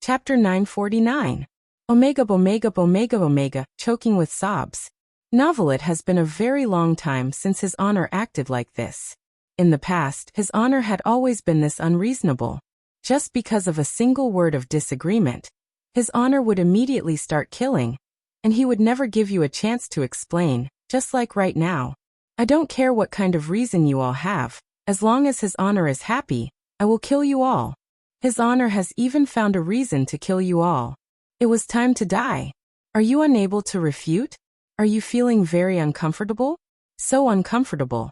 Chapter 949. Omega Omega Omega Omega, choking with sobs. Novel. It has been a very long time since His Honor acted like this. In the past, His Honor had always been this unreasonable. Just because of a single word of disagreement, His Honor would immediately start killing, and he would never give you a chance to explain, just like right now. I don't care what kind of reason you all have, as long as His Honor is happy, I will kill you all. His Honor has even found a reason to kill you all. It was time to die. Are you unable to refute? Are you feeling very uncomfortable? So uncomfortable.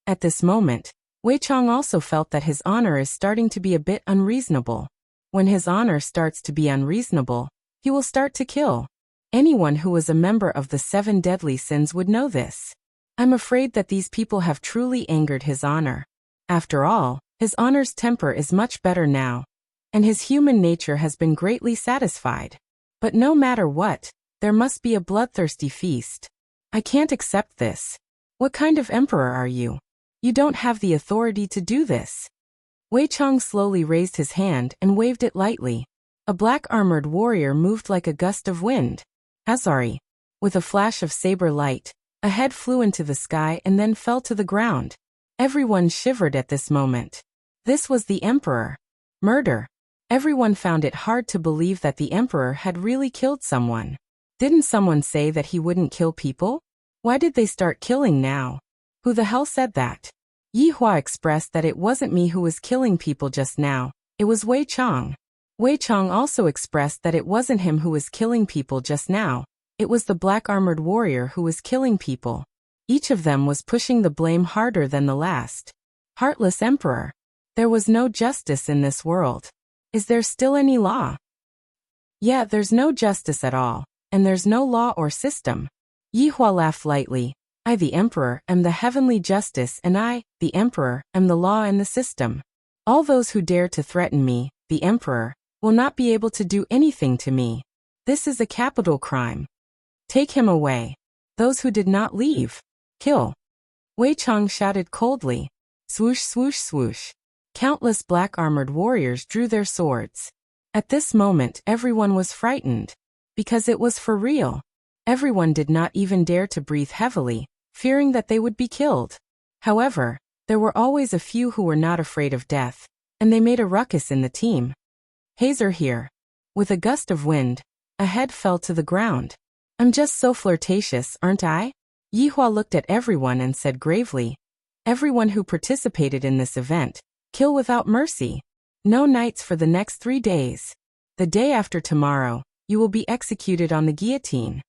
At this moment, Wei Chong also felt that His Honor is starting to be a bit unreasonable. When His Honor starts to be unreasonable, he will start to kill. Anyone who was a member of the 7 deadly sins would know this. I'm afraid that these people have truly angered His Honor. After all, His Honor's temper is much better now, and his human nature has been greatly satisfied. But no matter what, there must be a bloodthirsty feast. I can't accept this. What kind of emperor are you? You don't have the authority to do this. Wei Chong slowly raised his hand and waved it lightly. A black-armored warrior moved like a gust of wind. Azari. With a flash of saber light, a head flew into the sky and then fell to the ground. Everyone shivered at this moment. This was the emperor. Murder. Everyone found it hard to believe that the emperor had really killed someone. Didn't someone say that he wouldn't kill people? Why did they start killing now? Who the hell said that? Yi Hua expressed that it wasn't me who was killing people just now, it was Wei Chong. Wei Chong also expressed that it wasn't him who was killing people just now, it was the black-armored warrior who was killing people. Each of them was pushing the blame harder than the last. Heartless emperor. There was no justice in this world. Is there still any law? Yeah, there's no justice at all, and there's no law or system. Yi Hua laughed lightly. I, the emperor, am the heavenly justice, and I, the emperor, am the law and the system. All those who dare to threaten me, the emperor, will not be able to do anything to me. This is a capital crime. Take him away. Those who did not leave, kill. Wei Chong shouted coldly. Swoosh swoosh swoosh. Countless black-armored warriors drew their swords. At this moment everyone was frightened. Because it was for real. Everyone did not even dare to breathe heavily, fearing that they would be killed. However, there were always a few who were not afraid of death, and they made a ruckus in the team. Hazer here. With a gust of wind, a head fell to the ground. I'm just so flirtatious, aren't I? Yi Hua looked at everyone and said gravely. Everyone who participated in this event, kill without mercy. No nights for the next 3 days. The day after tomorrow, you will be executed on the guillotine.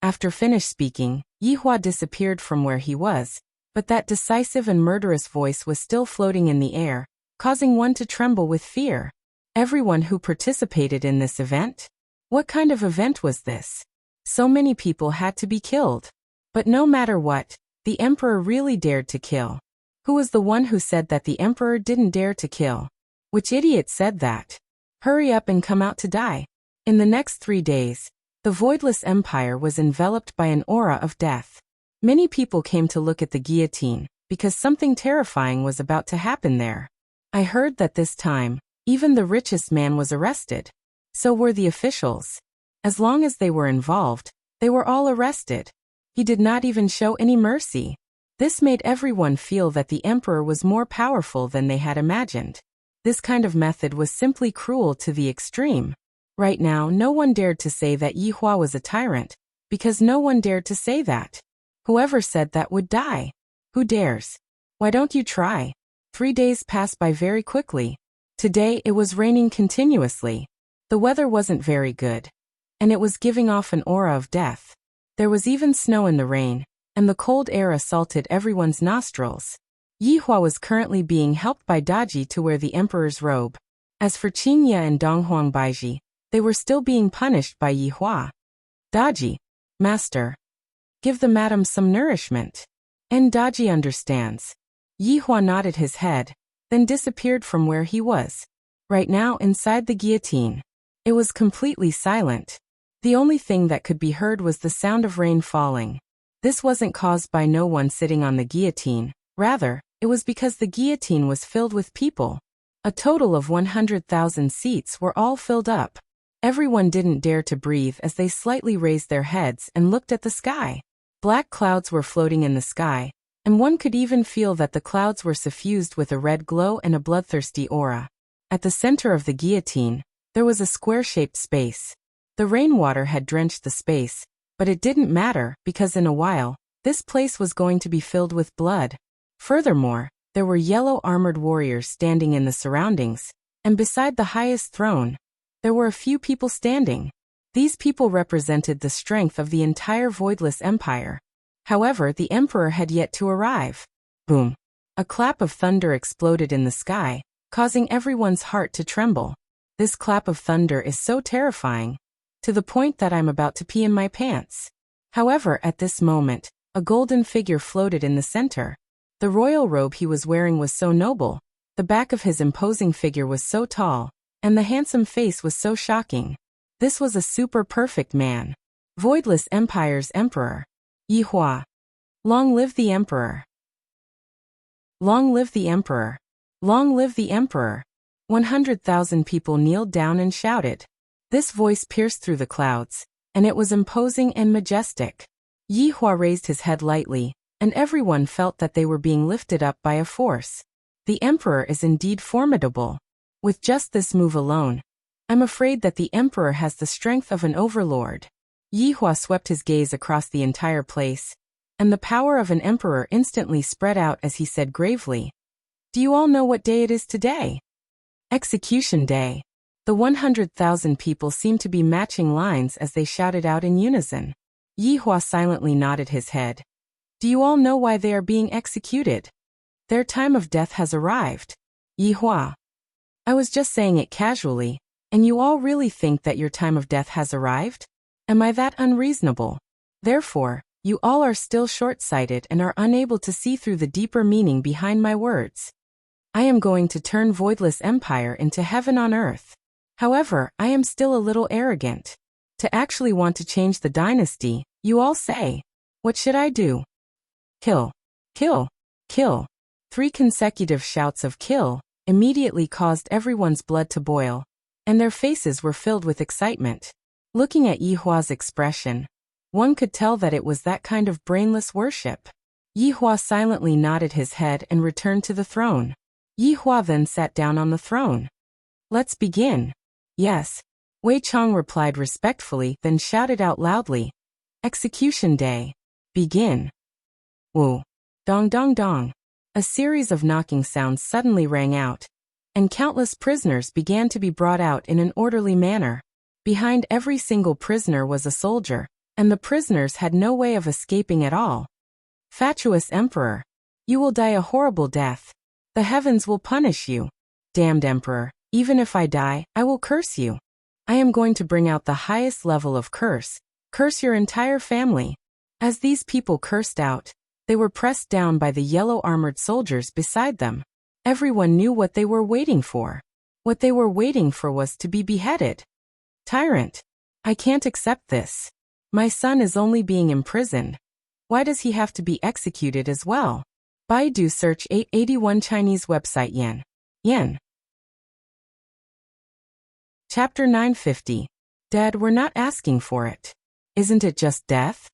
After finished speaking, Yi Hua disappeared from where he was, but that decisive and murderous voice was still floating in the air, causing one to tremble with fear. Everyone who participated in this event? What kind of event was this? So many people had to be killed. But no matter what, the emperor really dared to kill. Who was the one who said that the emperor didn't dare to kill? Which idiot said that? Hurry up and come out to die. In the next 3 days, the Voidless Empire was enveloped by an aura of death. Many people came to look at the guillotine, because something terrifying was about to happen there. I heard that this time, even the richest man was arrested. So were the officials. As long as they were involved, they were all arrested. He did not even show any mercy. This made everyone feel that the emperor was more powerful than they had imagined. This kind of method was simply cruel to the extreme. Right now, no one dared to say that Yi Hua was a tyrant, because no one dared to say that. Whoever said that would die. Who dares? Why don't you try? 3 days passed by very quickly. Today it was raining continuously. The weather wasn't very good, and it was giving off an aura of death. There was even snow in the rain, and the cold air assaulted everyone's nostrils. Yi Hua was currently being helped by Daji to wear the emperor's robe. As for Qingye and Donghuang Baiji, they were still being punished by Yi Hua. Daji, master, give the madam some nourishment. And Daji understands. Yi Hua nodded his head, then disappeared from where he was. Right now inside the guillotine, it was completely silent. The only thing that could be heard was the sound of rain falling. This wasn't caused by no one sitting on the guillotine, rather, it was because the guillotine was filled with people. A total of 100,000 seats were all filled up. Everyone didn't dare to breathe as they slightly raised their heads and looked at the sky. Black clouds were floating in the sky, and one could even feel that the clouds were suffused with a red glow and a bloodthirsty aura. At the center of the guillotine, there was a square-shaped space. The rainwater had drenched the space, but it didn't matter because in a while, this place was going to be filled with blood. Furthermore, there were yellow armored warriors standing in the surroundings, and beside the highest throne, there were a few people standing. These people represented the strength of the entire Voidless Empire. However, the Emperor had yet to arrive. Boom! A clap of thunder exploded in the sky, causing everyone's heart to tremble. This clap of thunder is so terrifying, to the point that I'm about to pee in my pants. However, at this moment, a golden figure floated in the center. The royal robe he was wearing was so noble, the back of his imposing figure was so tall, and the handsome face was so shocking. This was a super perfect man. Voidless Empire's Emperor. Yi Hua. Long live the Emperor. Long live the Emperor. Long live the Emperor. 100,000 people kneeled down and shouted. This voice pierced through the clouds, and it was imposing and majestic. Yi Hua raised his head lightly, and everyone felt that they were being lifted up by a force. The Emperor is indeed formidable. With just this move alone, I'm afraid that the Emperor has the strength of an overlord. Yi Hua swept his gaze across the entire place, and the power of an emperor instantly spread out as he said gravely, "Do you all know what day it is today?" Execution Day. The 100,000 people seemed to be matching lines as they shouted out in unison. Yi Hua silently nodded his head. "Do you all know why they are being executed? Their time of death has arrived." Yi Hua. I was just saying it casually, and you all really think that your time of death has arrived? Am I that unreasonable? Therefore, you all are still short-sighted and are unable to see through the deeper meaning behind my words. I am going to turn Voidless Empire into heaven on earth. However, I am still a little arrogant. To actually want to change the dynasty, you all say. What should I do? Kill. Kill. Kill. 3 consecutive shouts of kill immediately caused everyone's blood to boil, and their faces were filled with excitement. Looking at Yi Hua's expression, one could tell that it was that kind of brainless worship. Yi Hua silently nodded his head and returned to the throne. Yi Hua then sat down on the throne. "Let's begin." "Yes." Wei Chong replied respectfully, then shouted out loudly, "Execution Day. Begin." Woo. Dong dong dong. A series of knocking sounds suddenly rang out, and countless prisoners began to be brought out in an orderly manner. Behind every single prisoner was a soldier, and the prisoners had no way of escaping at all. Fatuous Emperor. You will die a horrible death. The heavens will punish you. Damned Emperor, even if I die, I will curse you. I am going to bring out the highest level of curse your entire family. As these people cursed out, they were pressed down by the yellow armored soldiers beside them. Everyone knew what they were waiting for. What they were waiting for was to be beheaded. Tyrant. I can't accept this. My son is only being imprisoned. Why does he have to be executed as well? Baidu search 881 Chinese website yen. Yen. Chapter 950. Dad, we're not asking for it. Isn't it just death?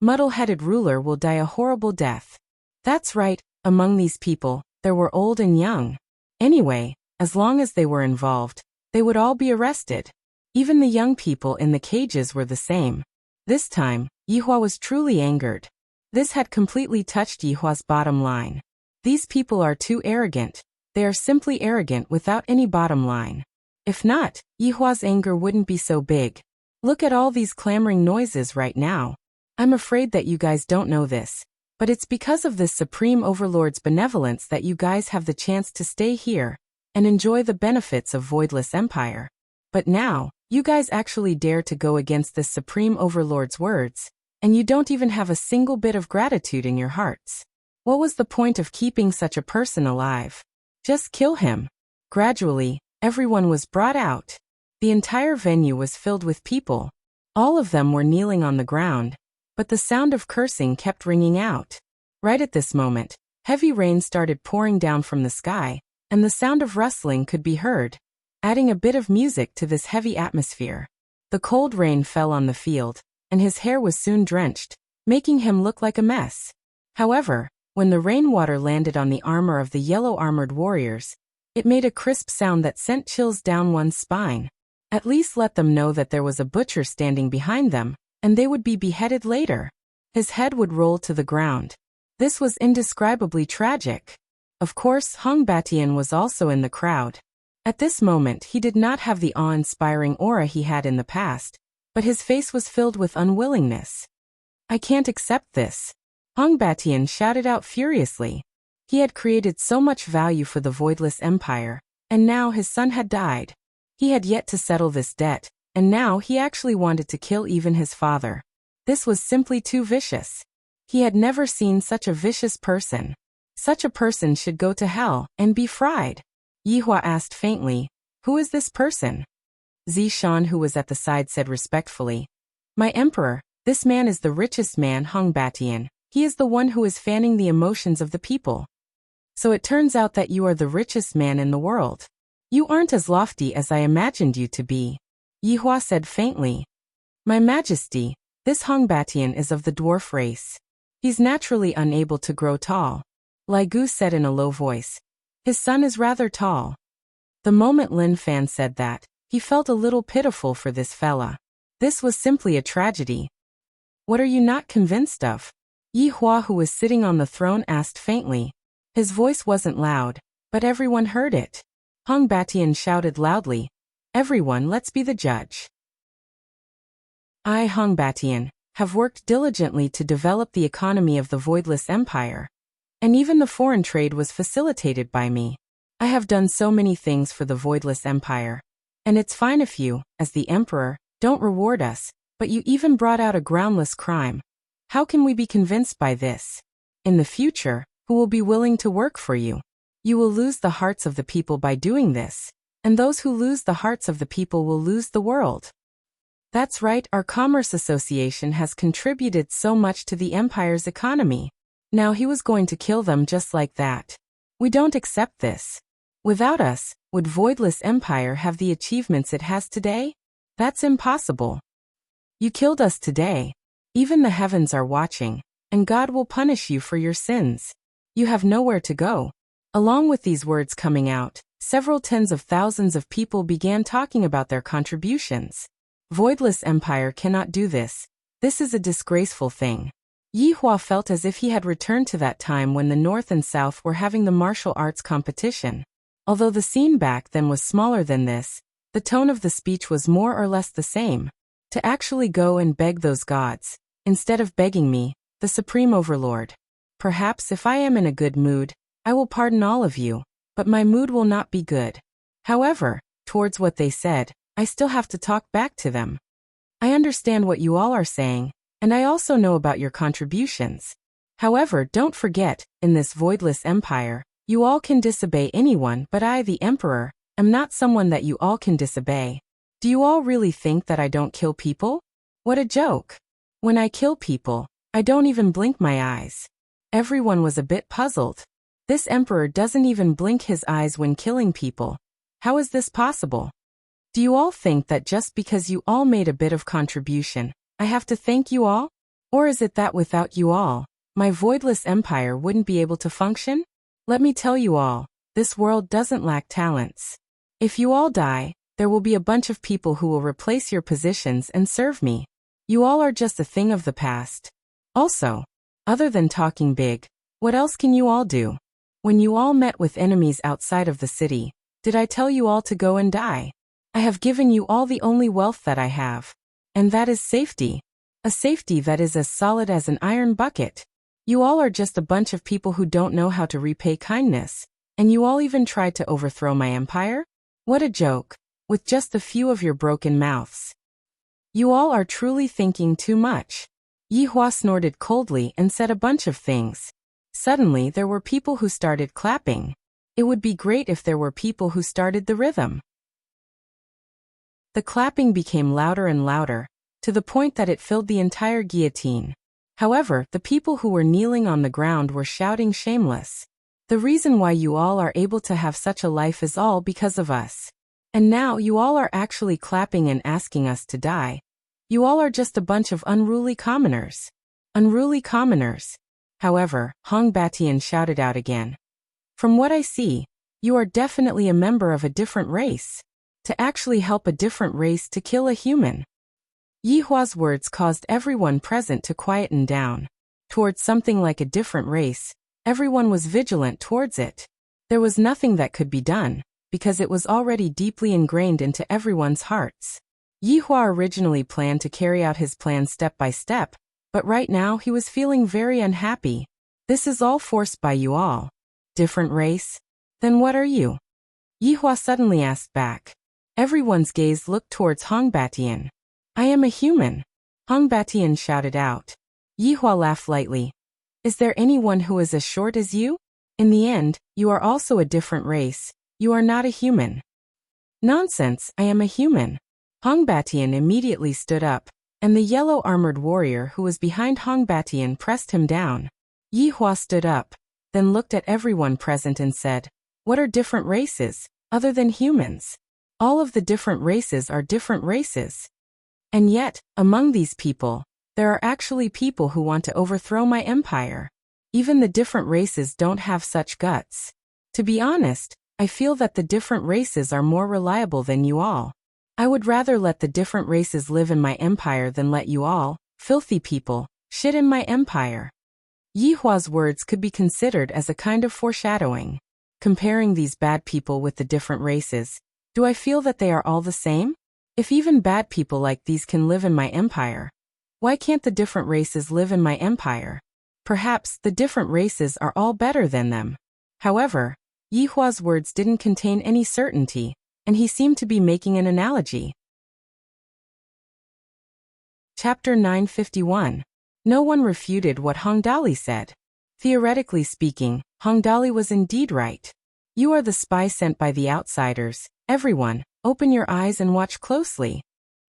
Muddle-headed ruler will die a horrible death. That's right, among these people, there were old and young. Anyway, as long as they were involved, they would all be arrested. Even the young people in the cages were the same. This time, Yi Hua was truly angered. This had completely touched Yi Hua's bottom line. These people are too arrogant. They are simply arrogant without any bottom line. If not, Yi Hua's anger wouldn't be so big. Look at all these clamoring noises right now. I'm afraid that you guys don't know this, but it's because of this Supreme Overlord's benevolence that you guys have the chance to stay here and enjoy the benefits of Voidless Empire. But now, you guys actually dare to go against this Supreme Overlord's words, and you don't even have a single bit of gratitude in your hearts. What was the point of keeping such a person alive? Just kill him. Gradually, everyone was brought out. The entire venue was filled with people. All of them were kneeling on the ground, but the sound of cursing kept ringing out. Right at this moment, heavy rain started pouring down from the sky, and the sound of rustling could be heard, adding a bit of music to this heavy atmosphere. The cold rain fell on the field, and his hair was soon drenched, making him look like a mess. However, when the rainwater landed on the armor of the yellow-armored warriors, it made a crisp sound that sent chills down one's spine. At least let them know that there was a butcher standing behind them, and they would be beheaded later. His head would roll to the ground. This was indescribably tragic. Of course, Hung Batian was also in the crowd. At this moment he did not have the awe-inspiring aura he had in the past, but his face was filled with unwillingness. "I can't accept this," Hung Batian shouted out furiously. He had created so much value for the Voidless Empire, and now his son had died. He had yet to settle this debt, and now he actually wanted to kill even his father. This was simply too vicious. He had never seen such a vicious person. Such a person should go to hell and be fried. Yihua asked faintly, "Who is this person?" Zishan, who was at the side, said respectfully, "My emperor, this man is the richest man, Hung Batian. He is the one who is fanning the emotions of the people." "So it turns out that you are the richest man in the world. You aren't as lofty as I imagined you to be," Yihua said faintly. "My Majesty, this Hung Batian is of the dwarf race. He's naturally unable to grow tall," Lai Gu said in a low voice. "His son is rather tall." The moment Lin Fan said that, he felt a little pitiful for this fella. This was simply a tragedy. "What are you not convinced of?" Yihua, who was sitting on the throne, asked faintly. His voice wasn't loud, but everyone heard it. Hung Batian shouted loudly, "Everyone, let's be the judge. I, Hung Batian, have worked diligently to develop the economy of the Voidless Empire, and even the foreign trade was facilitated by me. I have done so many things for the Voidless Empire, and it's fine if you, as the Emperor, don't reward us, but you even brought out a groundless crime. How can we be convinced by this? In the future, who will be willing to work for you? You will lose the hearts of the people by doing this, and those who lose the hearts of the people will lose the world." That's right, our Commerce Association has contributed so much to the Empire's economy. Now he was going to kill them just like that. We don't accept this. Without us, would Voidless Empire have the achievements it has today? That's impossible. You killed us today. Even the heavens are watching, and God will punish you for your sins. You have nowhere to go. Along with these words coming out, several tens of thousands of people began talking about their contributions. Voidless Empire cannot do this. This is a disgraceful thing. Yihua felt as if he had returned to that time when the North and South were having the martial arts competition. Although the scene back then was smaller than this, the tone of the speech was more or less the same. To actually go and beg those gods, instead of begging me, the Supreme Overlord. Perhaps if I am in a good mood, I will pardon all of you, but my mood will not be good. However, towards what they said, I still have to talk back to them. I understand what you all are saying, and I also know about your contributions. However, don't forget, in this Voidless Empire, you all can disobey anyone, but I, the Emperor, am not someone that you all can disobey. Do you all really think that I don't kill people? What a joke. When I kill people, I don't even blink my eyes. Everyone was a bit puzzled. This Emperor doesn't even blink his eyes when killing people. How is this possible? Do you all think that just because you all made a bit of contribution, I have to thank you all? Or is it that without you all, my Voidless Empire wouldn't be able to function? Let me tell you all, this world doesn't lack talents. If you all die, there will be a bunch of people who will replace your positions and serve me. You all are just a thing of the past. Also, other than talking big, what else can you all do? When you all met with enemies outside of the city, did I tell you all to go and die? I have given you all the only wealth that I have. And that is safety. A safety that is as solid as an iron bucket. You all are just a bunch of people who don't know how to repay kindness. And you all even tried to overthrow my empire? What a joke. With just a few of your broken mouths. You all are truly thinking too much. Yihua snorted coldly and said a bunch of things. Suddenly there were people who started clapping. It would be great if there were people who started the rhythm. The clapping became louder and louder, to the point that it filled the entire guillotine. However, the people who were kneeling on the ground were shouting shameless. The reason why you all are able to have such a life is all because of us. And now you all are actually clapping and asking us to die. You all are just a bunch of unruly commoners. Unruly commoners. However, Hong Batian shouted out again. From what I see, you are definitely a member of a different race. To actually help a different race to kill a human. Yi Hua's words caused everyone present to quieten down. Towards something like a different race, everyone was vigilant towards it. There was nothing that could be done, because it was already deeply ingrained into everyone's hearts. Yi Hua originally planned to carry out his plan step by step, but right now he was feeling very unhappy. This is all forced by you all. Different race? Then what are you? Yi Hua suddenly asked back. Everyone's gaze looked towards Hong Batian. I am a human. Hong Batian shouted out. Yi Hua laughed lightly. Is there anyone who is as short as you? In the end, you are also a different race. You are not a human. Nonsense, I am a human. Hong Batian immediately stood up, and the yellow-armored warrior who was behind Hong Batian pressed him down. Yi Hua stood up, then looked at everyone present and said, what are different races, other than humans? All of the different races are different races. And yet, among these people, there are actually people who want to overthrow my empire. Even the different races don't have such guts. To be honest, I feel that the different races are more reliable than you all. I would rather let the different races live in my empire than let you all, filthy people, shit in my empire. Yi Hua's words could be considered as a kind of foreshadowing. Comparing these bad people with the different races, do I feel that they are all the same? If even bad people like these can live in my empire, why can't the different races live in my empire? Perhaps the different races are all better than them. However, Yi Hua's words didn't contain any certainty, and he seemed to be making an analogy. Chapter 951. No one refuted what Hong Dali said. Theoretically speaking, Hong Dali was indeed right. You are the spy sent by the outsiders. Everyone, open your eyes and watch closely.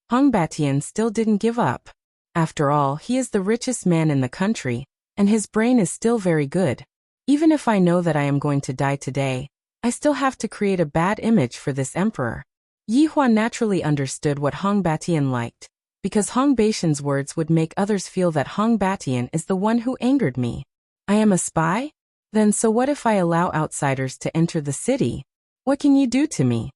Hong Batian still didn't give up. After all, he is the richest man in the country, and his brain is still very good. Even if I know that I am going to die today, I still have to create a bad image for this emperor. Yi Hua naturally understood what Hong Batian liked, because Hong Batian's words would make others feel that Hong Batian is the one who angered me. I am a spy? Then so what if I allow outsiders to enter the city? What can you do to me?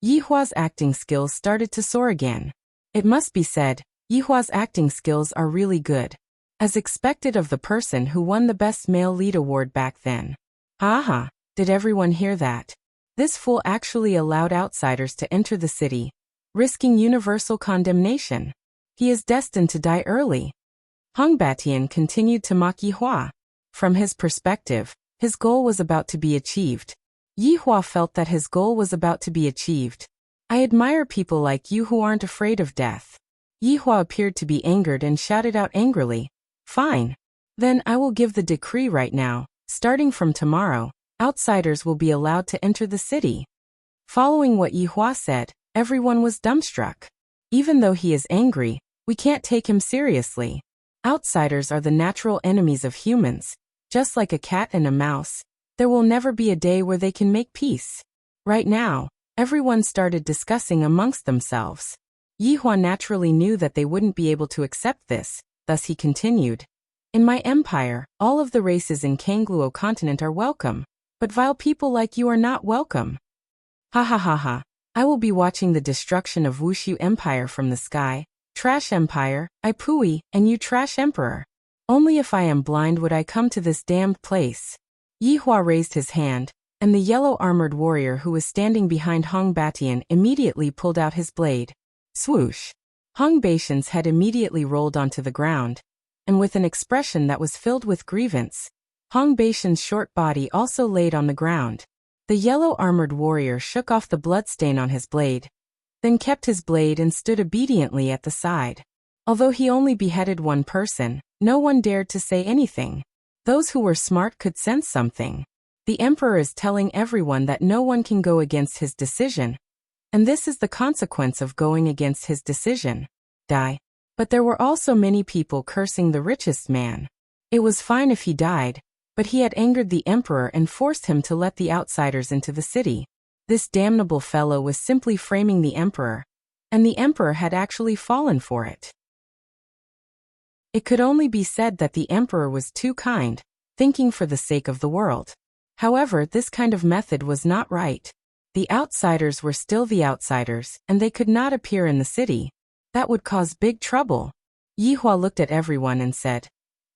Yi Hua's acting skills started to soar again. It must be said, Yi Hua's acting skills are really good. As expected of the person who won the Best Male Lead award back then. Haha, did everyone hear that? This fool actually allowed outsiders to enter the city, risking universal condemnation. He is destined to die early. Hong Batian continued to mock Yi Hua. From his perspective, his goal was about to be achieved. Yi Hua felt that his goal was about to be achieved. I admire people like you who aren't afraid of death. Yi Hua appeared to be angered and shouted out angrily. Fine. Then I will give the decree right now. Starting from tomorrow, outsiders will be allowed to enter the city. Following what Yi Hua said, everyone was dumbstruck. Even though he is angry, we can't take him seriously. Outsiders are the natural enemies of humans. Just like a cat and a mouse, there will never be a day where they can make peace. Right now, everyone started discussing amongst themselves. Yi Hua naturally knew that they wouldn't be able to accept this, thus he continued. In my empire, all of the races in Kangluo continent are welcome, but vile people like you are not welcome. Ha ha ha ha. I will be watching the destruction of Wushu Empire from the sky. Trash Empire, I pooey, and you trash Emperor. Only if I am blind would I come to this damned place. Yi Hua raised his hand, and the yellow-armored warrior who was standing behind Hong Batian immediately pulled out his blade. Swoosh! Hong Batian's head immediately rolled onto the ground, and with an expression that was filled with grievance, Hong Batian's short body also laid on the ground. The yellow-armored warrior shook off the bloodstain on his blade, then kept his blade and stood obediently at the side. Although he only beheaded one person, no one dared to say anything. Those who were smart could sense something. The emperor is telling everyone that no one can go against his decision, and this is the consequence of going against his decision. Die. But there were also many people cursing the richest man. It was fine if he died, But he had angered the emperor and forced him to let the outsiders into the city. This damnable fellow was simply framing the emperor, and the emperor had actually fallen for it. It could only be said that the emperor was too kind, thinking for the sake of the world. However, this kind of method was not right. The outsiders were still the outsiders, and they could not appear in the city. That would cause big trouble. Yihua looked at everyone and said,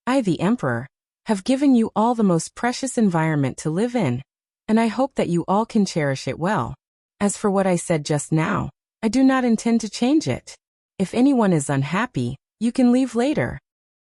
I, the emperor, have given you all the most precious environment to live in, and I hope that you all can cherish it well. As for what I said just now, I do not intend to change it. If anyone is unhappy, you can leave later.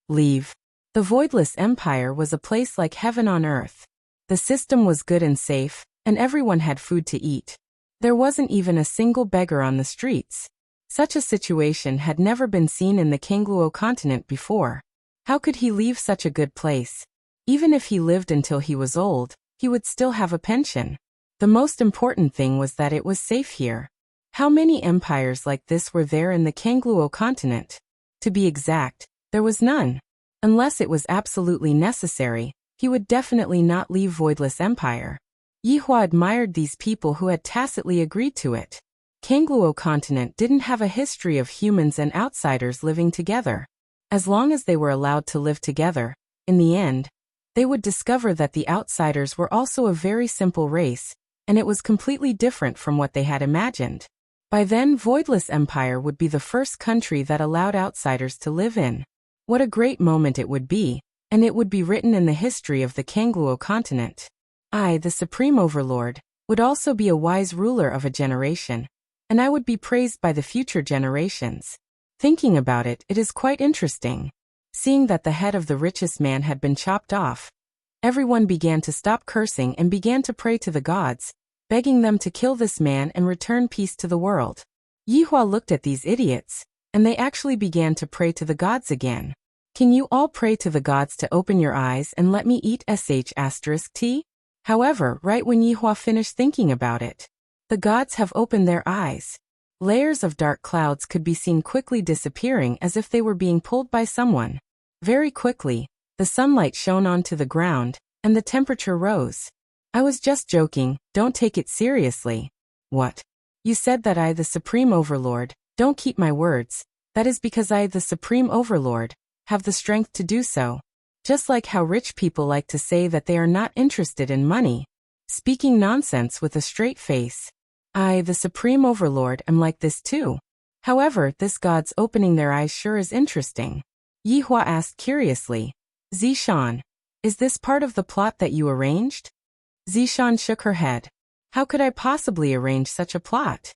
Leave. The Voidless Empire was a place like heaven on earth. The system was good and safe, and everyone had food to eat. There wasn't even a single beggar on the streets. Such a situation had never been seen in the Kangluo continent before. How could he leave such a good place? Even if he lived until he was old, he would still have a pension. The most important thing was that it was safe here. How many empires like this were there in the Kangluo continent? To be exact, there was none. Unless it was absolutely necessary, he would definitely not leave Voidless Empire. Yihua admired these people who had tacitly agreed to it. Kangluo continent didn't have a history of humans and outsiders living together. As long as they were allowed to live together, in the end, they would discover that the outsiders were also a very simple race, and it was completely different from what they had imagined. By then, Voidless Empire would be the first country that allowed outsiders to live in. What a great moment it would be, and it would be written in the history of the Kangluo continent. I, the Supreme Overlord, would also be a wise ruler of a generation, and I would be praised by the future generations. Thinking about it, it is quite interesting. Seeing that the head of the richest man had been chopped off, everyone began to stop cursing and began to pray to the gods, begging them to kill this man and return peace to the world. Yihua looked at these idiots, and they actually began to pray to the gods again. Can you all pray to the gods to open your eyes and let me eat **t? However, right when Yihua finished thinking about it, the gods have opened their eyes. Layers of dark clouds could be seen quickly disappearing as if they were being pulled by someone. Very quickly, the sunlight shone onto the ground, and the temperature rose. I was just joking, don't take it seriously. What? You said that I, the Supreme Overlord, don't keep my words. That is because I, the Supreme Overlord, have the strength to do so. Just like how rich people like to say that they are not interested in money. Speaking nonsense with a straight face. I, the Supreme Overlord, am like this too. However, this god's opening their eyes sure is interesting. Yihua asked curiously, Zishan, is this part of the plot that you arranged? Zishan shook her head. How could I possibly arrange such a plot?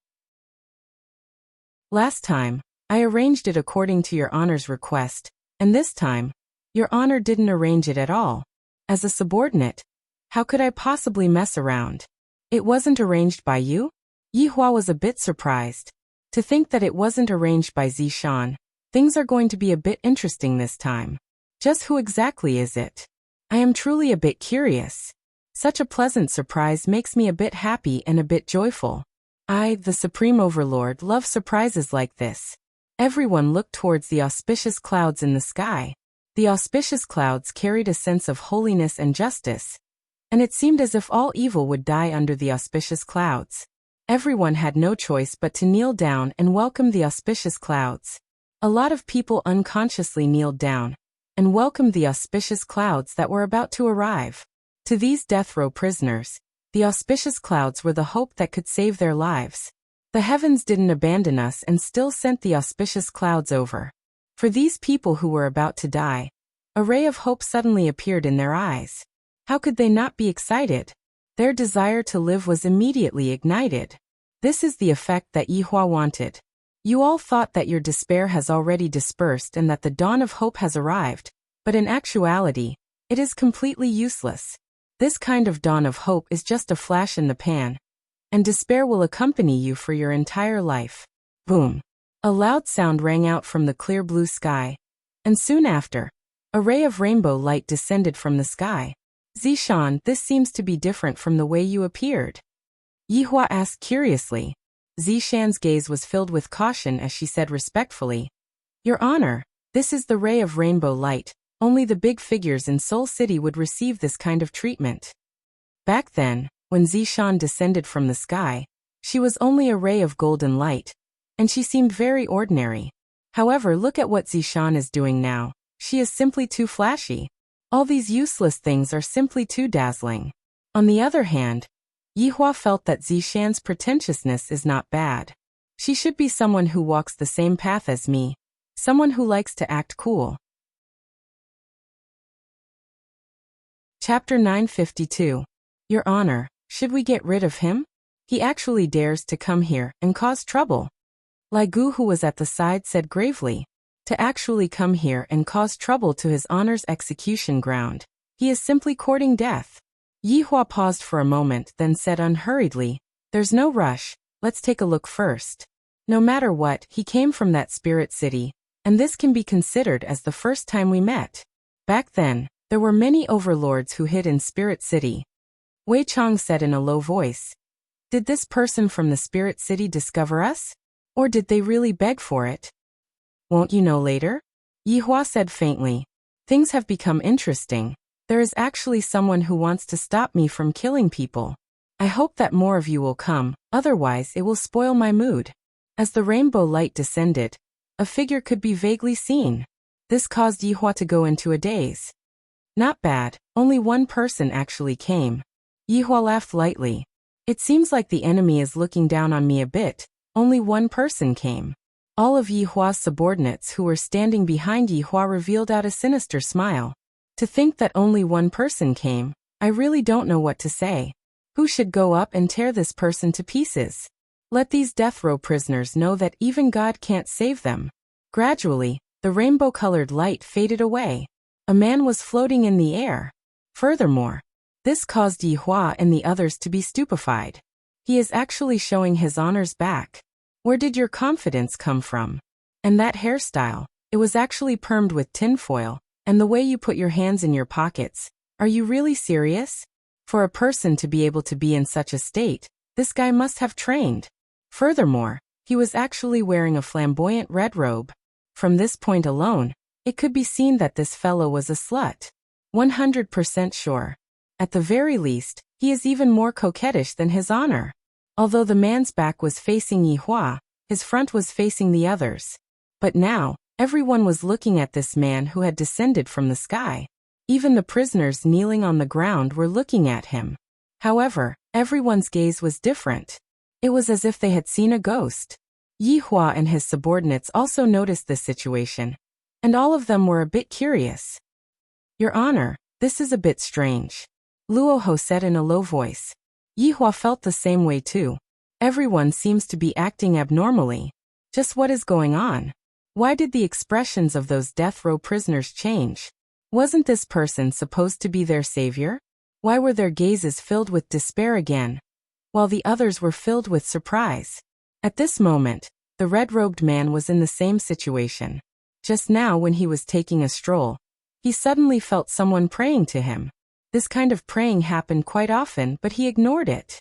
Last time, I arranged it according to your honor's request, and this time, your honor didn't arrange it at all. As a subordinate, how could I possibly mess around? It wasn't arranged by you? Yihua was a bit surprised. To think that it wasn't arranged by Zishan, things are going to be a bit interesting this time. Just who exactly is it? I am truly a bit curious. Such a pleasant surprise makes me a bit happy and a bit joyful. I, the Supreme Overlord, love surprises like this. Everyone looked towards the auspicious clouds in the sky. The auspicious clouds carried a sense of holiness and justice, and it seemed as if all evil would die under the auspicious clouds. Everyone had no choice but to kneel down and welcome the auspicious clouds. A lot of people unconsciously kneeled down and welcomed the auspicious clouds that were about to arrive. To these death row prisoners, the auspicious clouds were the hope that could save their lives. The heavens didn't abandon us and still sent the auspicious clouds over. For these people who were about to die, a ray of hope suddenly appeared in their eyes. How could they not be excited? Their desire to live was immediately ignited. This is the effect that Yihua wanted. You all thought that your despair has already dispersed and that the dawn of hope has arrived, but in actuality, it is completely useless. This kind of dawn of hope is just a flash in the pan, and despair will accompany you for your entire life. Boom! A loud sound rang out from the clear blue sky, and soon after, a ray of rainbow light descended from the sky. Zishan, this seems to be different from the way you appeared. Yihua asked curiously. Zishan's gaze was filled with caution as she said respectfully, Your Honor, this is the ray of rainbow light, Only the big figures in Seoul City would receive this kind of treatment. Back then, when Zishan descended from the sky, she was only a ray of golden light, and she seemed very ordinary. However, look at what Zishan is doing now. She is simply too flashy. All these useless things are simply too dazzling. On the other hand, Yihua felt that Zishan's pretentiousness is not bad. She should be someone who walks the same path as me, someone who likes to act cool. Chapter 952. Your Honor, should we get rid of him? He actually dares to come here and cause trouble. Lai Gu, who was at the side, said gravely, to actually come here and cause trouble to his honor's execution ground. He is simply courting death. Yihua paused for a moment, then said unhurriedly, there's no rush, let's take a look first. No matter what, he came from that spirit city, and this can be considered as the first time we met. Back then, there were many overlords who hid in Spirit City. Wei Chong said in a low voice. Did this person from the Spirit City discover us? Or did they really beg for it? Won't you know later? Yihua said faintly. Things have become interesting. There is actually someone who wants to stop me from killing people. I hope that more of you will come, otherwise it will spoil my mood. As the rainbow light descended, a figure could be vaguely seen. This caused Yihua to go into a daze. Not bad, only one person actually came. Yihua laughed lightly. It seems like the enemy is looking down on me a bit. Only one person came. All of Yihua's subordinates who were standing behind Yihua revealed out a sinister smile. To think that only one person came, I really don't know what to say. Who should go up and tear this person to pieces? Let these death row prisoners know that even God can't save them. Gradually, the rainbow-colored light faded away. A man was floating in the air. Furthermore, this caused Yihua and the others to be stupefied. He is actually showing his honor's back. Where did your confidence come from? And that hairstyle, it was actually permed with tinfoil, and the way you put your hands in your pockets. Are you really serious? For a person to be able to be in such a state, this guy must have trained. Furthermore, he was actually wearing a flamboyant red robe. From this point alone, it could be seen that this fellow was a slut. 100% sure. At the very least, he is even more coquettish than his honor. Although the man's back was facing Yihua, his front was facing the others. But now, everyone was looking at this man who had descended from the sky. Even the prisoners kneeling on the ground were looking at him. However, everyone's gaze was different. It was as if they had seen a ghost. Yihua and his subordinates also noticed this situation, and all of them were a bit curious. Your Honor, this is a bit strange. Luoho said in a low voice. Yihua felt the same way too. Everyone seems to be acting abnormally. Just what is going on? Why did the expressions of those death row prisoners change? Wasn't this person supposed to be their savior? Why were their gazes filled with despair again, while the others were filled with surprise? At this moment, the red-robed man was in the same situation. Just now when he was taking a stroll, he suddenly felt someone praying to him. This kind of praying happened quite often, but he ignored it.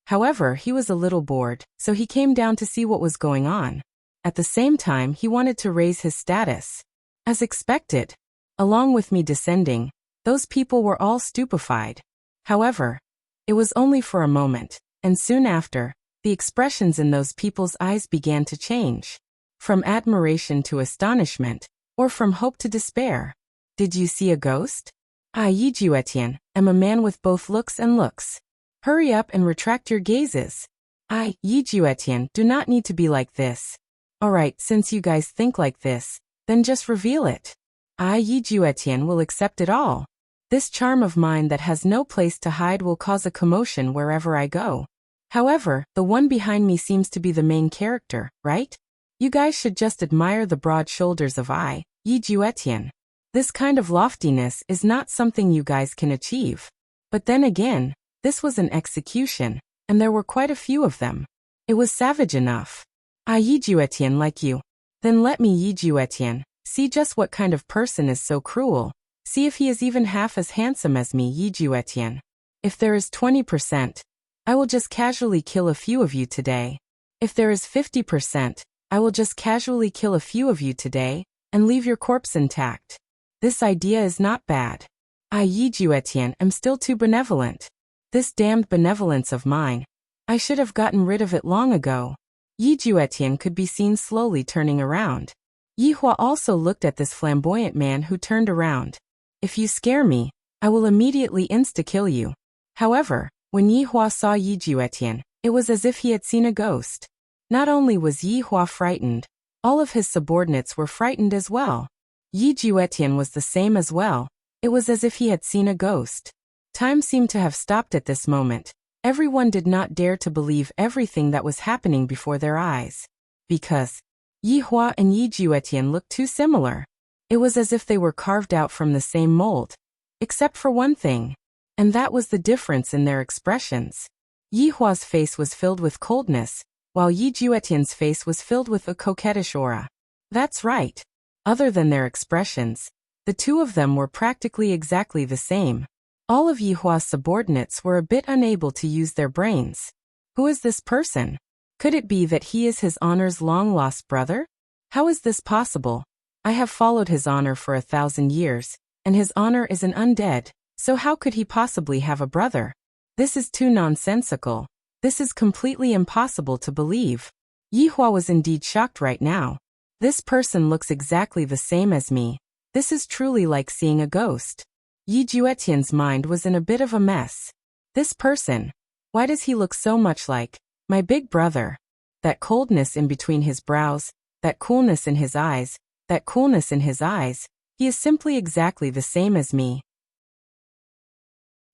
However, he was a little bored, so he came down to see what was going on. At the same time, he wanted to raise his status. As expected, along with me descending, those people were all stupefied. However, it was only for a moment, and soon after, the expressions in those people's eyes began to change. From admiration to astonishment, or from hope to despair. Did you see a ghost? I, Yiju Etienne, am a man with both looks and looks. Hurry up and retract your gazes. I, Yiju Etienne, do not need to be like this. Alright, since you guys think like this, then just reveal it. I, Yiju Etienne, will accept it all. This charm of mine that has no place to hide will cause a commotion wherever I go. However, the one behind me seems to be the main character, right? You guys should just admire the broad shoulders of I, Yiju Etienne. This kind of loftiness is not something you guys can achieve. But then again, this was an execution, and there were quite a few of them. It was savage enough. I, Yiju Etienne, like you. Then let me, Yiju Etienne, see just what kind of person is so cruel. See if he is even half as handsome as me, Yiju Etienne. If there is 20%, I will just casually kill a few of you today. If there is 50%, I will just casually kill a few of you today. and leave your corpse intact. This idea is not bad. I, Yi Juetian, am still too benevolent. This damned benevolence of mine. I should have gotten rid of it long ago. Yi Juetian could be seen slowly turning around. Yi Hua also looked at this flamboyant man who turned around. If you scare me, I will immediately insta-kill you. However, when Yi Hua saw Yi Juetian, it was as if he had seen a ghost. Not only was Yi Hua frightened, all of his subordinates were frightened as well. Yi Juetian was the same as well. It was as if he had seen a ghost. Time seemed to have stopped at this moment. Everyone did not dare to believe everything that was happening before their eyes. Because Yi Hua and Yi Juetian looked too similar. It was as if they were carved out from the same mold. Except for one thing. And that was the difference in their expressions. Yi Hua's face was filled with coldness, while Yi Juetian's face was filled with a coquettish aura. That's right. Other than their expressions, the two of them were practically exactly the same. All of Yi Hua's subordinates were a bit unable to use their brains. Who is this person? Could it be that he is his honor's long-lost brother? How is this possible? I have followed his honor for 1,000 years, and his honor is an undead, so how could he possibly have a brother? This is too nonsensical. This is completely impossible to believe. Yi Hua was indeed shocked right now. This person looks exactly the same as me. This is truly like seeing a ghost. Yi Juetian's mind was in a bit of a mess. This person, why does he look so much like my big brother? That coldness in between his brows, that coolness in his eyes, that coolness in his eyes, he is simply exactly the same as me.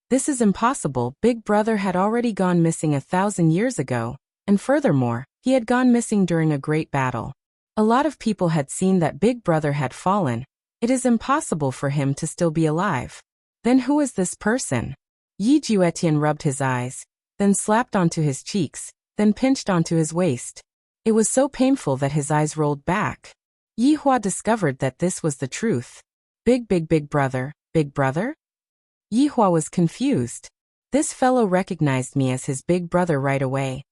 This is impossible. Big brother had already gone missing 1,000 years ago, and furthermore, he had gone missing during a great battle. A lot of people had seen that big brother had fallen. It is impossible for him to still be alive. Then who is this person? Yi Juetian rubbed his eyes, then slapped onto his cheeks, then pinched onto his waist. It was so painful that his eyes rolled back. Yi Hua discovered that this was the truth. Big brother, big brother? Yi Hua was confused. This fellow recognized me as his big brother right away.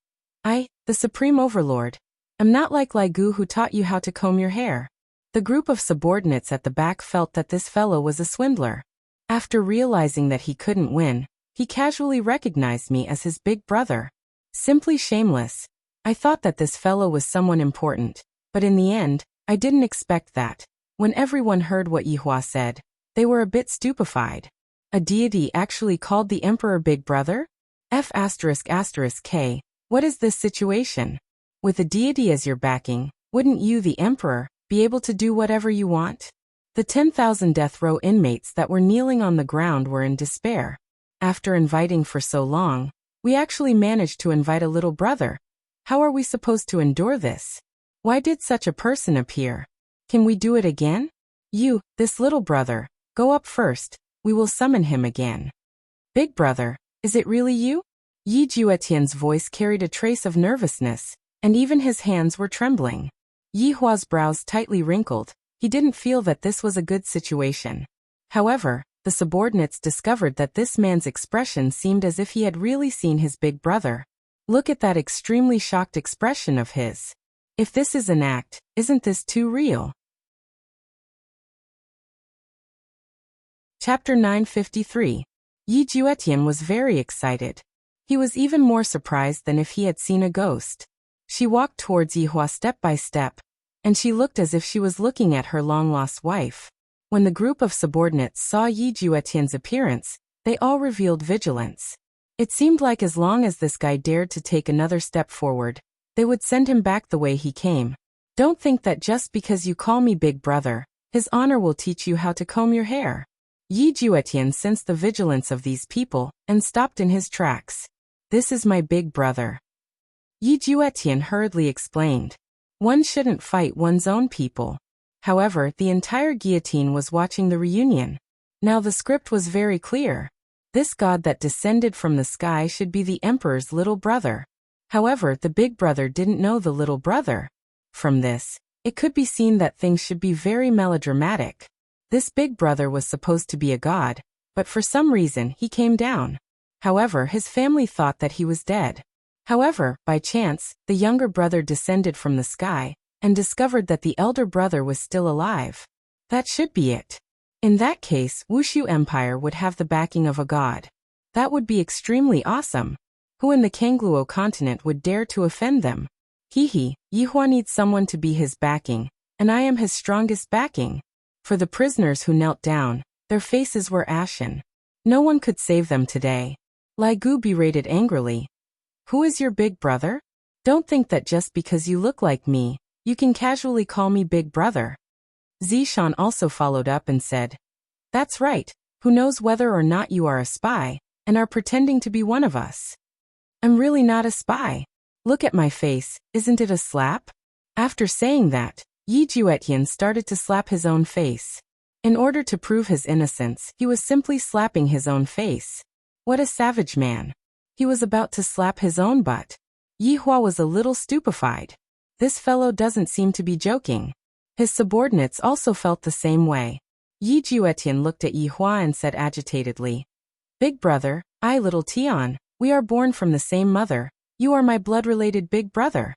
I, the Supreme Overlord, am not like Lai Gu who taught you how to comb your hair. The group of subordinates at the back felt that this fellow was a swindler. After realizing that he couldn't win, he casually recognized me as his big brother. Simply shameless. I thought that this fellow was someone important, but in the end, I didn't expect that. When everyone heard what Yi Hua said, they were a bit stupefied. A deity actually called the emperor big brother? F***K, what is this situation? With a deity as your backing, wouldn't you, the emperor, be able to do whatever you want? The 10,000 death row inmates that were kneeling on the ground were in despair. After inviting for so long, we actually managed to invite a little brother. How are we supposed to endure this? Why did such a person appear? Can we do it again? You, this little brother, go up first. We will summon him again. Big brother, is it really you? Yi Juetian's voice carried a trace of nervousness, and even his hands were trembling. Yi Hua's brows tightly wrinkled. He didn't feel that this was a good situation. However, the subordinates discovered that this man's expression seemed as if he had really seen his big brother. Look at that extremely shocked expression of his. If this is an act, isn't this too real? Chapter 953. Yi Juetian was very excited. He was even more surprised than if he had seen a ghost. She walked towards Yi Hua step by step, and she looked as if she was looking at her long-lost wife. When the group of subordinates saw Yi Juetian's appearance, they all revealed vigilance. It seemed like as long as this guy dared to take another step forward, they would send him back the way he came. Don't think that just because you call me big brother, his honor will teach you how to comb your hair. Yi Juetian sensed the vigilance of these people and stopped in his tracks. This is my big brother. Yi Juetian hurriedly explained. One shouldn't fight one's own people. However, the entire guillotine was watching the reunion. Now the script was very clear. This god that descended from the sky should be the emperor's little brother. However, the big brother didn't know the little brother. From this, it could be seen that things should be very melodramatic. This big brother was supposed to be a god, but for some reason he came down. However, his family thought that he was dead. However, by chance, the younger brother descended from the sky, and discovered that the elder brother was still alive. That should be it. In that case, Wushu Empire would have the backing of a god. That would be extremely awesome. Who in the Kangluo continent would dare to offend them? Yihua needs someone to be his backing, and I am his strongest backing. For the prisoners who knelt down, their faces were ashen. No one could save them today. Lai Gu berated angrily. Who is your big brother? Don't think that just because you look like me, you can casually call me big brother. Zishan also followed up and said, That's right, who knows whether or not you are a spy, and are pretending to be one of us. I'm really not a spy. Look at my face, isn't it a slap? After saying that, Yi Juetian started to slap his own face. In order to prove his innocence, he was simply slapping his own face. What a savage man. He was about to slap his own butt. Yihua was a little stupefied. This fellow doesn't seem to be joking. His subordinates also felt the same way. Yi Juetian looked at Yihua and said agitatedly, Big brother, I little Tian, we are born from the same mother. You are my blood-related big brother.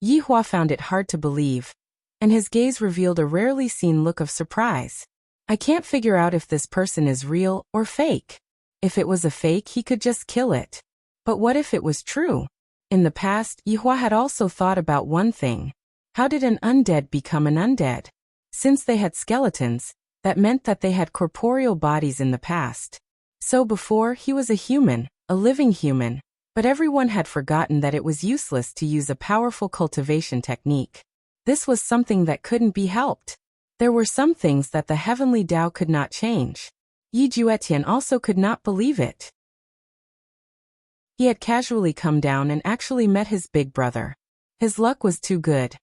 Yihua found it hard to believe, and his gaze revealed a rarely seen look of surprise. I can't figure out if this person is real or fake. If it was a fake, he could just kill it. But what if it was true? In the past, Yihua had also thought about one thing. How did an undead become an undead? Since they had skeletons, that meant that they had corporeal bodies in the past. So before, he was a human, a living human, but everyone had forgotten that it was useless to use a powerful cultivation technique. This was something that couldn't be helped. There were some things that the heavenly Tao could not change. Yi Juetian also could not believe it. He had casually come down and actually met his big brother. His luck was too good.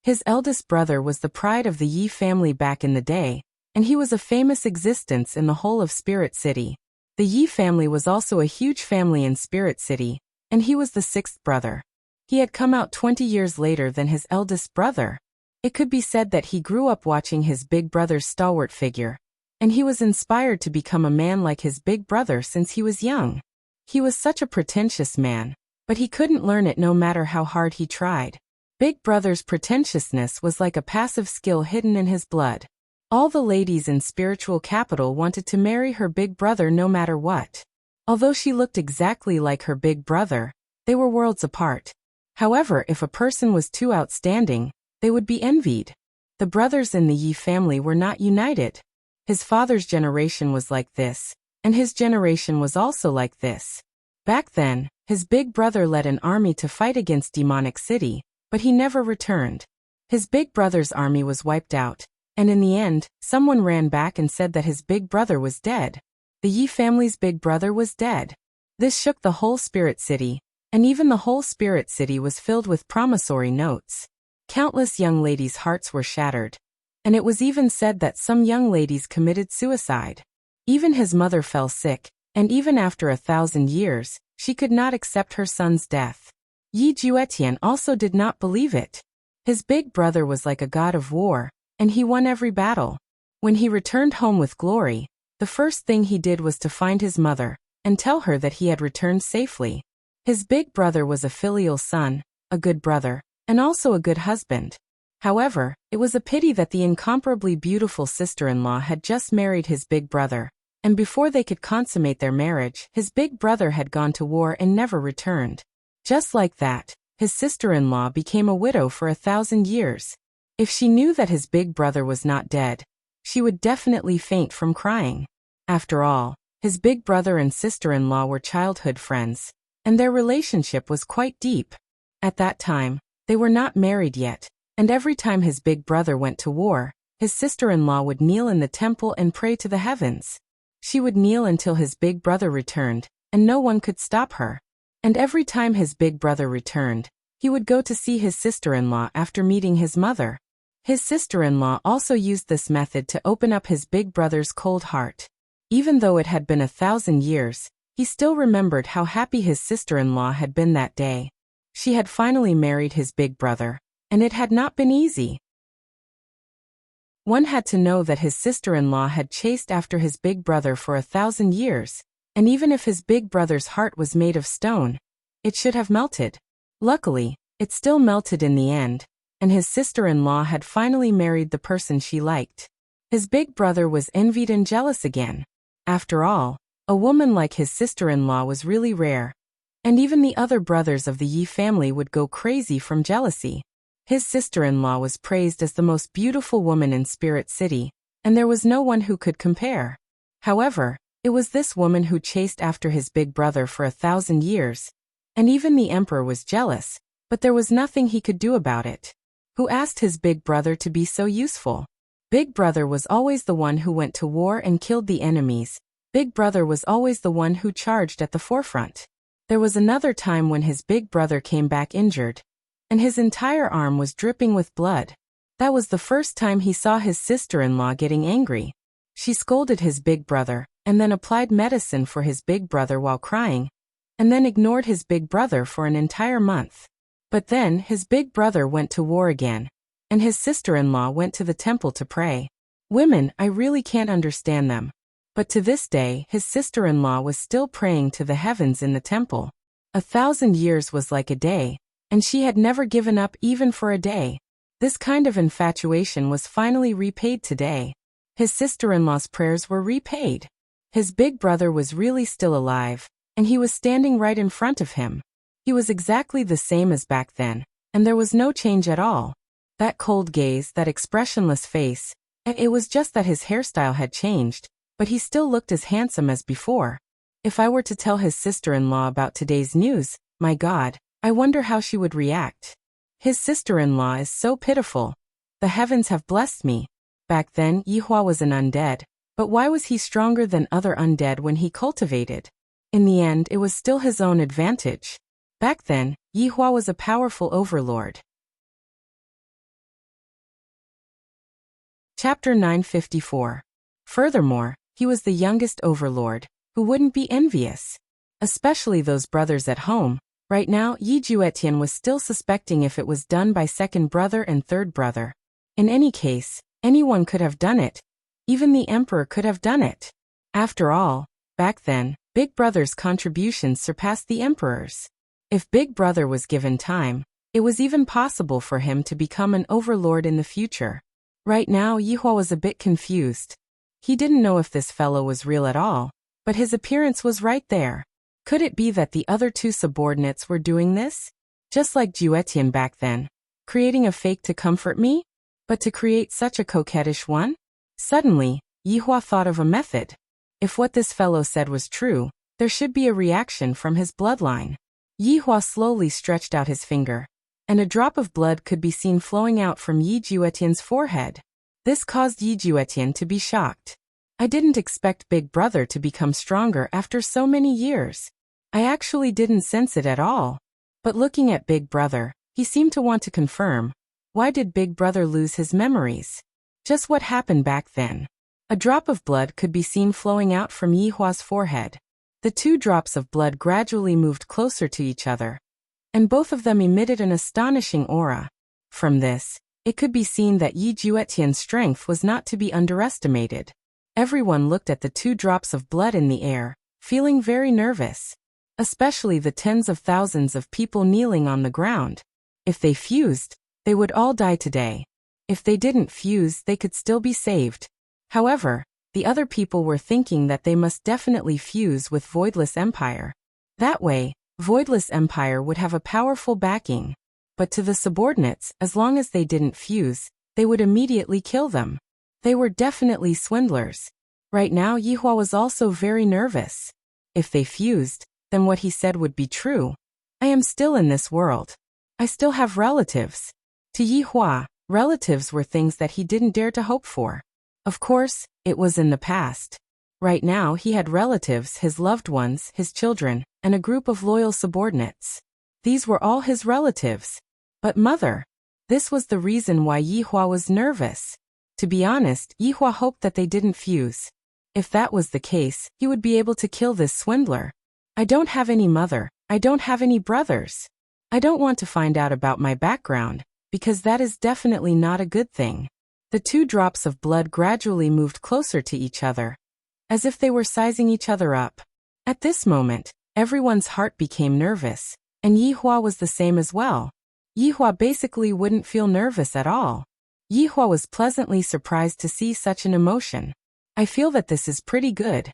His eldest brother was the pride of the Yi family back in the day, and he was a famous existence in the whole of Spirit City. The Yi family was also a huge family in Spirit City, and he was the sixth brother. He had come out 20 years later than his eldest brother. It could be said that he grew up watching his big brother's stalwart figure, and he was inspired to become a man like his big brother since he was young. He was such a pretentious man, but he couldn't learn it no matter how hard he tried. Big brother's pretentiousness was like a passive skill hidden in his blood. All the ladies in spiritual capital wanted to marry her big brother no matter what. Although she looked exactly like her big brother, they were worlds apart. However, if a person was too outstanding, they would be envied. The brothers in the Yi family were not united. His father's generation was like this, and his generation was also like this. Back then, his big brother led an army to fight against Demonic City, but he never returned. His big brother's army was wiped out, and in the end, someone ran back and said that his big brother was dead. The Yi family's big brother was dead. This shook the whole Spirit City, and even the whole Spirit City was filled with promissory notes. Countless young ladies' hearts were shattered, and it was even said that some young ladies committed suicide. Even his mother fell sick, and even after 1,000 years, she could not accept her son's death. Yi Juetian also did not believe it. His big brother was like a god of war, and he won every battle. When he returned home with glory, the first thing he did was to find his mother, and tell her that he had returned safely. His big brother was a filial son, a good brother, and also a good husband. However, it was a pity that the incomparably beautiful sister-in-law had just married his big brother, and before they could consummate their marriage, his big brother had gone to war and never returned. Just like that, his sister-in-law became a widow for 1,000 years. If she knew that his big brother was not dead, she would definitely faint from crying. After all, his big brother and sister-in-law were childhood friends, and their relationship was quite deep. At that time, they were not married yet, and every time his big brother went to war, his sister-in-law would kneel in the temple and pray to the heavens. She would kneel until his big brother returned, and no one could stop her. And every time his big brother returned, he would go to see his sister-in-law after meeting his mother. His sister-in-law also used this method to open up his big brother's cold heart. Even though it had been 1,000 years, he still remembered how happy his sister-in-law had been that day. She had finally married his big brother, and it had not been easy. One had to know that his sister-in-law had chased after his big brother for 1,000 years, and even if his big brother's heart was made of stone, it should have melted. Luckily, it still melted in the end, and his sister-in-law had finally married the person she liked. His big brother was envied and jealous again. After all, a woman like his sister-in-law was really rare, and even the other brothers of the Yi family would go crazy from jealousy. His sister-in-law was praised as the most beautiful woman in Spirit City, and there was no one who could compare. However, it was this woman who chased after his big brother for 1,000 years, and even the emperor was jealous, but there was nothing he could do about it. Who asked his big brother to be so useful? Big brother was always the one who went to war and killed the enemies. Big brother was always the one who charged at the forefront. There was another time when his big brother came back injured, and his entire arm was dripping with blood. That was the first time he saw his sister-in-law getting angry. She scolded his big brother, and then applied medicine for his big brother while crying, and then ignored his big brother for an entire month. But then his big brother went to war again, and his sister-in-law went to the temple to pray. Women, I really can't understand them. But to this day, his sister-in-law was still praying to the heavens in the temple. 1,000 years was like a day, and she had never given up even for a day. This kind of infatuation was finally repaid today. His sister-in-law's prayers were repaid. His big brother was really still alive, and he was standing right in front of him. He was exactly the same as back then, and there was no change at all. That cold gaze, that expressionless face, and it was just that his hairstyle had changed, but he still looked as handsome as before. If I were to tell his sister-in-law about today's news, my God, I wonder how she would react. His sister-in-law is so pitiful. The heavens have blessed me. Back then, Yihua was an undead, but why was he stronger than other undead when he cultivated? In the end, it was still his own advantage. Back then, Yihua was a powerful overlord. Chapter 954. Furthermore, he was the youngest overlord, who wouldn't be envious. Especially those brothers at home. Right now, Yi Juetian was still suspecting if it was done by second brother and third brother. In any case, anyone could have done it. Even the emperor could have done it. After all, back then, Big Brother's contributions surpassed the emperor's. If Big Brother was given time, it was even possible for him to become an overlord in the future. Right now, Yihua was a bit confused. He didn't know if this fellow was real at all, but his appearance was right there. Could it be that the other two subordinates were doing this? Just like Juetian back then, creating a fake to comfort me? But to create such a coquettish one? Suddenly, Yihua thought of a method. If what this fellow said was true, there should be a reaction from his bloodline. Yihua slowly stretched out his finger, and a drop of blood could be seen flowing out from Yi Juetian's forehead. This caused Yi Juetian to be shocked. I didn't expect Big Brother to become stronger after so many years. I actually didn't sense it at all. But looking at Big Brother, he seemed to want to confirm. Why did Big Brother lose his memories? Just what happened back then? A drop of blood could be seen flowing out from Yihua's forehead. The two drops of blood gradually moved closer to each other, and both of them emitted an astonishing aura. From this, it could be seen that Yi Juetian's strength was not to be underestimated. Everyone looked at the two drops of blood in the air, feeling very nervous. Especially the tens of thousands of people kneeling on the ground. If they fused, they would all die today. If they didn't fuse, they could still be saved. However, the other people were thinking that they must definitely fuse with Voidless Empire. That way, Voidless Empire would have a powerful backing. But to the subordinates, as long as they didn't fuse, they would immediately kill them. They were definitely swindlers. Right now, Yihua was also very nervous. If they fused, then what he said would be true. I am still in this world. I still have relatives. To Yihua, relatives were things that he didn't dare to hope for. Of course, it was in the past. Right now he had relatives, his loved ones, his children, and a group of loyal subordinates. These were all his relatives. But mother. This was the reason why Yihua was nervous. To be honest, Yihua hoped that they didn't fuse. If that was the case, he would be able to kill this swindler. I don't have any mother. I don't have any brothers. I don't want to find out about my background, because that is definitely not a good thing. The two drops of blood gradually moved closer to each other, as if they were sizing each other up. At this moment, everyone's heart became nervous, and Yihua was the same as well. Yihua basically wouldn't feel nervous at all. Yihua was pleasantly surprised to see such an emotion. I feel that this is pretty good.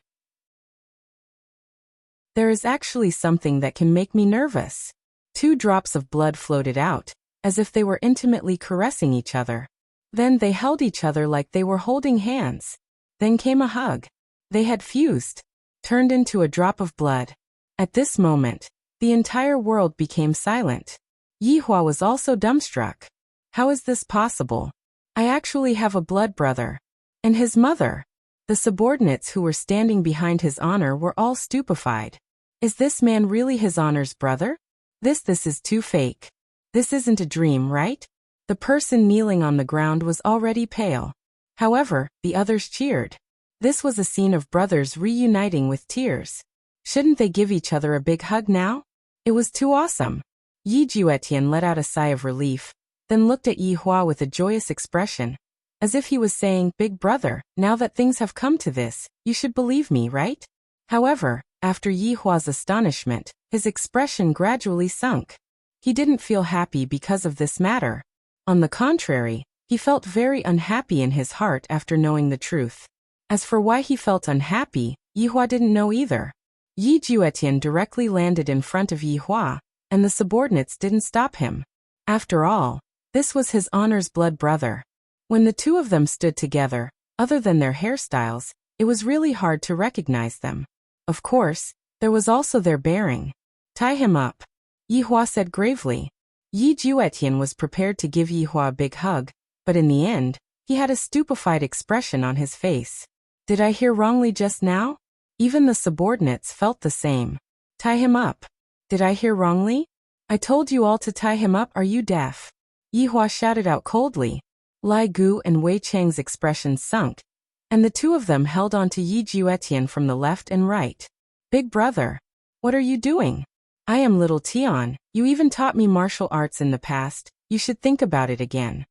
There is actually something that can make me nervous. 2 drops of blood floated out, as if they were intimately caressing each other. Then they held each other like they were holding hands. Then came a hug. They had fused, turned into a drop of blood. At this moment, the entire world became silent. Yihua was also dumbstruck. How is this possible? I actually have a blood brother. And his mother. The subordinates who were standing behind his honor were all stupefied. Is this man really his honor's brother? This is too fake. This isn't a dream, right? The person kneeling on the ground was already pale. However, the others cheered. This was a scene of brothers reuniting with tears. Shouldn't they give each other a big hug now? It was too awesome. Yi Juetian let out a sigh of relief, then looked at Yihua with a joyous expression, as if he was saying, "Big brother, now that things have come to this, you should believe me, right?" However, after Yihua's astonishment, his expression gradually sunk. He didn't feel happy because of this matter. On the contrary, he felt very unhappy in his heart after knowing the truth. As for why he felt unhappy, Yihua didn't know either. Yi Juetian directly landed in front of Yihua, and the subordinates didn't stop him. After all, this was his honor's blood brother. When the 2 of them stood together, other than their hairstyles, it was really hard to recognize them. Of course, there was also their bearing. "Tie him up," Yihua said gravely. Yi Juetian was prepared to give Yihua a big hug, but in the end, he had a stupefied expression on his face. Did I hear wrongly just now? Even the subordinates felt the same. Tie him up. Did I hear wrongly? I told you all to tie him up, are you deaf? Yihua shouted out coldly. Lai Gu and Wei Cheng's expressions sunk, and the 2 of them held on to Yi Juetian from the left and right. Big brother, what are you doing? I am little Tian, you even taught me martial arts in the past, you should think about it again.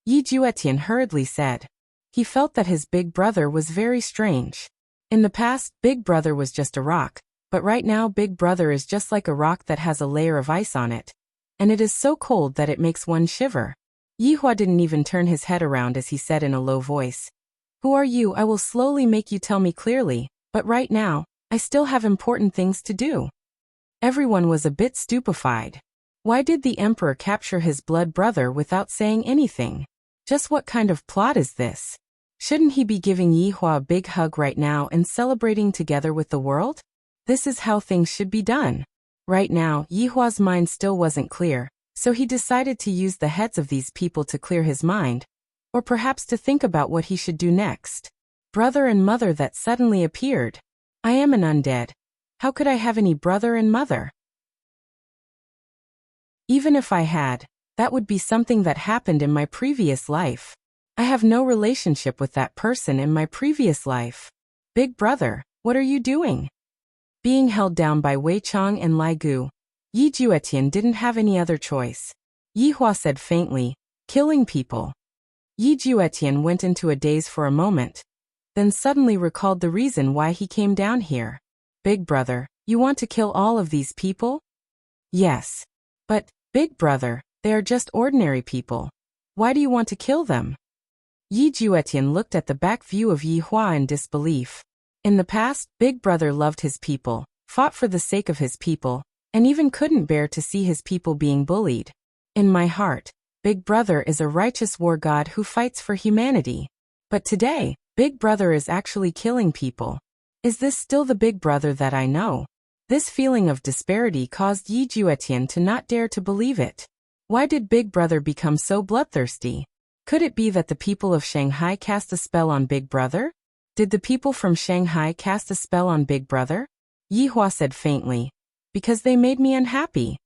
Yi Juetian hurriedly said. He felt that his big brother was very strange. In the past, Big Brother was just a rock, but right now Big Brother is just like a rock that has a layer of ice on it. And it is so cold that it makes one shiver. Yihua didn't even turn his head around as he said in a low voice. Who are you? I will slowly make you tell me clearly, but right now, I still have important things to do. Everyone was a bit stupefied. Why did the emperor capture his blood brother without saying anything? Just what kind of plot is this? Shouldn't he be giving Yihua a big hug right now and celebrating together with the world? This is how things should be done. Right now, Yihua's mind still wasn't clear, so he decided to use the heads of these people to clear his mind, or perhaps to think about what he should do next. Brother and mother that suddenly appeared. I am an undead. How could I have any brother and mother? Even if I had, that would be something that happened in my previous life. I have no relationship with that person in my previous life. Big brother, what are you doing? Being held down by Wei Chang and Lai Gu, Yi Juetian didn't have any other choice. Yihua said faintly, killing people. Yi Juetian went into a daze for a moment, then suddenly recalled the reason why he came down here. Big brother, you want to kill all of these people? Yes. But, big brother, they are just ordinary people. Why do you want to kill them? Yi Juetian looked at the back view of Yihua in disbelief. In the past, Big Brother loved his people, fought for the sake of his people, and even couldn't bear to see his people being bullied. In my heart, Big Brother is a righteous war god who fights for humanity. But today, Big Brother is actually killing people. Is this still the Big Brother that I know? This feeling of disparity caused Yi Juetian to not dare to believe it. Why did Big Brother become so bloodthirsty? Could it be that the people of Shanghai cast a spell on Big Brother? Did the people from Shanghai cast a spell on Big Brother? Yihua said faintly. Because they made me unhappy.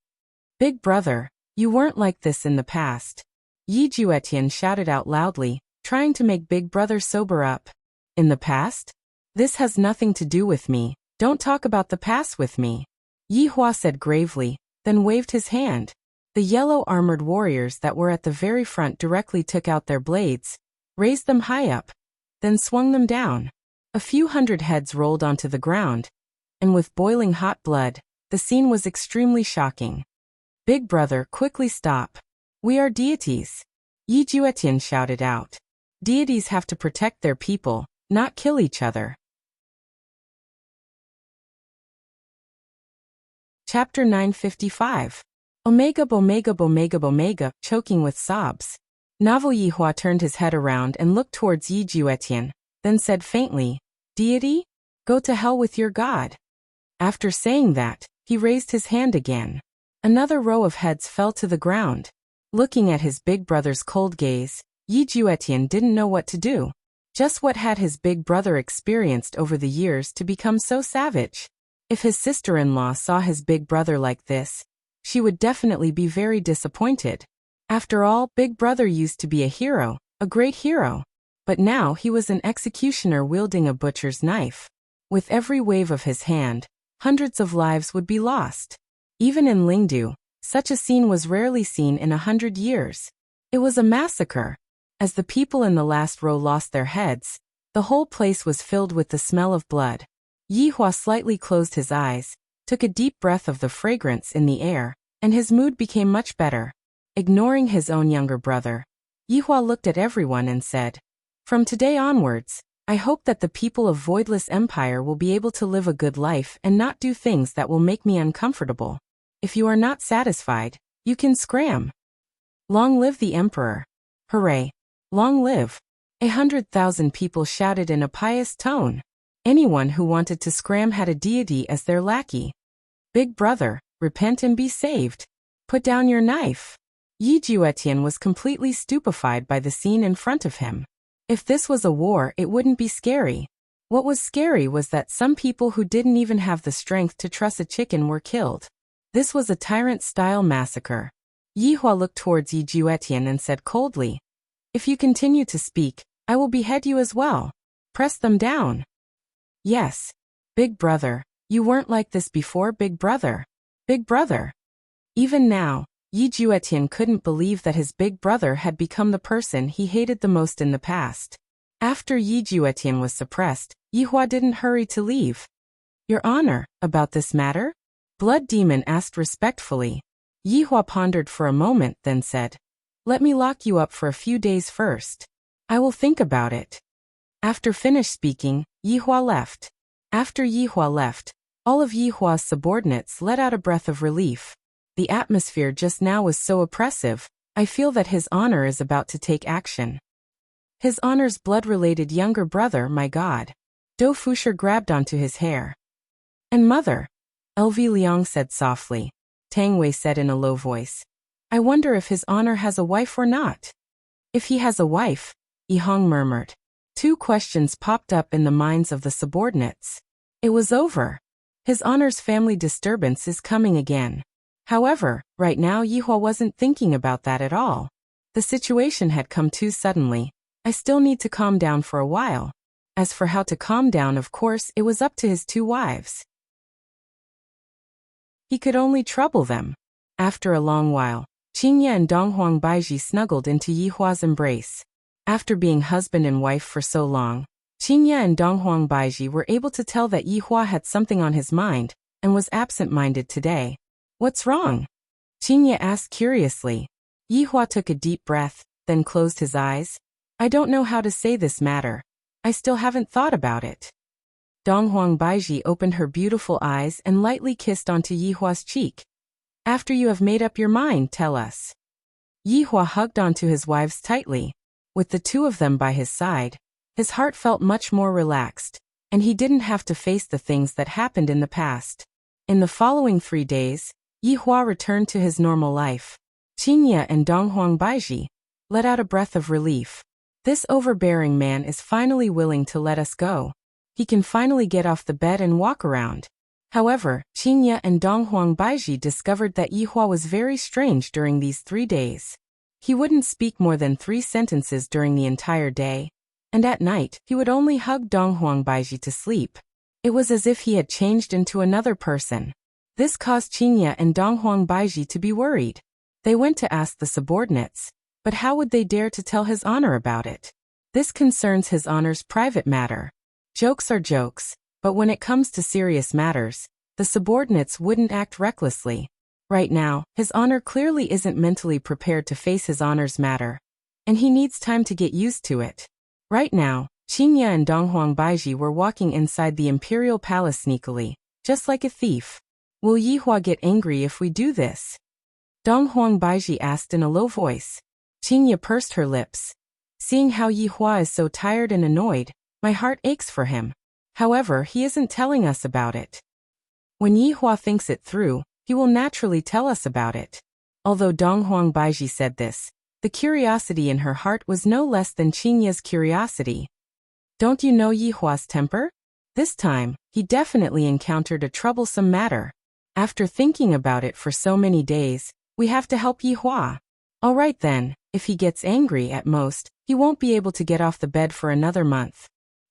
Big Brother, you weren't like this in the past. Yi Juetian shouted out loudly, trying to make Big Brother sober up. In the past? This has nothing to do with me. Don't talk about the past with me. Yihua said gravely, then waved his hand. The yellow armored warriors that were at the very front directly took out their blades, raised them high up, then swung them down. A few hundred heads rolled onto the ground, and with boiling hot blood, the scene was extremely shocking. Big Brother, quickly stop. We are deities. Yi Juetian shouted out. Deities have to protect their people, not kill each other. Chapter 955. Omega Omega Omega Omega, choking with sobs. Novel Yihua turned his head around and looked towards Yi Juetian, then said faintly, Deity? Go to hell with your god. After saying that, he raised his hand again. Another row of heads fell to the ground. Looking at his big brother's cold gaze, Yi Juetian didn't know what to do. Just what had his big brother experienced over the years to become so savage? If his sister-in-law saw his big brother like this, she would definitely be very disappointed. After all, Big Brother used to be a hero, a great hero. But now he was an executioner wielding a butcher's knife. With every wave of his hand, hundreds of lives would be lost. Even in Lingdu, such a scene was rarely seen in 100 years. It was a massacre. As the people in the last row lost their heads, the whole place was filled with the smell of blood. Yihua slightly closed his eyes, took a deep breath of the fragrance in the air, and his mood became much better. Ignoring his own younger brother, Yihua looked at everyone and said, From today onwards, I hope that the people of Voidless Empire will be able to live a good life and not do things that will make me uncomfortable. If you are not satisfied, you can scram. Long live the Emperor. Hooray. Long live. 100,000 people shouted in a pious tone. Anyone who wanted to scram had a deity as their lackey. Big brother, repent and be saved. Put down your knife. Yi Juetian was completely stupefied by the scene in front of him. If this was a war, it wouldn't be scary. What was scary was that some people who didn't even have the strength to truss a chicken were killed. This was a tyrant-style massacre. Yihua looked towards Yi Juetian and said coldly, If you continue to speak, I will behead you as well. Press them down. Yes. Big brother, you weren't like this before, big brother. Big brother. Even now, Yi Juetian couldn't believe that his big brother had become the person he hated the most in the past. After Yi Juetian was suppressed, Yihua didn't hurry to leave. Your Honor, about this matter? Blood Demon asked respectfully. Yihua pondered for a moment, then said, Let me lock you up for a few days first. I will think about it. After finished speaking, Yihua left. After Yihua left, all of Yihua's subordinates let out a breath of relief. The atmosphere just now was so oppressive, I feel that His Honor is about to take action. His Honor's blood-related younger brother, my God. Do Fusher grabbed onto his hair. And mother, LV Liang said softly. Tang Wei said in a low voice, I wonder if His Honor has a wife or not. If he has a wife, Yihong murmured. Two questions popped up in the minds of the subordinates. It was over. His Honor's family disturbance is coming again. However, right now Yihua wasn't thinking about that at all. The situation had come too suddenly. I still need to calm down for a while. As for how to calm down, of course, it was up to his two wives. He could only trouble them. After a long while, Qingye and Donghuang Baiji snuggled into Yihua's embrace. After being husband and wife for so long, Qingye and Donghuang Baiji were able to tell that Yihua had something on his mind, and was absent-minded today. What's wrong? Qingye asked curiously. Yihua took a deep breath, then closed his eyes. I don't know how to say this matter. I still haven't thought about it. Donghuang Baiji opened her beautiful eyes and lightly kissed onto Yihua's cheek. After you have made up your mind, tell us. Yihua hugged onto his wives tightly. With the two of them by his side, his heart felt much more relaxed, and he didn't have to face the things that happened in the past. In the following 3 days, Yihua returned to his normal life. Qingye and Donghuang Baiji let out a breath of relief. This overbearing man is finally willing to let us go. He can finally get off the bed and walk around. However, Qingye and Donghuang Baiji discovered that Yihua was very strange during these 3 days. He wouldn't speak more than 3 sentences during the entire day, and at night, he would only hug Donghuang Baiji to sleep. It was as if he had changed into another person. This caused Qingye and Donghuang Baiji to be worried. They went to ask the subordinates, but how would they dare to tell His Honor about it? This concerns His Honor's private matter. Jokes are jokes, but when it comes to serious matters, the subordinates wouldn't act recklessly. Right now, His Honor clearly isn't mentally prepared to face His Honor's matter, and he needs time to get used to it. Right now, Qingya and Donghuang Baiji were walking inside the imperial palace sneakily, just like a thief. Will Yihua get angry if we do this? Donghuang Baiji asked in a low voice. Qingya pursed her lips. Seeing how Yihua is so tired and annoyed, my heart aches for him. However, he isn't telling us about it. When Yihua thinks it through, he will naturally tell us about it. Although Donghuang Baiji said this, the curiosity in her heart was no less than Qingya's curiosity. Don't you know Yihua's temper? This time, he definitely encountered a troublesome matter. After thinking about it for so many days, we have to help Yihua. All right then, if he gets angry at most, he won't be able to get off the bed for another month.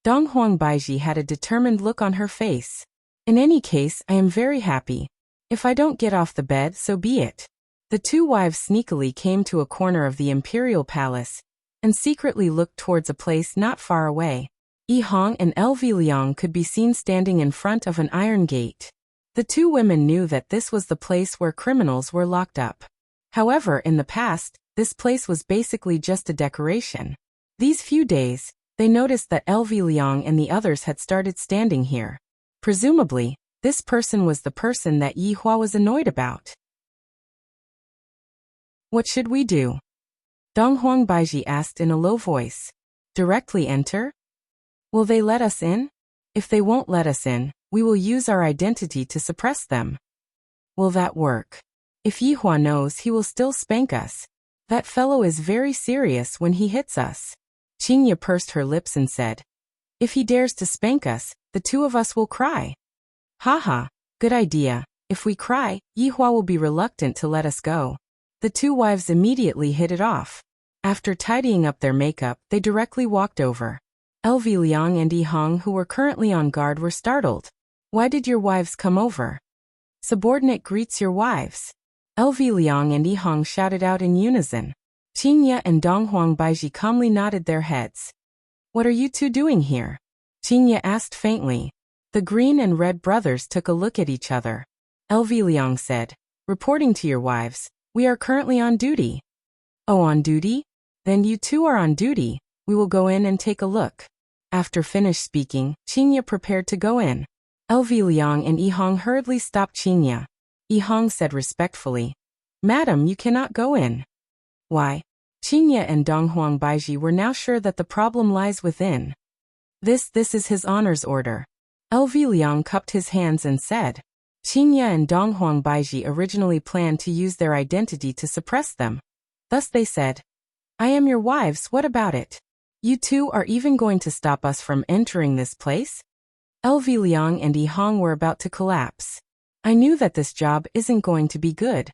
Donghuang Baiji had a determined look on her face. In any case, I am very happy. If I don't get off the bed, so be it. The two wives sneakily came to a corner of the imperial palace and secretly looked towards a place not far away. Yi Hong and LV Liang could be seen standing in front of an iron gate. The two women knew that this was the place where criminals were locked up. However, in the past, this place was basically just a decoration. These few days, they noticed that LV Liang and the others had started standing here. Presumably, this person was the person that Yihua was annoyed about. What should we do? Donghuang Baiji asked in a low voice. Directly enter? Will they let us in? If they won't let us in, we will use our identity to suppress them. Will that work? If Yihua knows, he will still spank us. That fellow is very serious when he hits us. Qingya pursed her lips and said, if he dares to spank us, the two of us will cry. Haha, good idea. If we cry, Yihua will be reluctant to let us go. The two wives immediately hit it off. After tidying up their makeup, they directly walked over. LV Liang and Yi Hong, who were currently on guard, were startled. Why did your wives come over? Subordinate greets your wives. LV Liang and Yi Hong shouted out in unison. Qingya and Donghuang Baiji calmly nodded their heads. What are you two doing here? Qingya asked faintly. The green and red brothers took a look at each other. LV Liang said, reporting to your wives, we are currently on duty. Oh, on duty? Then you two are on duty. We will go in and take a look. After finished speaking, Qingya prepared to go in. LV Liang and Yi Hong hurriedly stopped Qingya. Yi Hong said respectfully, Madam, you cannot go in. Why? Qingya and Donghuang Baiji were now sure that the problem lies within. This is His Honor's order. LV Liang cupped his hands and said, Qingya and Donghuang Baiji originally planned to use their identity to suppress them. Thus they said, I am your wives, what about it? You two are even going to stop us from entering this place? LV Liang and Yi Hong were about to collapse. I knew that this job isn't going to be good.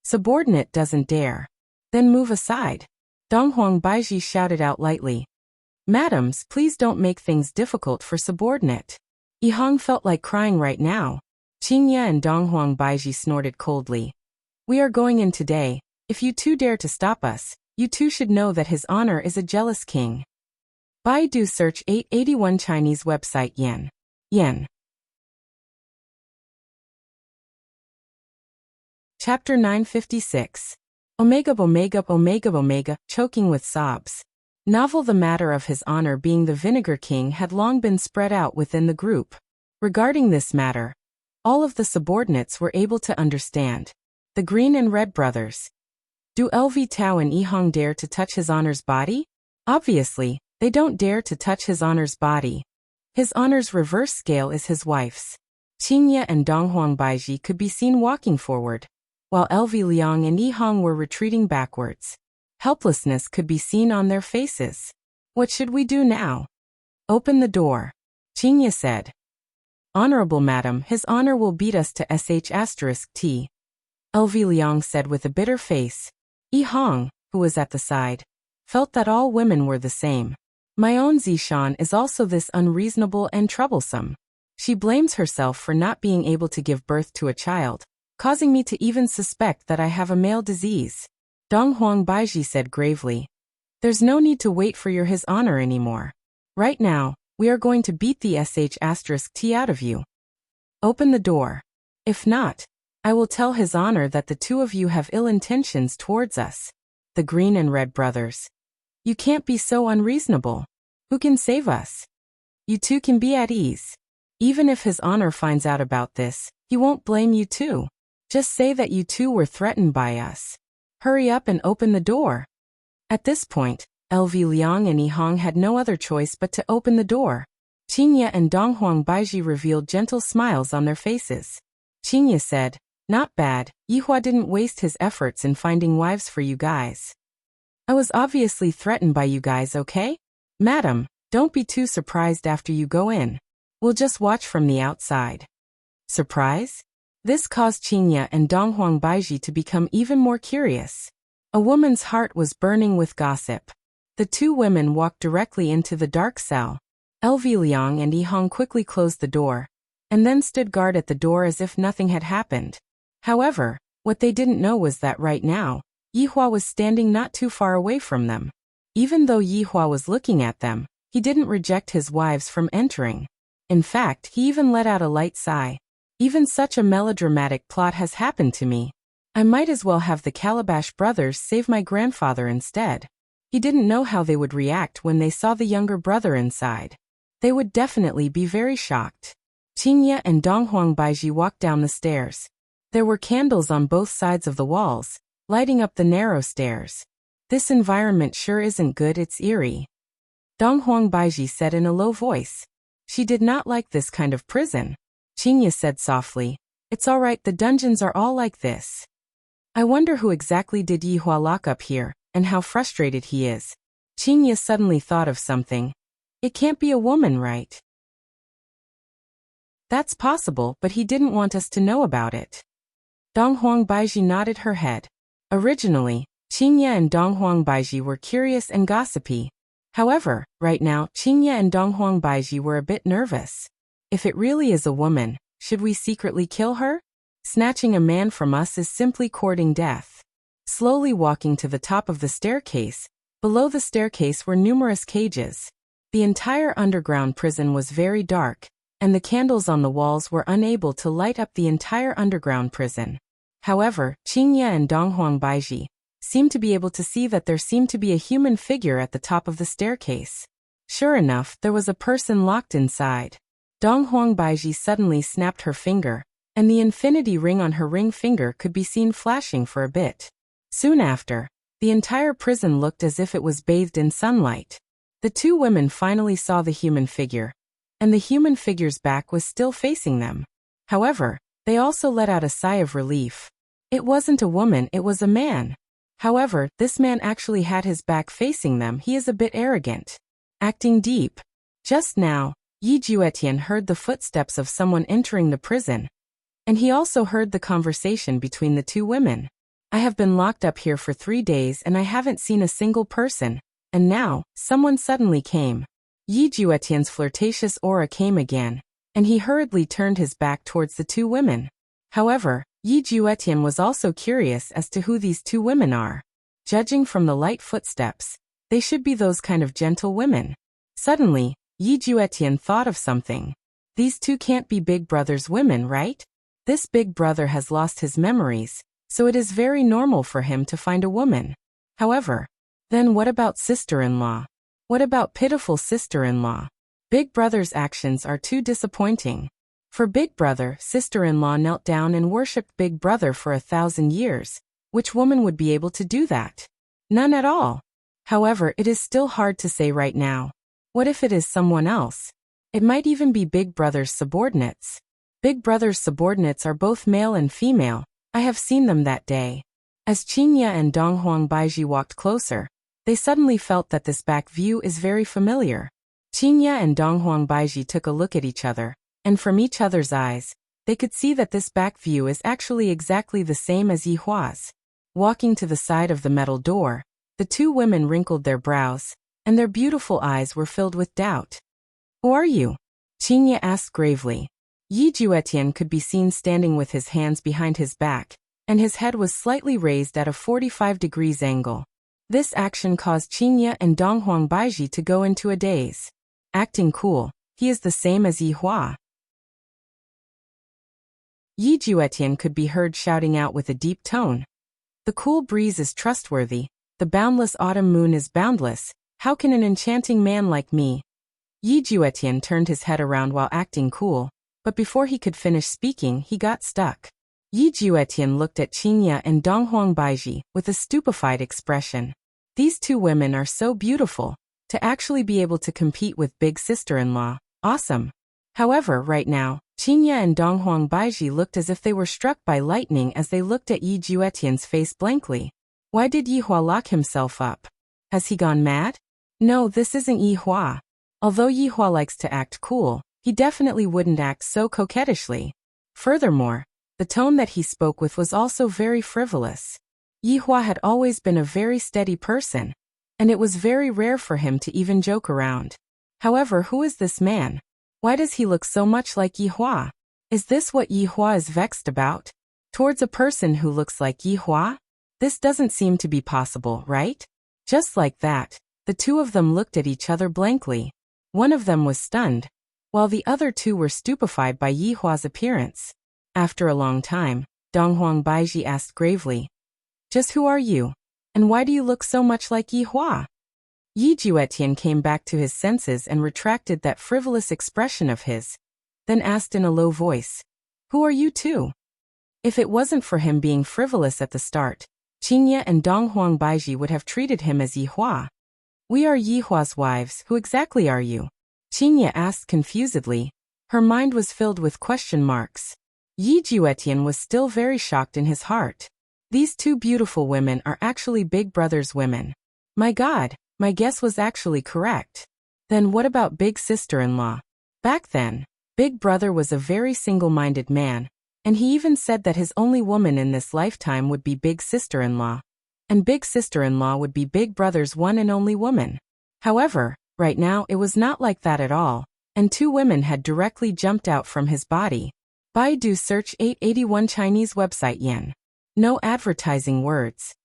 Subordinate doesn't dare. Then move aside. Donghuang Baiji shouted out lightly. Madams, please don't make things difficult for subordinate. Yi Hong felt like crying right now. Qingya and Donghuang Baiji snorted coldly. We are going in today. If you two dare to stop us, you two should know that His Honor is a jealous king. Baidu search 881 Chinese website yen. Yen. Chapter 956. Omega, choking with sobs. Novel. The matter of His Honor being the Vinegar King had long been spread out within the group. Regarding this matter, all of the subordinates were able to understand. The Green and Red brothers. Do LV Tao and Yi Hong dare to touch His Honor's body? Obviously, they don't dare to touch His Honor's body. His Honor's reverse scale is his wife's. Qingya and Donghuang Baiji could be seen walking forward, while LV Liang and Yi Hong were retreating backwards. Helplessness could be seen on their faces. What should we do now? Open the door. Qingya said. Honorable Madam, His Honor will beat us to sh*t. LV Liang said with a bitter face. Yi Hong, who was at the side, felt that all women were the same. My own Zishan is also this unreasonable and troublesome. She blames herself for not being able to give birth to a child, causing me to even suspect that I have a male disease. Donghuang Baiji said gravely. There's no need to wait for your His Honor anymore. Right now, we are going to beat the sh*t out of you. Open the door. If not, I will tell His Honor that the two of you have ill intentions towards us. The green and red brothers. You can't be so unreasonable. Who can save us? You two can be at ease. Even if His Honor finds out about this, he won't blame you two. Just say that you two were threatened by us. Hurry up and open the door. At this point, LV Liang and Yihong had no other choice but to open the door. Qingye and Donghuang Baiji revealed gentle smiles on their faces. Qingye said, "Not bad, Yihua didn't waste his efforts in finding wives for you guys. I was obviously threatened by you guys, okay? Madam, don't be too surprised after you go in. We'll just watch from the outside." Surprise? This caused Qingye and Donghuang Baiji to become even more curious. A woman's heart was burning with gossip. The two women walked directly into the dark cell. LV Liang and Yihong quickly closed the door, and then stood guard at the door as if nothing had happened. However, what they didn't know was that right now, Yihua was standing not too far away from them. Even though Yihua was looking at them, he didn't reject his wives from entering. In fact, he even let out a light sigh. Even such a melodramatic plot has happened to me. I might as well have the Calabash brothers save my grandfather instead. He didn't know how they would react when they saw the younger brother inside. They would definitely be very shocked. Qingye and Donghuang Baiji walked down the stairs. There were candles on both sides of the walls, lighting up the narrow stairs. This environment sure isn't good, it's eerie. Donghuang Baiji said in a low voice. She did not like this kind of prison. Qingye said softly, "It's all right, the dungeons are all like this. I wonder who exactly did Yihua lock up here, and how frustrated he is." Qingye suddenly thought of something. It can't be a woman, right? That's possible, but he didn't want us to know about it. Donghuang Baiji nodded her head. Originally, Qingye and Donghuang Baiji were curious and gossipy. However, right now, Qingye and Donghuang Baiji were a bit nervous. If it really is a woman, should we secretly kill her? Snatching a man from us is simply courting death. Slowly walking to the top of the staircase, below the staircase were numerous cages. The entire underground prison was very dark, and the candles on the walls were unable to light up the entire underground prison. However, Qingye and Donghuang Baiji seemed to be able to see that there seemed to be a human figure at the top of the staircase. Sure enough, there was a person locked inside. Donghuang Baiji suddenly snapped her finger, and the infinity ring on her ring finger could be seen flashing for a bit. Soon after, the entire prison looked as if it was bathed in sunlight. The two women finally saw the human figure, and the human figure's back was still facing them. However, they also let out a sigh of relief. It wasn't a woman, it was a man. However, this man actually had his back facing them. He is a bit arrogant. Acting deep. Just now, Yi Juetian heard the footsteps of someone entering the prison, and he also heard the conversation between the two women. "I have been locked up here for 3 days and I haven't seen a single person, and now, someone suddenly came." Yi Juetian's flirtatious aura came again, and he hurriedly turned his back towards the two women. However, Yi Juetian was also curious as to who these two women are. Judging from the light footsteps, they should be those kind of gentle women. Suddenly, Yi Juetian thought of something. These two can't be Big Brother's women, right? This Big Brother has lost his memories, so it is very normal for him to find a woman. However, then what about sister-in-law? What about pitiful sister-in-law? Big Brother's actions are too disappointing. For Big Brother, sister-in-law knelt down and worshipped Big Brother for 1,000 years. Which woman would be able to do that? None at all. However, it is still hard to say right now. What if it is someone else? It might even be Big Brother's subordinates. Big Brother's subordinates are both male and female. I have seen them that day. As Qingye and Donghuang Baiji walked closer, they suddenly felt that this back view is very familiar. Qingye and Donghuang Baiji took a look at each other, and from each other's eyes, they could see that this back view is actually exactly the same as Yihua's. Walking to the side of the metal door, the two women wrinkled their brows, and their beautiful eyes were filled with doubt. "Who are you?" Qingye asked gravely. Yi Juetian could be seen standing with his hands behind his back, and his head was slightly raised at a 45 degrees angle. This action caused Qingye and Donghuang Baiji to go into a daze. Acting cool, he is the same as Yihua. Yi Juetian could be heard shouting out with a deep tone. The cool breeze is trustworthy, the boundless autumn moon is boundless, how can an enchanting man like me? Yi Juetian turned his head around while acting cool, but before he could finish speaking he got stuck. Yi Juetian looked at Qingye and Donghuang Baiji with a stupefied expression. These two women are so beautiful, to actually be able to compete with big sister-in-law, awesome. However, right now, Qingye and Donghuang Baiji looked as if they were struck by lightning as they looked at Yi Juetian's face blankly. Why did Yi Hua lock himself up? Has he gone mad? No, this isn't Yi Hua. Although Yi Hua likes to act cool, he definitely wouldn't act so coquettishly. Furthermore, the tone that he spoke with was also very frivolous. Yi Hua had always been a very steady person, and it was very rare for him to even joke around. However, who is this man? Why does he look so much like Yi Hua? Is this what Yi Hua is vexed about? Towards a person who looks like Yi Hua? This doesn't seem to be possible, right? Just like that, the two of them looked at each other blankly. One of them was stunned, while the other two were stupefied by Yi Hua's appearance. After a long time, Donghuang Baiji asked gravely, "Just who are you? And why do you look so much like Yi Hua?" Yi Juetian came back to his senses and retracted that frivolous expression of his, then asked in a low voice, "Who are you two?" If it wasn't for him being frivolous at the start, Qingye and Donghuang Baiji would have treated him as Yi Hua. "We are Yi Hua's wives. Who exactly are you?" Qingye asked confusedly. Her mind was filled with question marks. Yi Juetian was still very shocked in his heart. These two beautiful women are actually Big Brother's women. My God, my guess was actually correct. Then what about Big Sister-in-law? Back then, Big Brother was a very single-minded man, and he even said that his only woman in this lifetime would be Big Sister-in-law, and Big Sister-in-law would be Big Brother's one and only woman. However, right now it was not like that at all, and two women had directly jumped out from his body. Baidu search 881 Chinese website yen. No advertising words.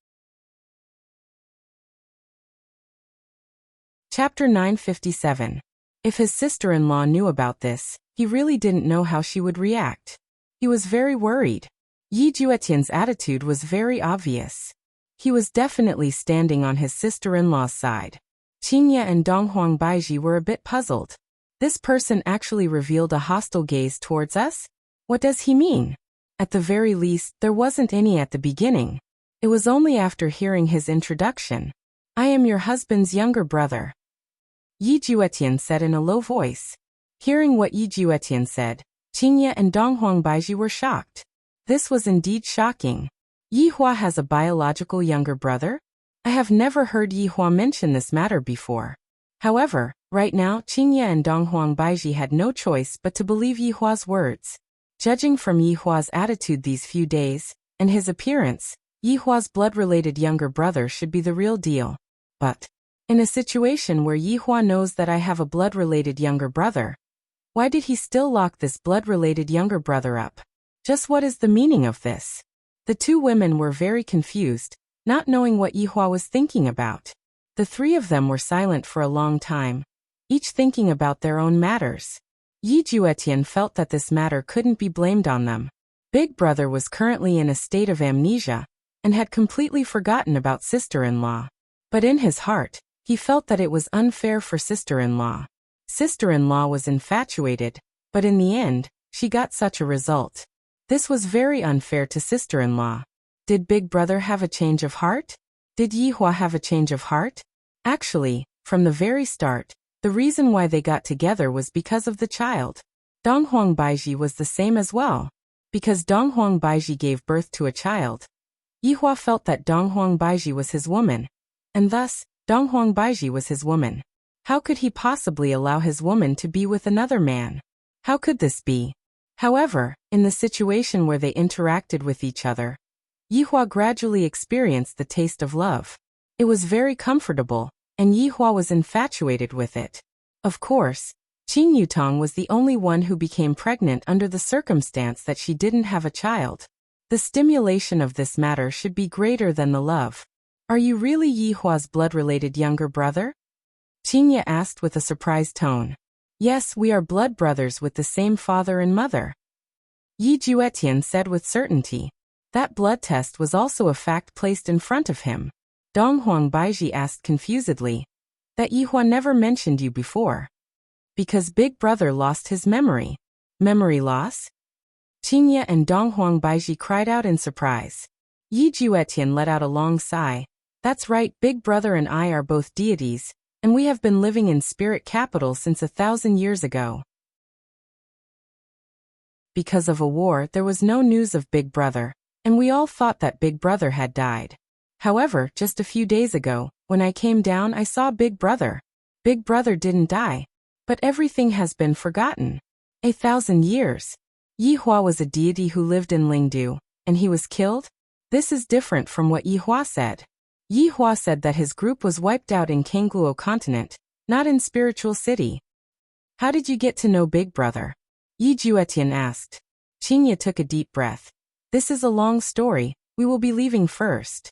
Chapter 957. If his sister-in-law knew about this, he really didn't know how she would react. He was very worried. Yi Juetian's attitude was very obvious. He was definitely standing on his sister-in-law's side. Qingye and Donghuang Baiji were a bit puzzled. This person actually revealed a hostile gaze towards us? What does he mean? At the very least, there wasn't any at the beginning. It was only after hearing his introduction. "I am your husband's younger brother," Yi Juetian said in a low voice. Hearing what Yi Juetian said, Qingye and Donghuang Baiji were shocked. This was indeed shocking. Yi Hua has a biological younger brother? I have never heard Yi Hua mention this matter before. However, right now Qingye and Donghuang Baiji had no choice but to believe Yi Hua's words. Judging from Yi Hua's attitude these few days, and his appearance, Yi Hua's blood-related younger brother should be the real deal. But, in a situation where Yi Hua knows that I have a blood-related younger brother, why did he still lock this blood-related younger brother up? Just what is the meaning of this? The two women were very confused, not knowing what Yi Hua was thinking about. The three of them were silent for a long time, each thinking about their own matters. Yi Juetian felt that this matter couldn't be blamed on them. Big Brother was currently in a state of amnesia, and had completely forgotten about sister-in-law. But in his heart, he felt that it was unfair for sister-in-law. Sister-in-law was infatuated, but in the end, she got such a result. This was very unfair to sister-in-law. Did Big Brother have a change of heart? Did Yi Hua have a change of heart? Actually, from the very start, the reason why they got together was because of the child. Donghuang Baiji was the same as well. Because Donghuang Baiji gave birth to a child, Yi Hua felt that Donghuang Baiji was his woman, and thus, Donghuang Baiji was his woman. How could he possibly allow his woman to be with another man? How could this be? However, in the situation where they interacted with each other, Yi Hua gradually experienced the taste of love. It was very comfortable, and Yi Hua was infatuated with it. Of course, Qing Yutong was the only one who became pregnant under the circumstance that she didn't have a child. The stimulation of this matter should be greater than the love. Are you really Yi Hua's blood-related younger brother? Qingye asked with a surprised tone. Yes, we are blood brothers with the same father and mother. Yi Juetian said with certainty. That blood test was also a fact placed in front of him. Donghuang Baiji asked confusedly. That Yihua never mentioned you before. Because Big Brother lost his memory. Memory loss? Qingye and Donghuang Baiji cried out in surprise. Yi Juetian let out a long sigh. That's right, Big Brother and I are both deities, and we have been living in spirit capital since 1,000 years ago. Because of a war, there was no news of Big Brother, and we all thought that Big Brother had died. However, just a few days ago, when I came down, I saw Big Brother. Big Brother didn't die. But everything has been forgotten. 1,000 years. Yihua was a deity who lived in Lingdu, and he was killed? This is different from what Yihua said. Yihua said that his group was wiped out in Kangluo continent, not in Spiritual City. How did you get to know Big Brother? Yi Juetian asked. Qingye took a deep breath. This is a long story, we will be leaving first.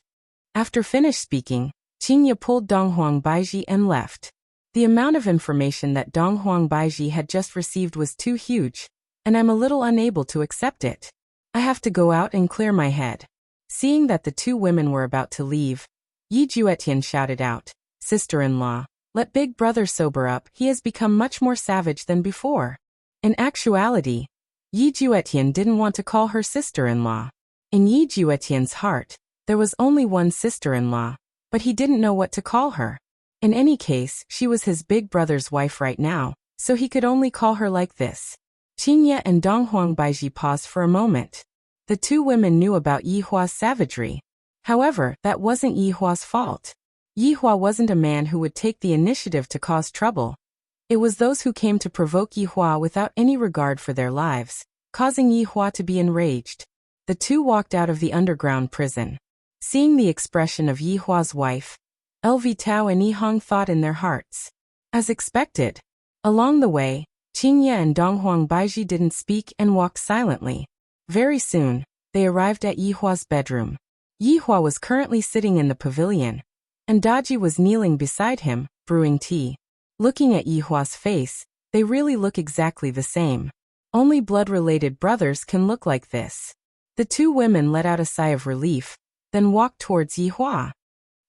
After finished speaking, Qingye pulled Donghuang Baiji and left. The amount of information that Donghuang Baiji had just received was too huge, and I'm a little unable to accept it. I have to go out and clear my head. Seeing that the two women were about to leave, Yi Juetian shouted out, Sister-in-law, let Big Brother sober up, he has become much more savage than before. In actuality, Yi Juetian didn't want to call her sister-in-law. In Yi Juetian's heart, there was only one sister-in-law, but he didn't know what to call her. In any case, she was his Big Brother's wife right now, so he could only call her like this. Qingye and Donghuang Baiji paused for a moment. The two women knew about Yihua's savagery. However, that wasn't Yihua's fault. Yihua wasn't a man who would take the initiative to cause trouble. It was those who came to provoke Yihua without any regard for their lives, causing Yihua to be enraged. The two walked out of the underground prison. Seeing the expression of Yihua's wife, LV Tao and Yihang thought in their hearts. As expected. Along the way, Qingye and Donghuang Baiji didn't speak and walked silently. Very soon, they arrived at Yihua's bedroom. Yihua was currently sitting in the pavilion, and Daji was kneeling beside him, brewing tea. Looking at Yihua's face, they really look exactly the same. Only blood-related brothers can look like this. The two women let out a sigh of relief, then walked towards Yihua.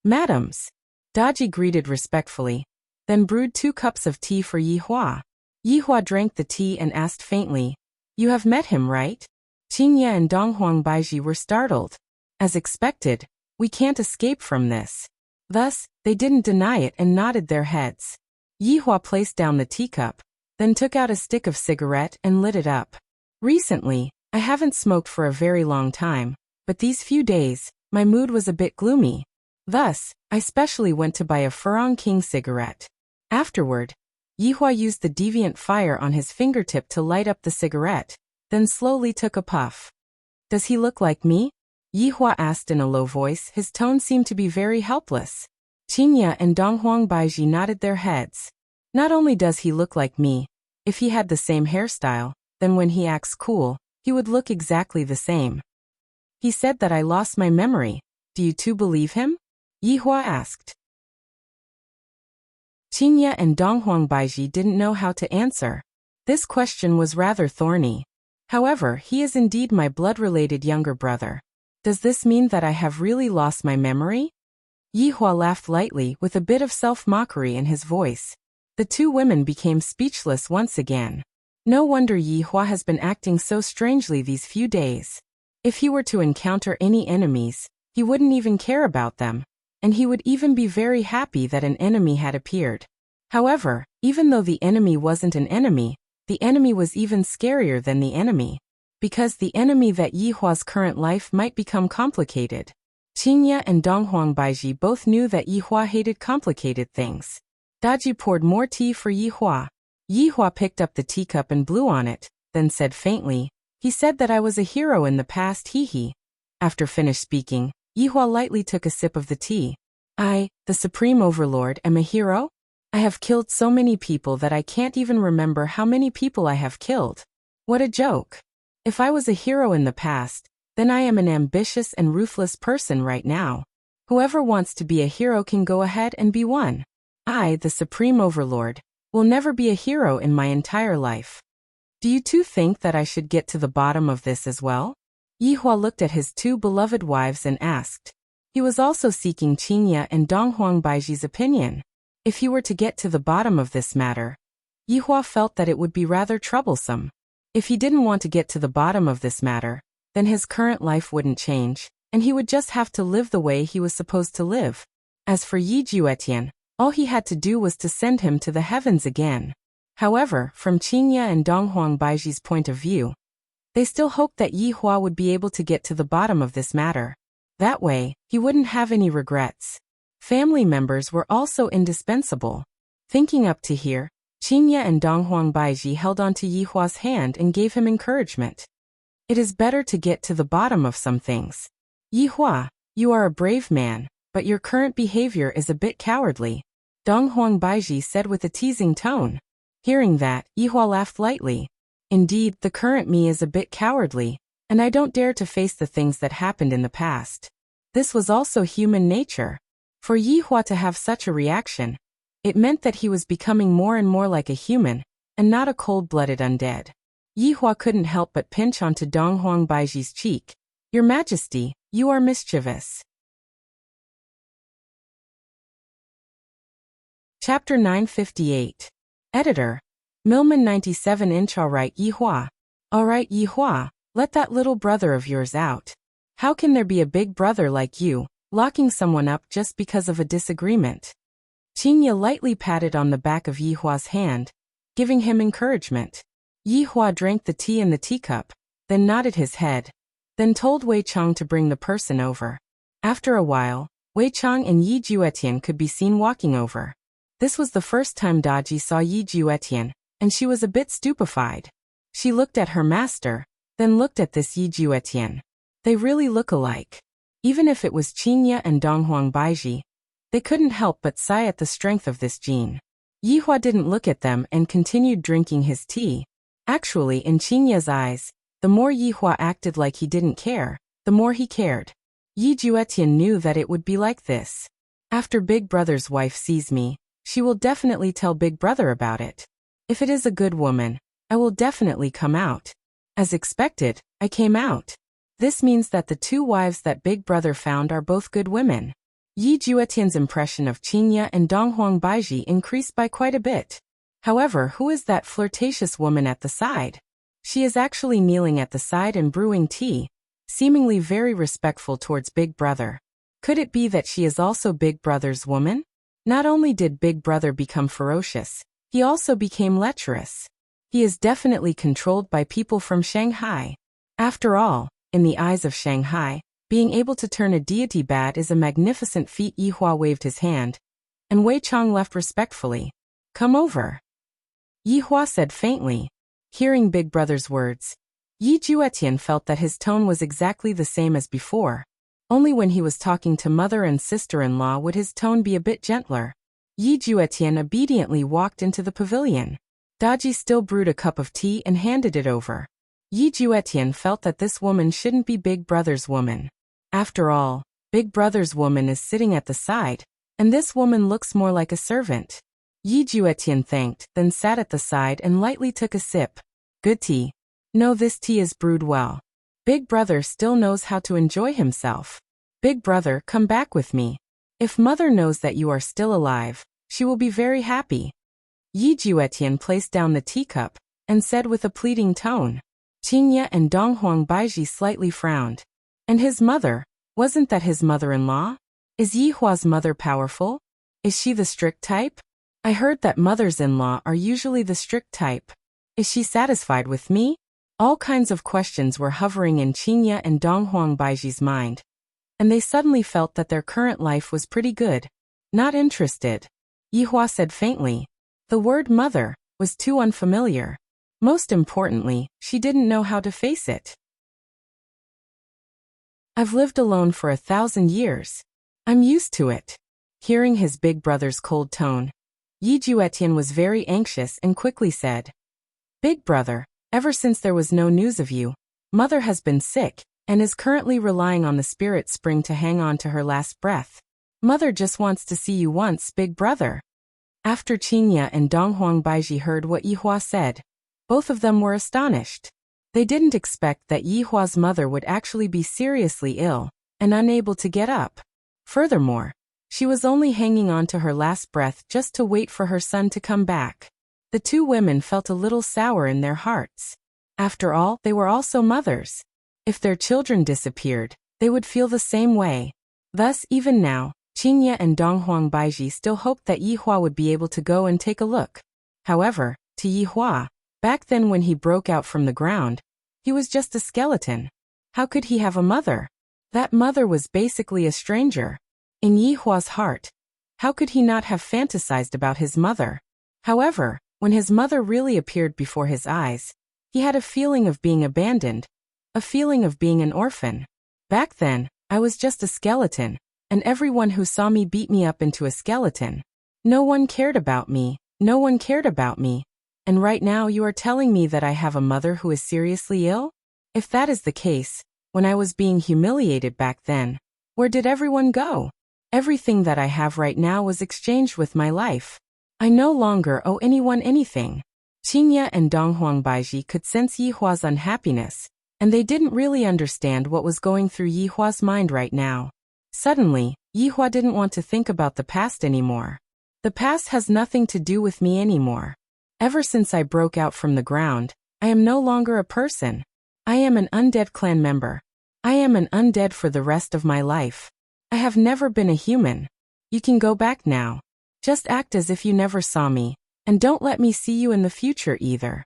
Madams. Daji greeted respectfully, then brewed 2 cups of tea for Yihua. Yihua drank the tea and asked faintly, You have met him, right? Qingye and Donghuang Baiji were startled. As expected, we can't escape from this. Thus, they didn't deny it and nodded their heads. Yihua placed down the teacup, then took out a stick of cigarette and lit it up. Recently, I haven't smoked for a very long time, but these few days, my mood was a bit gloomy. Thus, I specially went to buy a Furong King cigarette. Afterward, Yihua used the deviant fire on his fingertip to light up the cigarette, then slowly took a puff. Does he look like me? Yihua asked in a low voice. His tone seemed to be very helpless. Qingye and Donghuang Baiji nodded their heads. Not only does he look like me, if he had the same hairstyle, then when he acts cool, he would look exactly the same. He said that I lost my memory. Do you two believe him? Yihua asked. Qingye and Donghuang Baiji didn't know how to answer. This question was rather thorny. However, he is indeed my blood-related younger brother. Does this mean that I have really lost my memory? Yihua laughed lightly with a bit of self-mockery in his voice. The two women became speechless once again. No wonder Yihua has been acting so strangely these few days. If he were to encounter any enemies, he wouldn't even care about them, and he would even be very happy that an enemy had appeared. However, even though the enemy wasn't an enemy, the enemy was even scarier than the enemy. Because the enemy that Yihua's current life might become complicated. Qingye and Donghuang Baiji both knew that Yihua hated complicated things. Daji poured more tea for Yihua. Yihua picked up the teacup and blew on it, then said faintly, He said that I was a hero in the past, hee. After finished speaking, Yihua lightly took a sip of the tea. I, the Supreme Overlord, am a hero? I have killed so many people that I can't even remember how many people I have killed. What a joke. If I was a hero in the past, then I am an ambitious and ruthless person right now. Whoever wants to be a hero can go ahead and be one. I, the Supreme Overlord, will never be a hero in my entire life. Do you two think that I should get to the bottom of this as well? Yihua looked at his two beloved wives and asked. He was also seeking Qinya and Donghuang Baiji's opinion. If he were to get to the bottom of this matter, Yihua felt that it would be rather troublesome. If he didn't want to get to the bottom of this matter, then his current life wouldn't change, and he would just have to live the way he was supposed to live. As for Yi Juetian, all he had to do was to send him to the heavens again. However, from Qinya and Donghuang Baiji's point of view, they still hoped that Yihua would be able to get to the bottom of this matter. That way, he wouldn't have any regrets. Family members were also indispensable. Thinking up to here, Qinya and Donghuang Baiji held onto Yihua's hand and gave him encouragement. It is better to get to the bottom of some things. Yihua, you are a brave man, but your current behavior is a bit cowardly, Donghuang Baiji said with a teasing tone. Hearing that, Yihua laughed lightly. Indeed, the current me is a bit cowardly, and I don't dare to face the things that happened in the past. This was also human nature. For Yihua to have such a reaction, it meant that he was becoming more and more like a human, and not a cold-blooded undead. Yihua couldn't help but pinch onto Donghuang Baiji's cheek. Your Majesty, you are mischievous. Chapter 958. Editor. Millman 97-inch. Alright Yihua. Alright Yihua, let that little brother of yours out. How can there be a big brother like you, locking someone up just because of a disagreement? Qinya lightly patted on the back of Yihua's hand, giving him encouragement. Yihua drank the tea in the teacup, then nodded his head, then told Wei Chang to bring the person over. After a while, Wei Chang and Yi Juetian could be seen walking over. This was the first time Daji saw Yi Juetian, and she was a bit stupefied. She looked at her master, then looked at this Yi Juetian. They really look alike. Even if it was Qinya and Donghuang Baiji, they couldn't help but sigh at the strength of this gene. Yihua didn't look at them and continued drinking his tea. Actually, in Qinya's eyes, the more Yihua acted like he didn't care, the more he cared. Yi Juetian knew that it would be like this. After Big Brother's wife sees me, she will definitely tell Big Brother about it. If it is a good woman, I will definitely come out. As expected, I came out. This means that the two wives that Big Brother found are both good women. Yi Juetian's impression of Qinya and Donghuang Baiji increased by quite a bit. However, who is that flirtatious woman at the side? She is actually kneeling at the side and brewing tea, seemingly very respectful towards Big Brother. Could it be that she is also Big Brother's woman? Not only did Big Brother become ferocious, he also became lecherous. He is definitely controlled by people from Shanghai. After all, in the eyes of Shanghai, being able to turn a deity bad is a magnificent feat. Yihua waved his hand, and Wei Chang left respectfully. Come over. Yihua said faintly. Hearing Big Brother's words, Yi Juetian felt that his tone was exactly the same as before. Only when he was talking to mother and sister-in-law would his tone be a bit gentler. Yi Juetian obediently walked into the pavilion. Daji still brewed a cup of tea and handed it over. Yi Juetian felt that this woman shouldn't be Big Brother's woman. After all, Big Brother's woman is sitting at the side, and this woman looks more like a servant. Yi Juetian thanked, then sat at the side and lightly took a sip. Good tea. No, this tea is brewed well. Big Brother still knows how to enjoy himself. Big Brother, come back with me. If Mother knows that you are still alive, she will be very happy. Yi Juetian placed down the teacup, and said with a pleading tone. Qinya and Donghuang Baiji slightly frowned. And his mother, wasn't that his mother-in-law? Is Yihua's mother powerful? Is she the strict type? I heard that mothers-in-law are usually the strict type. Is she satisfied with me? All kinds of questions were hovering in Qinya and Donghuang Baiji's mind, and they suddenly felt that their current life was pretty good. Not interested. Yihua said faintly. The word mother was too unfamiliar. Most importantly, she didn't know how to face it. I've lived alone for 1,000 years. I'm used to it. Hearing his Big Brother's cold tone, Yi Juetian was very anxious and quickly said, Big Brother, ever since there was no news of you, Mother has been sick, and is currently relying on the spirit spring to hang on to her last breath. Mother just wants to see you once, Big Brother. After Qinya and Donghuang Baiji heard what Yihua said, Both of them were astonished. They didn't expect that Yihua's mother would actually be seriously ill and unable to get up. Furthermore, she was only hanging on to her last breath just to wait for her son to come back. The two women felt a little sour in their hearts. After all, they were also mothers. If their children disappeared, they would feel the same way. Thus, even now, Qingye and Donghuang Baiji still hoped that Yihua would be able to go and take a look. However, to Yihua, back then when he broke out from the ground, he was just a skeleton. How could he have a mother? That mother was basically a stranger. In Yihua's heart, how could he not have fantasized about his mother? However, when his mother really appeared before his eyes, he had a feeling of being abandoned, a feeling of being an orphan. Back then, I was just a skeleton, and everyone who saw me beat me up into a skeleton. No one cared about me, no one cared about me. And right now you are telling me that I have a mother who is seriously ill? If that is the case, when I was being humiliated back then, where did everyone go? Everything that I have right now was exchanged with my life. I no longer owe anyone anything. Qingye and Donghuang Baiji could sense Yihua's unhappiness, and they didn't really understand what was going through Yihua's mind right now. Suddenly, Yihua didn't want to think about the past anymore. The past has nothing to do with me anymore. Ever since I broke out from the ground, I am no longer a person. I am an undead clan member. I am an undead for the rest of my life. I have never been a human. You can go back now. Just act as if you never saw me, and don't let me see you in the future either.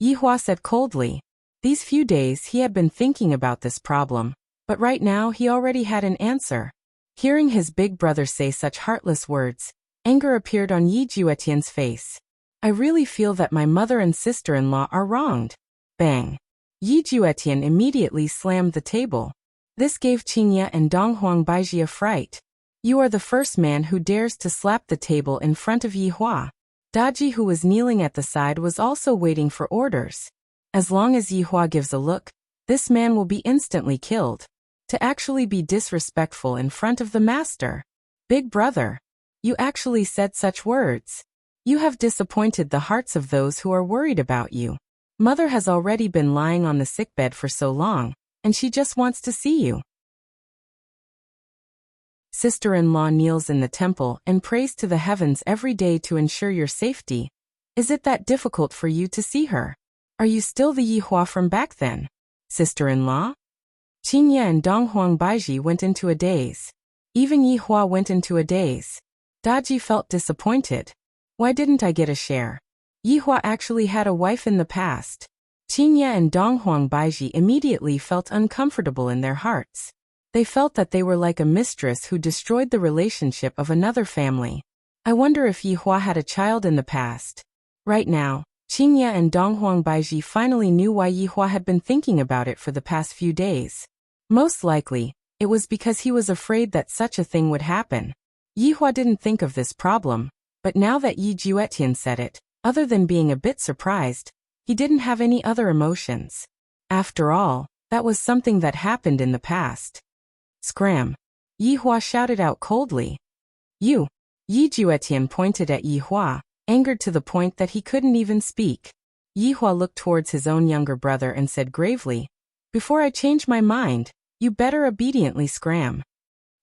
Yihua said coldly. These few days he had been thinking about this problem, but right now he already had an answer. Hearing his big brother say such heartless words, anger appeared on Yi Juetian's face. I really feel that my mother and sister-in-law are wronged. Bang. Yi Juetian immediately slammed the table. This gave Qingye and Donghuang Baiji a fright. You are the first man who dares to slap the table in front of Yihua. Daji, who was kneeling at the side, was also waiting for orders. As long as Yihua gives a look, this man will be instantly killed. To actually be disrespectful in front of the master. Big brother. You actually said such words. You have disappointed the hearts of those who are worried about you. Mother has already been lying on the sickbed for so long, and she just wants to see you. Sister-in-law kneels in the temple and prays to the heavens every day to ensure your safety. Is it that difficult for you to see her? Are you still the Yihua from back then? Sister-in-law? Qingye and Donghuang Baiji went into a daze. Even Yihua went into a daze. Daji felt disappointed. Why didn't I get a share? Yihua actually had a wife in the past. Qingye and Donghuang Baiji immediately felt uncomfortable in their hearts. They felt that they were like a mistress who destroyed the relationship of another family. I wonder if Yihua had a child in the past. Right now, Qingye and Donghuang Baiji finally knew why Yihua had been thinking about it for the past few days. Most likely, it was because he was afraid that such a thing would happen. Yihua didn't think of this problem, but now that Yi Juetian said it, other than being a bit surprised, he didn't have any other emotions. After all, that was something that happened in the past. Scram! Yihua shouted out coldly. You! Yi Juetian pointed at Yihua, angered to the point that he couldn't even speak. Yihua looked towards his own younger brother and said gravely, Before I change my mind, you better obediently scram.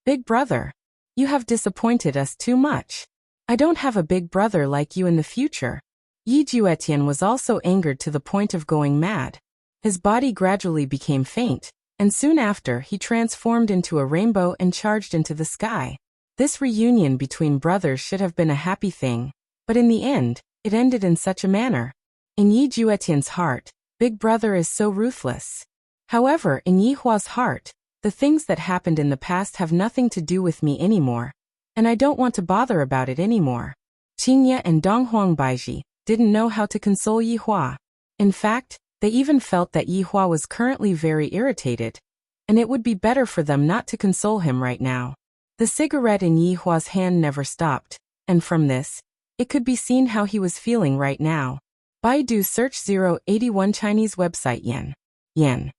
Big brother! You have disappointed us too much. I don't have a big brother like you in the future. Yi Juetian was also angered to the point of going mad. His body gradually became faint, and soon after he transformed into a rainbow and charged into the sky. This reunion between brothers should have been a happy thing, but in the end, it ended in such a manner. In Yi Juetian's heart, big brother is so ruthless. However, in Yihua's heart, the things that happened in the past have nothing to do with me anymore, and I don't want to bother about it anymore. Qingye and Donghuang Baiji didn't know how to console Yihua. In fact, they even felt that Yihua was currently very irritated, and it would be better for them not to console him right now. The cigarette in Yihua's hand never stopped, and from this, it could be seen how he was feeling right now. Baidu search 081 Chinese website Yen.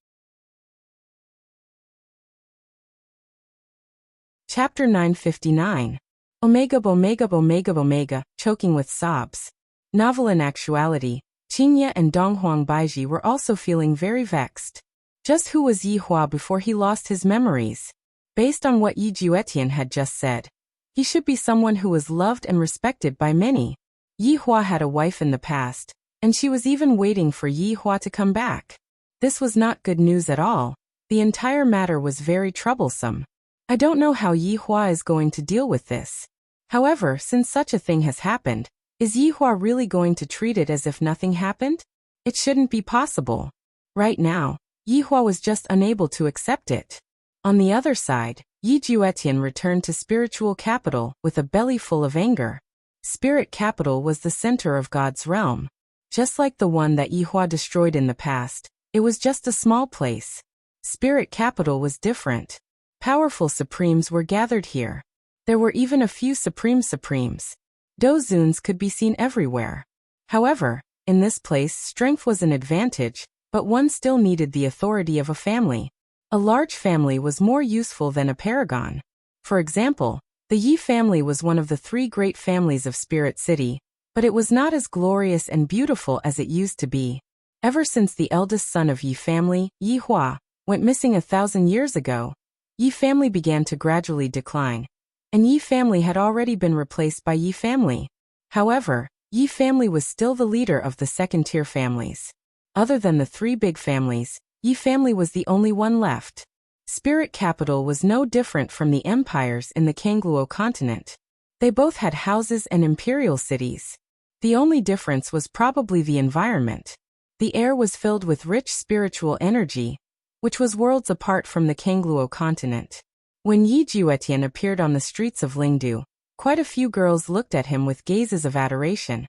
Chapter 959. Omega, choking with sobs. Novel in actuality, Qingye and Donghuang Baiji were also feeling very vexed. Just who was Yi Hua before he lost his memories? Based on what Yi Juetian had just said, he should be someone who was loved and respected by many. Yi Hua had a wife in the past, and she was even waiting for Yi Hua to come back. This was not good news at all. The entire matter was very troublesome. I don't know how Yi Hua is going to deal with this. However, since such a thing has happened, is Yi Hua really going to treat it as if nothing happened? It shouldn't be possible. Right now, Yi Hua was just unable to accept it. On the other side, Yi Juetian returned to spiritual capital with a belly full of anger. Spirit capital was the center of God's realm. Just like the one that Yi Hua destroyed in the past, it was just a small place. Spirit capital was different. Powerful supremes were gathered here. There were even a few supremes. Dozuns could be seen everywhere. However, in this place strength was an advantage, but one still needed the authority of a family. A large family was more useful than a paragon. For example, the Yi family was one of the 3 great families of Spirit City, but it was not as glorious and beautiful as it used to be. Ever since the eldest son of Yi family, Yi Hua, went missing 1,000 years ago, Yi family began to gradually decline, and Yi family had already been replaced by Yi family. However, Yi family was still the leader of the second-tier families. Other than the 3 big families, Yi family was the only one left. Spirit capital was no different from the empires in the Kangluo continent. They both had houses and imperial cities. The only difference was probably the environment. The air was filled with rich spiritual energy, which was worlds apart from the Kangluo continent. When Yi Juetian appeared on the streets of Lingdu, quite a few girls looked at him with gazes of adoration.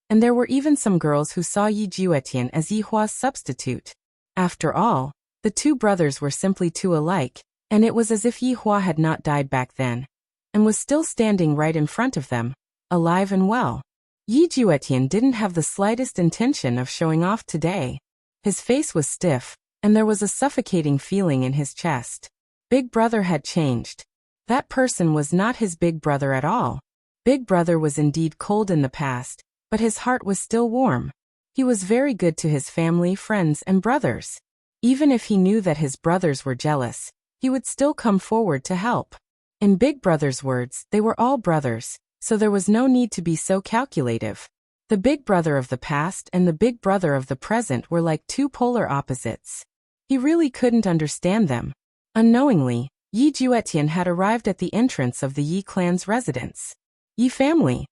And there were even some girls who saw Yi Juetian as Yi Hua's substitute. After all, the 2 brothers were simply too alike, and it was as if Yi Hua had not died back then, and was still standing right in front of them, alive and well. Yi Juetian didn't have the slightest intention of showing off today. His face was stiff, and there was a suffocating feeling in his chest. Big Brother had changed. That person was not his big brother at all. Big Brother was indeed cold in the past, but his heart was still warm. He was very good to his family, friends, and brothers. Even if he knew that his brothers were jealous, he would still come forward to help. In Big Brother's words, they were all brothers, so there was no need to be so calculative. The Big Brother of the past and the Big Brother of the present were like 2 polar opposites. He really couldn't understand them. Unknowingly, Yi Juetian had arrived at the entrance of the Yi clan's residence. Yi family.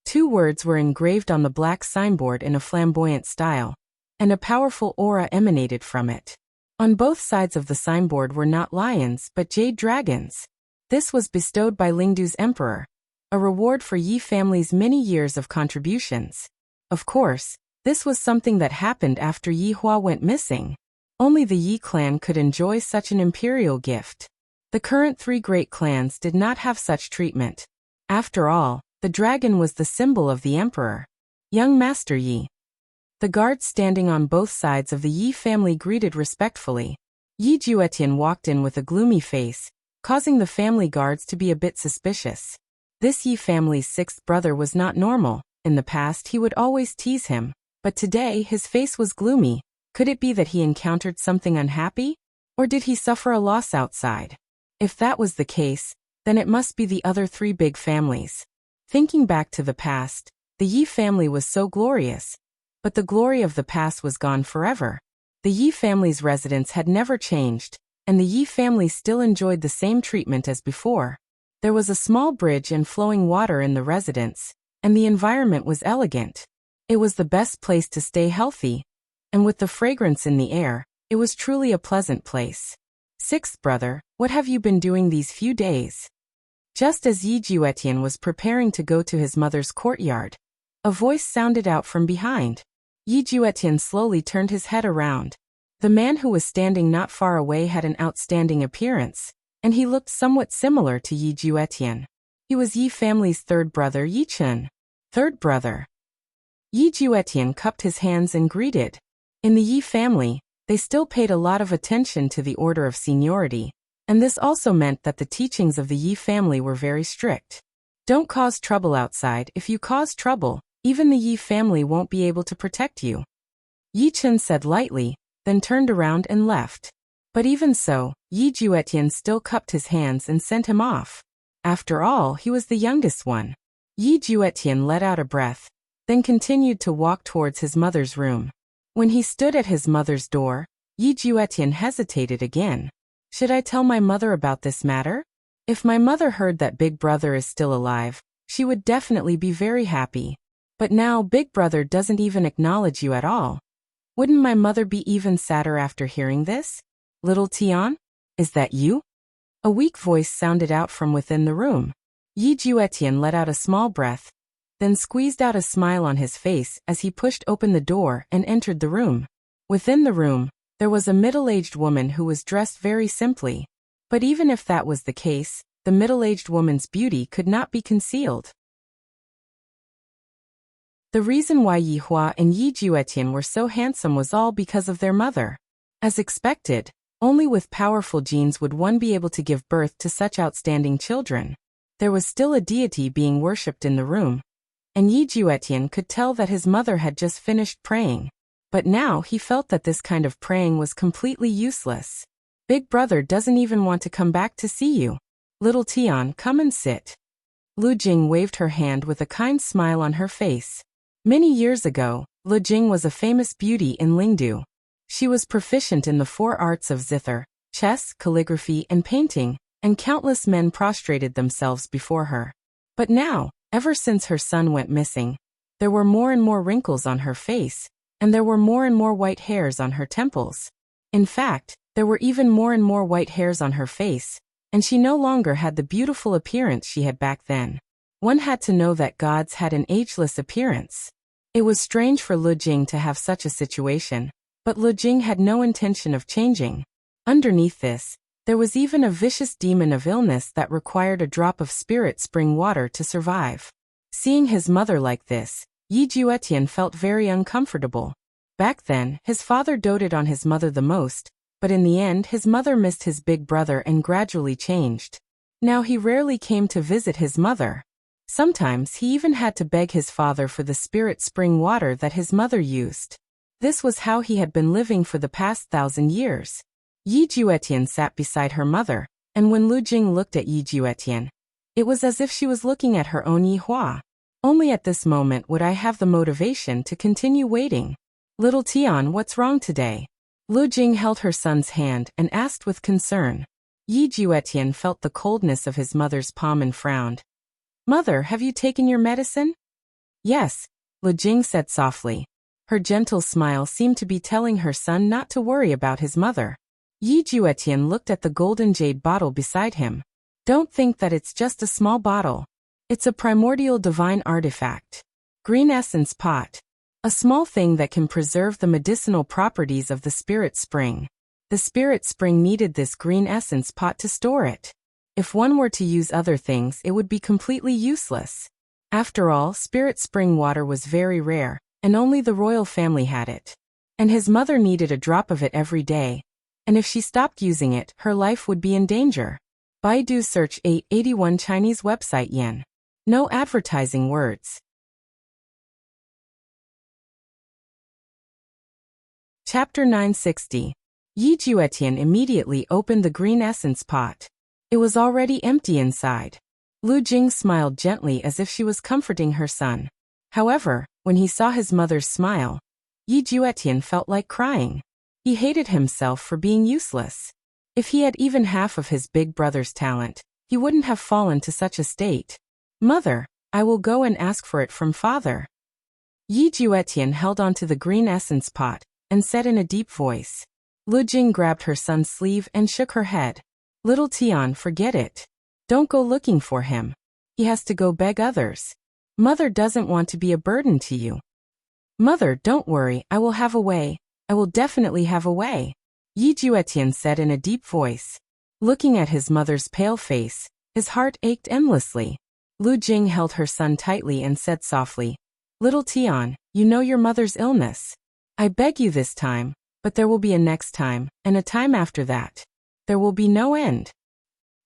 2 words were engraved on the black signboard in a flamboyant style, and a powerful aura emanated from it. On both sides of the signboard were not lions but jade dragons. This was bestowed by Lingdu's emperor, a reward for Yi family's many years of contributions. Of course, this was something that happened after Yi Hua went missing. Only the Yi clan could enjoy such an imperial gift. The current 3 great clans did not have such treatment. After all, the dragon was the symbol of the emperor. Young Master Yi. The guards standing on both sides of the Yi family greeted respectfully. Yi Juetian walked in with a gloomy face, causing the family guards to be a bit suspicious. This Yi family's 6th brother was not normal. In the past he would always tease him, but today his face was gloomy. Could it be that he encountered something unhappy? Or did he suffer a loss outside? If that was the case, then it must be the other 3 big families. Thinking back to the past, the Yi family was so glorious. But the glory of the past was gone forever. The Yi family's residence had never changed, and the Yi family still enjoyed the same treatment as before. There was a small bridge and flowing water in the residence, and the environment was elegant. It was the best place to stay healthy, and with the fragrance in the air, it was truly a pleasant place. 6th brother, what have you been doing these few days? Just as Yi Juetian was preparing to go to his mother's courtyard, a voice sounded out from behind. Yi Juetian slowly turned his head around. The man who was standing not far away had an outstanding appearance, and he looked somewhat similar to Yi Juetian. He was Yi family's 3rd brother Yi Chen. 3rd brother. Yi Juetian cupped his hands and greeted. In the Yi family, they still paid a lot of attention to the order of seniority, and this also meant that the teachings of the Yi family were very strict. Don't cause trouble outside. If you cause trouble, Even the Yi family won't be able to protect you. Yi Chen said lightly, then turned around and left. But even so, Yi Juetian still cupped his hands and sent him off. After all, he was the youngest one. Yi Juetian let out a breath, then continued to walk towards his mother's room. When he stood at his mother's door, Yi Juetian hesitated again. Should I tell my mother about this matter? If my mother heard that Big Brother is still alive, she would definitely be very happy. But now Big Brother doesn't even acknowledge you at all. Wouldn't my mother be even sadder after hearing this? Little Tian? Is that you? A weak voice sounded out from within the room. Yi Juetian let out a small breath, then squeezed out a smile on his face as he pushed open the door and entered the room. Within the room, there was a middle-aged woman who was dressed very simply. But even if that was the case, the middle-aged woman's beauty could not be concealed. The reason why Yi Hua and Yi Juetian were so handsome was all because of their mother. As expected, only with powerful genes would one be able to give birth to such outstanding children. There was still a deity being worshipped in the room, and Yi Juetian could tell that his mother had just finished praying. But now he felt that this kind of praying was completely useless. Big Brother doesn't even want to come back to see you. Little Tian, come and sit. Lu Jing waved her hand with a kind smile on her face. Many years ago, Lu Jing was a famous beauty in Lingdu. She was proficient in the 4 arts of zither, chess, calligraphy, and painting, and countless men prostrated themselves before her. But now, ever since her son went missing, there were more and more wrinkles on her face, and there were more and more white hairs on her temples. In fact, there were even more and more white hairs on her face, and she no longer had the beautiful appearance she had back then. One had to know that gods had an ageless appearance. It was strange for Lu Jing to have such a situation, but Lu Jing had no intention of changing. Underneath this, there was even a vicious demon of illness that required a drop of spirit spring water to survive. Seeing his mother like this, Yi Juetian felt very uncomfortable. Back then, his father doted on his mother the most, but in the end his mother missed his big brother and gradually changed. Now he rarely came to visit his mother. Sometimes he even had to beg his father for the spirit spring water that his mother used. This was how he had been living for the past 1,000 years. Yi Juetian sat beside her mother, and when Lu Jing looked at Yi Juetian, it was as if she was looking at her own Yi Hua. Only at this moment would I have the motivation to continue waiting. Little Tian, what's wrong today? Lu Jing held her son's hand and asked with concern. Yi Juetian felt the coldness of his mother's palm and frowned. Mother, have you taken your medicine? Yes, Lu Jing said softly. Her gentle smile seemed to be telling her son not to worry about his mother. Yi Juetian looked at the golden jade bottle beside him. Don't think that it's just a small bottle. It's a primordial divine artifact. Green essence pot. A small thing that can preserve the medicinal properties of the spirit spring. The spirit spring needed this green essence pot to store it. If one were to use other things, it would be completely useless. After all, spirit spring water was very rare, and only the royal family had it. And his mother needed a drop of it every day. And if she stopped using it, her life would be in danger. Baidu search 881 Chinese website yen. No advertising words. Chapter 960. Yi Juetian immediately opened the green essence pot. It was already empty inside. Lu Jing smiled gently as if she was comforting her son. However, when he saw his mother's smile, Yi Juetian felt like crying. He hated himself for being useless. If he had even half of his big brother's talent, he wouldn't have fallen to such a state. Mother, I will go and ask for it from father. Yi Juetian held onto the green essence pot and said in a deep voice. Lu Jing grabbed her son's sleeve and shook her head. Little Tian, forget it. Don't go looking for him. He has to go beg others. Mother doesn't want to be a burden to you. Mother, don't worry, I will have a way. I will definitely have a way. Yi Juetian said in a deep voice. Looking at his mother's pale face, his heart ached endlessly. Lu Jing held her son tightly and said softly, Little Tian, you know your mother's illness. I beg you this time, but there will be a next time, and a time after that. There will be no end.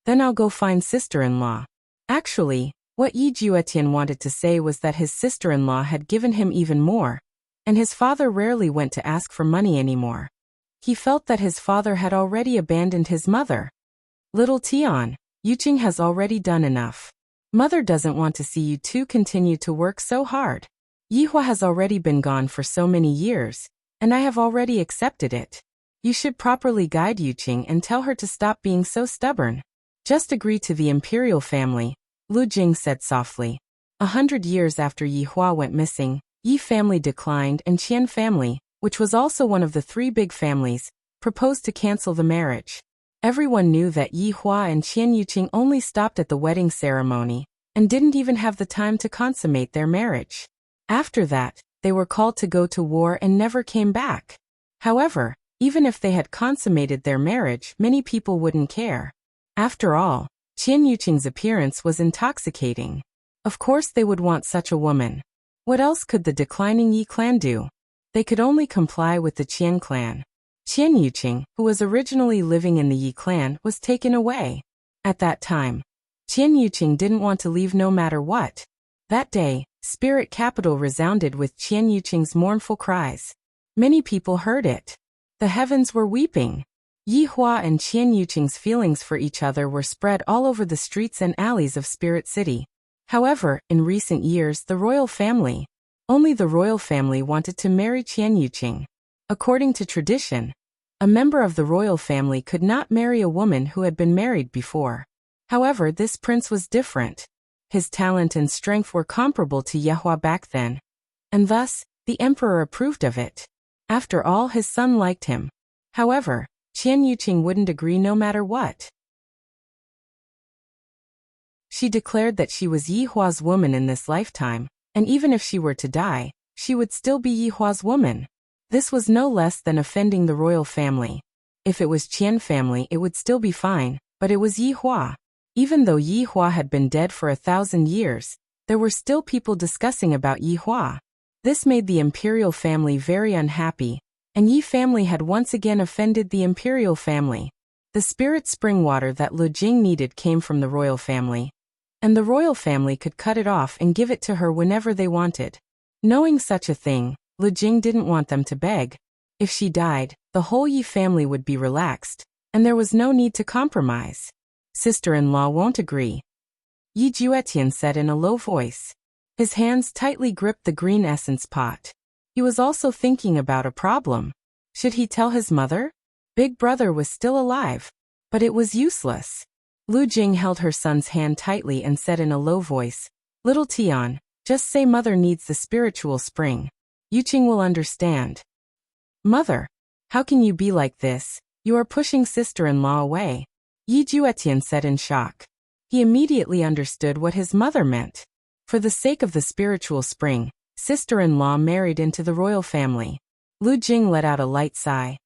Then I'll go find sister-in-law. Actually, What Yi Juetian wanted to say was that his sister-in-law had given him even more, and his father rarely went to ask for money anymore. He felt that his father had already abandoned his mother. Little Tian, Yuqing has already done enough. Mother doesn't want to see you two continue to work so hard. Yihua has already been gone for so many years, and I have already accepted it. You should properly guide Yuqing and tell her to stop being so stubborn. Just agree to the imperial family, Lu Jing said softly. 100 years after Yihua went missing, Yi family declined and Qian family, which was also one of the three big families, proposed to cancel the marriage. Everyone knew that Yihua and Qian Yuqing only stopped at the wedding ceremony and didn't even have the time to consummate their marriage. After that, they were called to go to war and never came back. However, even if they had consummated their marriage, many people wouldn't care. After all, Qian Yuqing's appearance was intoxicating. Of course they would want such a woman. What else could the declining Yi clan do? They could only comply with the Qian clan. Qian Yuqing, who was originally living in the Yi clan, was taken away. At that time, Qian Yuqing didn't want to leave no matter what. That day, Spirit Capital resounded with Qian Yuqing's mournful cries. Many people heard it. The heavens were weeping. Yihua and Qian Yuqing's feelings for each other were spread all over the streets and alleys of Spirit City. However, in recent years only the royal family wanted to marry Qian Yuqing. According to tradition, a member of the royal family could not marry a woman who had been married before. However, this prince was different. His talent and strength were comparable to Yehua back then, and thus, the emperor approved of it. After all, his son liked him. However, Qian Yuqing wouldn't agree no matter what. She declared that she was Yihua's woman in this lifetime, and even if she were to die, she would still be Yihua's woman. This was no less than offending the royal family. If it was Qian family, it would still be fine, but it was Yihua. Even though Yihua had been dead for 1,000 years, there were still people discussing about Yihua. This made the imperial family very unhappy, and Yi family had once again offended the imperial family. The spirit spring water that Lu Jing needed came from the royal family, and the royal family could cut it off and give it to her whenever they wanted. Knowing such a thing, Lu Jing didn't want them to beg. If she died, the whole Yi family would be relaxed, and there was no need to compromise. Sister-in-law won't agree, Yi Juetian said in a low voice. His hands tightly gripped the green essence pot. He was also thinking about a problem. Should he tell his mother? Big brother was still alive, but it was useless. Lu Jing held her son's hand tightly and said in a low voice, "Little Tian, just say mother needs the spiritual spring. Yuqing will understand." "Mother, how can you be like this? You are pushing sister-in-law away," Yi Juetian said in shock. He immediately understood what his mother meant. For the sake of the spiritual spring, sister-in-law married into the royal family. Lu Jing let out a light sigh.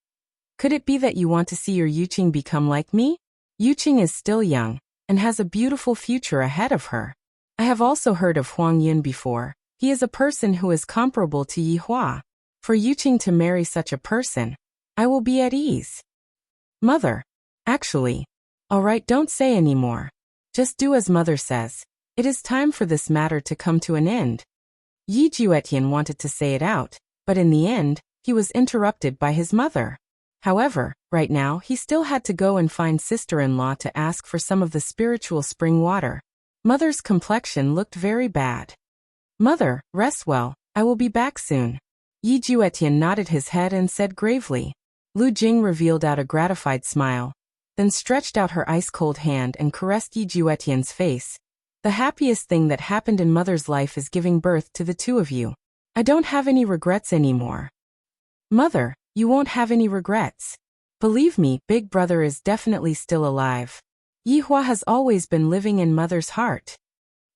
"Could it be that you want to see your Yuqing become like me? Yuqing is still young, and has a beautiful future ahead of her. I have also heard of Huang Yun before. He is a person who is comparable to Yihua. For Yuqing to marry such a person, I will be at ease." "Mother, actually, all right, don't say any more. Just do as mother says. It is time for this matter to come to an end." Yi Juetian wanted to say it out, but in the end, he was interrupted by his mother. However, right now he still had to go and find sister-in-law to ask for some of the spiritual spring water. Mother's complexion looked very bad. "Mother, rest well, I will be back soon." Yi Juetian nodded his head and said gravely. Lu Jing revealed out a gratified smile, then stretched out her ice-cold hand and caressed Yi Juetian's face. "The happiest thing that happened in mother's life is giving birth to the two of you. I don't have any regrets anymore." "Mother, you won't have any regrets. Believe me, big brother is definitely still alive. Yihua has always been living in mother's heart,"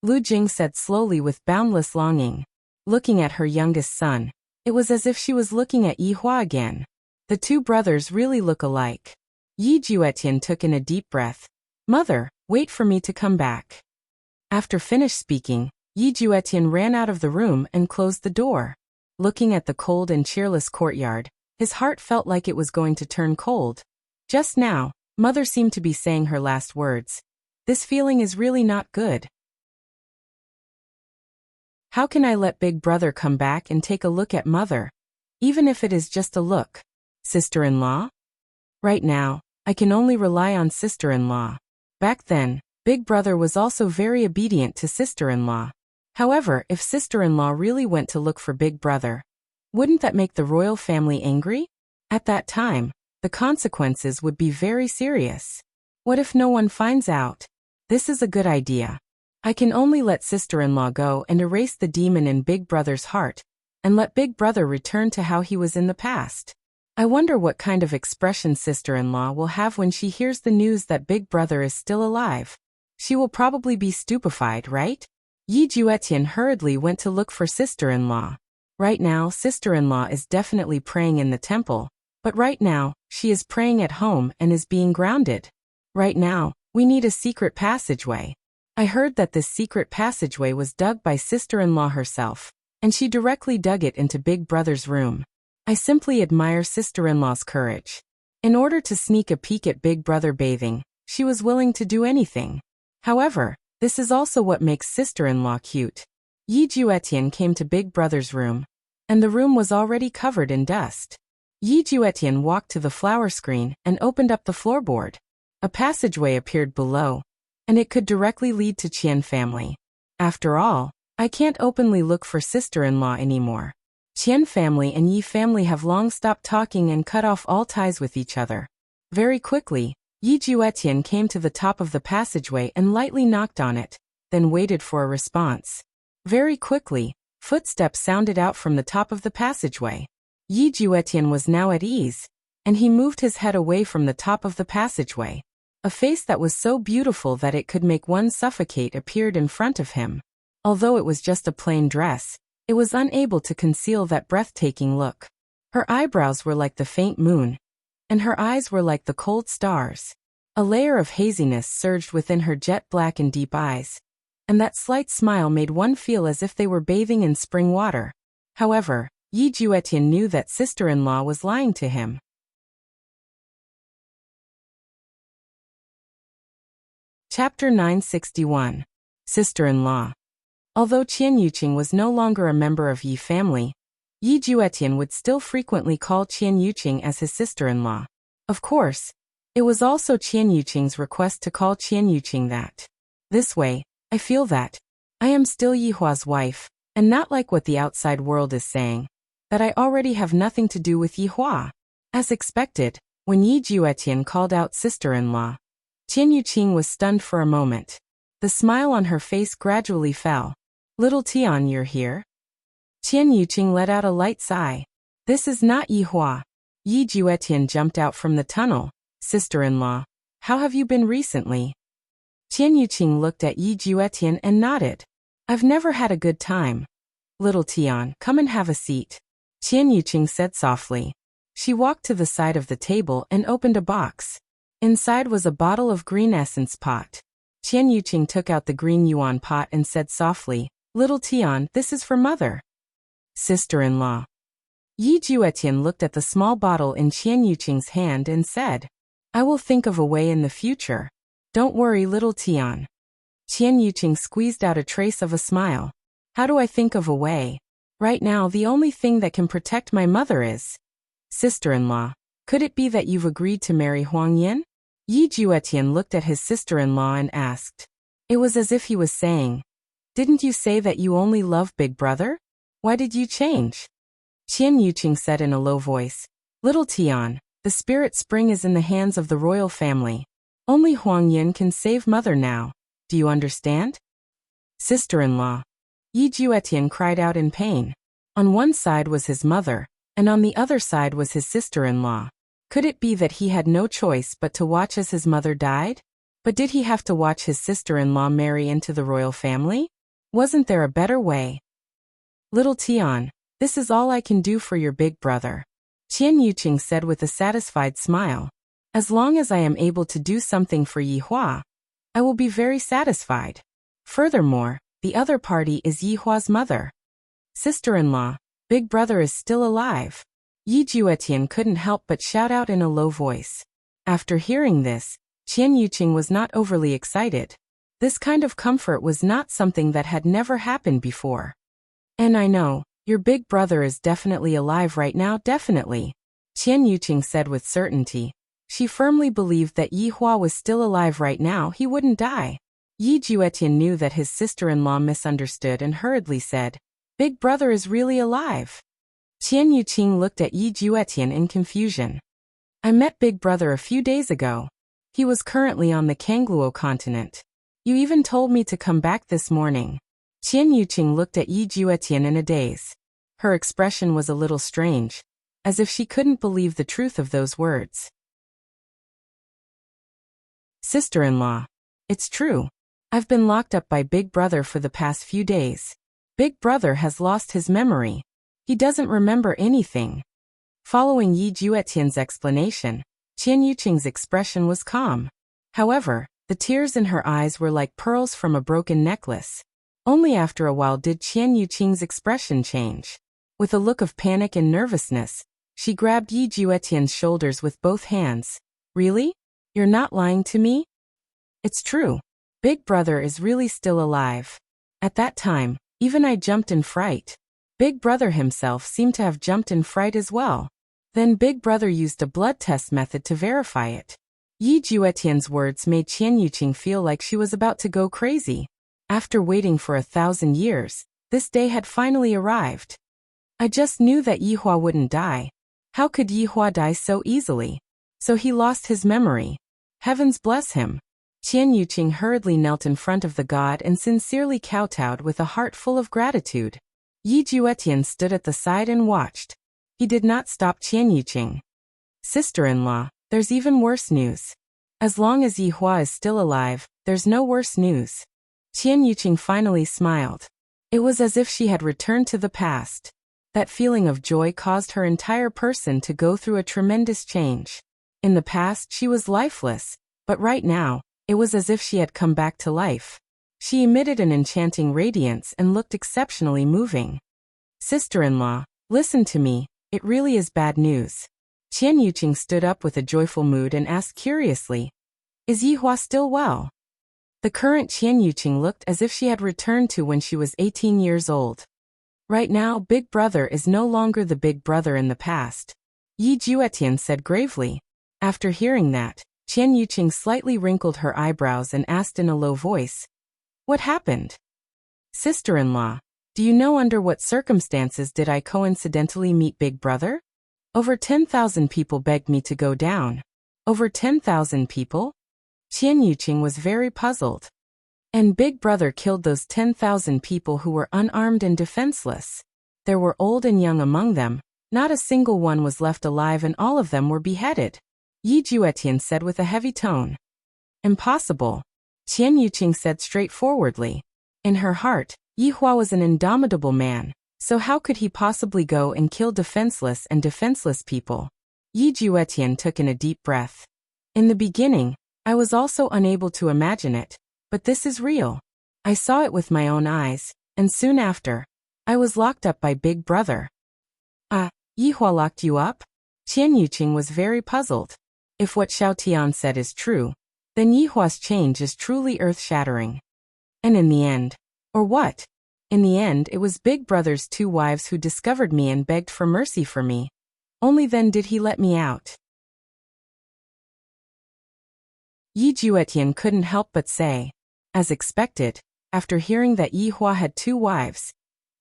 Lu Jing said slowly with boundless longing. Looking at her youngest son, it was as if she was looking at Yihua again. The two brothers really look alike. Yi Juetian took in a deep breath. "Mother, wait for me to come back." After finished speaking, Yi Juetian ran out of the room and closed the door. Looking at the cold and cheerless courtyard, his heart felt like it was going to turn cold. Just now, mother seemed to be saying her last words. This feeling is really not good. How can I let big brother come back and take a look at mother? Even if it is just a look. Sister-in-law? Right now, I can only rely on sister-in-law. Back then, big brother was also very obedient to sister-in-law. However, if sister-in-law really went to look for big brother, wouldn't that make the royal family angry? At that time, the consequences would be very serious. What if no one finds out? This is a good idea. I can only let sister-in-law go and erase the demon in big brother's heart, and let big brother return to how he was in the past. I wonder what kind of expression sister-in-law will have when she hears the news that big brother is still alive. She will probably be stupefied, right? Yi Juetian hurriedly went to look for sister-in-law. Right now, sister-in-law is definitely praying in the temple, but right now, she is praying at home and is being grounded. Right now, we need a secret passageway. I heard that this secret passageway was dug by sister-in-law herself, and she directly dug it into big brother's room. I simply admire sister-in-law's courage. In order to sneak a peek at big brother bathing, she was willing to do anything. However, this is also what makes sister-in-law cute. Yi Juetian came to big brother's room, and the room was already covered in dust. Yi Juetian walked to the flower screen and opened up the floorboard. A passageway appeared below, and it could directly lead to Qian family. After all, I can't openly look for sister-in-law anymore. Qian family and Yi family have long stopped talking and cut off all ties with each other. Very quickly, Yi Juetian came to the top of the passageway and lightly knocked on it, then waited for a response. Very quickly, footsteps sounded out from the top of the passageway. Yi Juetian was now at ease, and he moved his head away from the top of the passageway. A face that was so beautiful that it could make one suffocate appeared in front of him. Although it was just a plain dress, it was unable to conceal that breathtaking look. Her eyebrows were like the faint moon, and her eyes were like the cold stars. A layer of haziness surged within her jet-black and deep eyes, and that slight smile made one feel as if they were bathing in spring water. However, Yi Juetian knew that sister-in-law was lying to him. Chapter 961. Sister-in-law. Although Qian Yuqing was no longer a member of Yi family, Yi Juetian would still frequently call Qian Yuqing as his sister-in-law. Of course, it was also Qian Yuqing's request to call Qian Yuqing that. This way, I feel that I am still Yihua's wife, and not like what the outside world is saying, that I already have nothing to do with Yihua. As expected, when Yi Juetian called out sister-in-law, Qian Yuqing was stunned for a moment. The smile on her face gradually fell. Little Tian, you're here? Qian Yuqing let out a light sigh. This is not Yihua. Yi Juetian jumped out from the tunnel. Sister-in-law, how have you been recently? Qian Yuqing looked at Yi Juetian and nodded. I've never had a good time. Little Tian, come and have a seat. Qian Yuqing said softly. She walked to the side of the table and opened a box. Inside was a bottle of green essence pot. Qian Yuqing took out the green yuan pot and said softly, Little Tian, this is for mother. Sister-in-law. Yi Juetian looked at the small bottle in Qian Yuqing's hand and said, I will think of a way in the future. Don't worry, little Tian. Qian Yuqing squeezed out a trace of a smile. How do I think of a way? Right now the only thing that can protect my mother is... Sister-in-law, could it be that you've agreed to marry Huang Yin? Yi Juetian looked at his sister-in-law and asked. It was as if he was saying, Didn't you say that you only love big brother? Why did you change? Qian Yuqing said in a low voice, Little Tian, the spirit spring is in the hands of the royal family. Only Huang Yin can save mother now. Do you understand? Sister-in-law. Yi Juetian cried out in pain. On one side was his mother, and on the other side was his sister-in-law. Could it be that he had no choice but to watch as his mother died? But did he have to watch his sister-in-law marry into the royal family? Wasn't there a better way? Little Tian, this is all I can do for your big brother. Qian Yuqing said with a satisfied smile. As long as I am able to do something for Yihua, I will be very satisfied. Furthermore, the other party is Yihua's mother. Sister-in-law, big brother is still alive. Yi Juetian couldn't help but shout out in a low voice. After hearing this, Qian Yuqing was not overly excited. This kind of comfort was not something that had never happened before. And I know, your big brother is definitely alive right now, definitely. Qian Yuqing said with certainty. She firmly believed that Yi Hua was still alive right now, he wouldn't die. Yi Juetian knew that his sister-in-law misunderstood and hurriedly said, Big brother is really alive. Qian Yuqing looked at Yi Juetian in confusion. I met Big Brother a few days ago. He was currently on the Kangluo continent. You even told me to come back this morning. Qian Yuqing looked at Yi Juetian in a daze. Her expression was a little strange, as if she couldn't believe the truth of those words. Sister-in-law. It's true. I've been locked up by Big Brother for the past few days. Big Brother has lost his memory. He doesn't remember anything. Following Yi Juetian's explanation, Qian Yuqing's expression was calm. However, the tears in her eyes were like pearls from a broken necklace. Only after a while did Qian Yuqing's expression change. With a look of panic and nervousness, she grabbed Yi Juetian's shoulders with both hands. Really? You're not lying to me? It's true. Big Brother is really still alive. At that time, even I jumped in fright. Big Brother himself seemed to have jumped in fright as well. Then Big Brother used a blood test method to verify it. Yi Juetian's words made Qian Yuqing feel like she was about to go crazy. After waiting for 1,000 years, this day had finally arrived. I just knew that Yi Hua wouldn't die. How could Yi Hua die so easily? So he lost his memory. Heavens bless him. Qian Yuqing hurriedly knelt in front of the god and sincerely kowtowed with a heart full of gratitude. Yi Juetian stood at the side and watched. He did not stop Qian Yuqing. Sister-in-law, there's even worse news. As long as Yi Hua is still alive, there's no worse news. Qian Yuqing finally smiled. It was as if she had returned to the past. That feeling of joy caused her entire person to go through a tremendous change. In the past she was lifeless, but right now, it was as if she had come back to life. She emitted an enchanting radiance and looked exceptionally moving. Sister-in-law, listen to me, it really is bad news. Qian Yuqing stood up with a joyful mood and asked curiously, Is Yi Hua still well? The current Qian Yuqing looked as if she had returned to when she was 18 years old. Right now, Big Brother is no longer the Big Brother in the past. Yi Juetian said gravely. After hearing that, Qian Yuqing slightly wrinkled her eyebrows and asked in a low voice, What happened? Sister-in-law, do you know under what circumstances did I coincidentally meet Big Brother? Over 10,000 people begged me to go down. Over 10,000 people? Qian Yuqing was very puzzled. And Big Brother killed those 10,000 people who were unarmed and defenseless. There were old and young among them, not a single one was left alive and all of them were beheaded. Yi Juetian said with a heavy tone. Impossible. Qian Yuqing said straightforwardly. In her heart, Yi Hua was an indomitable man, so how could he possibly go and kill defenseless and defenseless people? Yi Juetian took in a deep breath. In the beginning, I was also unable to imagine it, but this is real. I saw it with my own eyes, and soon after, I was locked up by Big Brother. Yi Hua locked you up? Qian Yuqing was very puzzled. If what Xiao Tian said is true, then Yi Hua's change is truly earth-shattering. And in the end, or what? In the end, it was Big Brother's 2 wives who discovered me and begged for mercy for me. Only then did he let me out. Yi Juetian couldn't help but say. As expected, after hearing that Yi Hua had 2 wives,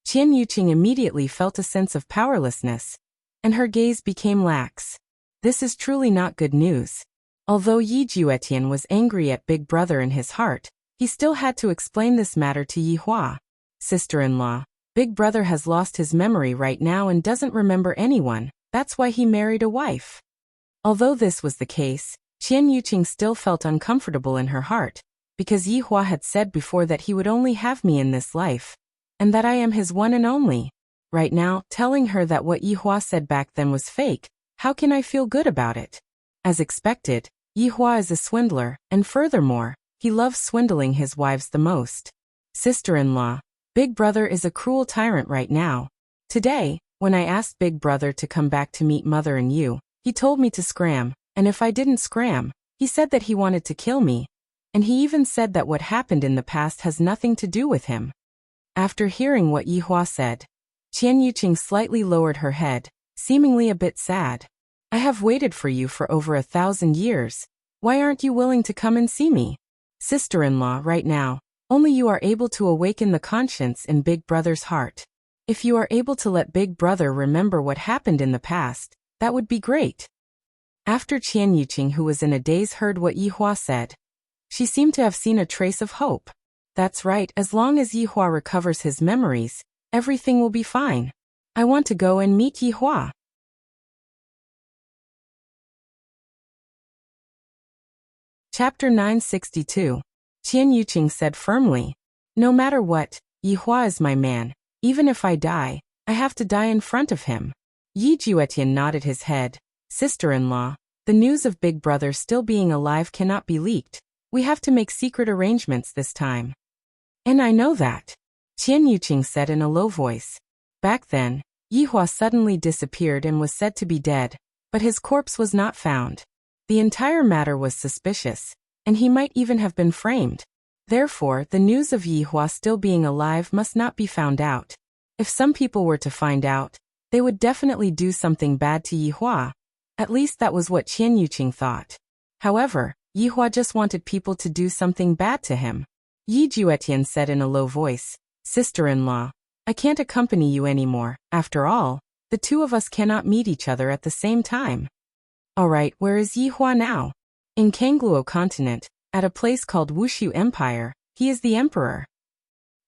Qian Yuqing immediately felt a sense of powerlessness, and her gaze became lax. This is truly not good news. Although Yi Juetian was angry at Big Brother in his heart, he still had to explain this matter to Yi Hua. Sister-in-law, Big Brother has lost his memory right now and doesn't remember anyone, that's why he married a wife. Although this was the case, Qian Yuqing still felt uncomfortable in her heart, because Yi Hua had said before that he would only have me in this life, and that I am his one and only. Right now, telling her that what Yi Hua said back then was fake, how can I feel good about it? As expected, Yi Hua is a swindler, and furthermore, he loves swindling his wives the most. Sister-in-law, Big Brother is a cruel tyrant right now. Today, when I asked Big Brother to come back to meet Mother and you, he told me to scram, and if I didn't scram, he said that he wanted to kill me. And he even said that what happened in the past has nothing to do with him. After hearing what Yi Hua said, Qian Yuqing slightly lowered her head, seemingly a bit sad. I have waited for you for over 1,000 years. Why aren't you willing to come and see me? Sister-in-law, right now, only you are able to awaken the conscience in Big Brother's heart. If you are able to let Big Brother remember what happened in the past, that would be great. After Qian Yuqing, who was in a daze, heard what Yihua said, she seemed to have seen a trace of hope. That's right, as long as Yihua recovers his memories, everything will be fine. I want to go and meet Yihua. Chapter 962. Qian Yuqing said firmly, no matter what, Yihua is my man. Even if I die, I have to die in front of him. Yi Juetian nodded his head. Sister-in-law, the news of Big Brother still being alive cannot be leaked. We have to make secret arrangements this time. And I know that, Qian Yuqing said in a low voice. Back then, Yihua suddenly disappeared and was said to be dead, but his corpse was not found. The entire matter was suspicious, and he might even have been framed. Therefore, the news of Yihua still being alive must not be found out. If some people were to find out, they would definitely do something bad to Yihua. At least that was what Qian Yuqing thought. However, Yihua just wanted people to do something bad to him. Yi Juetian said in a low voice, Sister-in-law, I can't accompany you anymore. After all, the two of us cannot meet each other at the same time. Alright, where is Yihua now? In Kangluo continent, at a place called Wushu Empire, he is the emperor.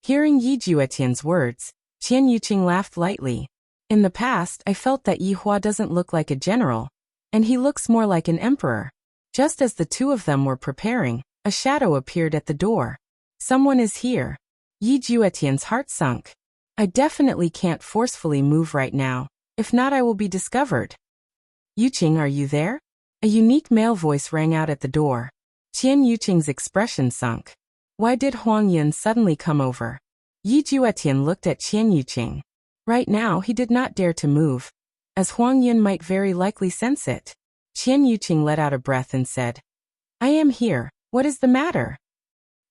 Hearing Yi Juetian's words, Qian Yuqing laughed lightly. In the past, I felt that Yihua doesn't look like a general, and he looks more like an emperor. Just as the two of them were preparing, a shadow appeared at the door. Someone is here. Yi Juetian's heart sunk. I definitely can't forcefully move right now, if not I will be discovered. Yuqing, are you there? A unique male voice rang out at the door. Qian Yuqing's expression sunk. Why did Huang Yun suddenly come over? Yi Juetian looked at Qian Yuqing. Right now he did not dare to move, as Huang Yun might very likely sense it. Qian Yuqing let out a breath and said, I am here, what is the matter?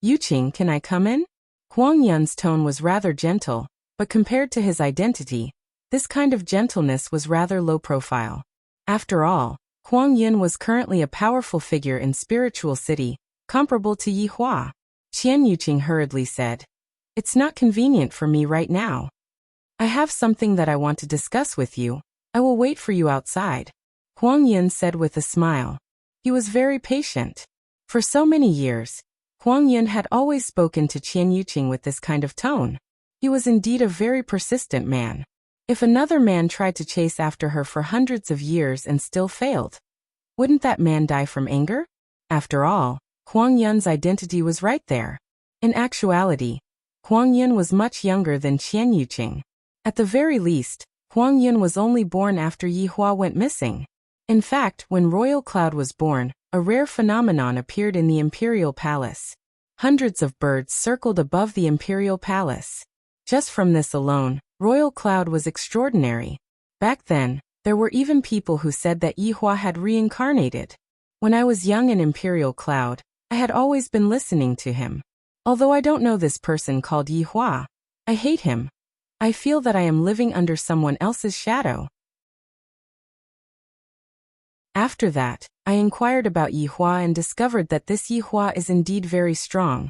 Yuqing, can I come in? Huang Yun's tone was rather gentle, but compared to his identity, this kind of gentleness was rather low profile. After all, Huang Yun was currently a powerful figure in Spiritual City, comparable to Yihua. Qian Yuqing hurriedly said, It's not convenient for me right now. I have something that I want to discuss with you. I will wait for you outside. Huang Yun said with a smile. He was very patient. For so many years, Huang Yun had always spoken to Qian Yuqing with this kind of tone. He was indeed a very persistent man. If another man tried to chase after her for hundreds of years and still failed, wouldn't that man die from anger? After all, Huang Yun's identity was right there. In actuality, Huang Yun was much younger than Qian Yuqing. At the very least, Huang Yun was only born after Yihua went missing. In fact, when Royal Cloud was born, a rare phenomenon appeared in the Imperial Palace. Hundreds of birds circled above the Imperial Palace. Just from this alone, Royal Cloud was extraordinary. Back then, there were even people who said that Yihua had reincarnated. When I was young in Imperial Cloud, I had always been listening to him. Although I don't know this person called Yihua, I hate him. I feel that I am living under someone else's shadow. After that, I inquired about Yihua and discovered that this Yihua is indeed very strong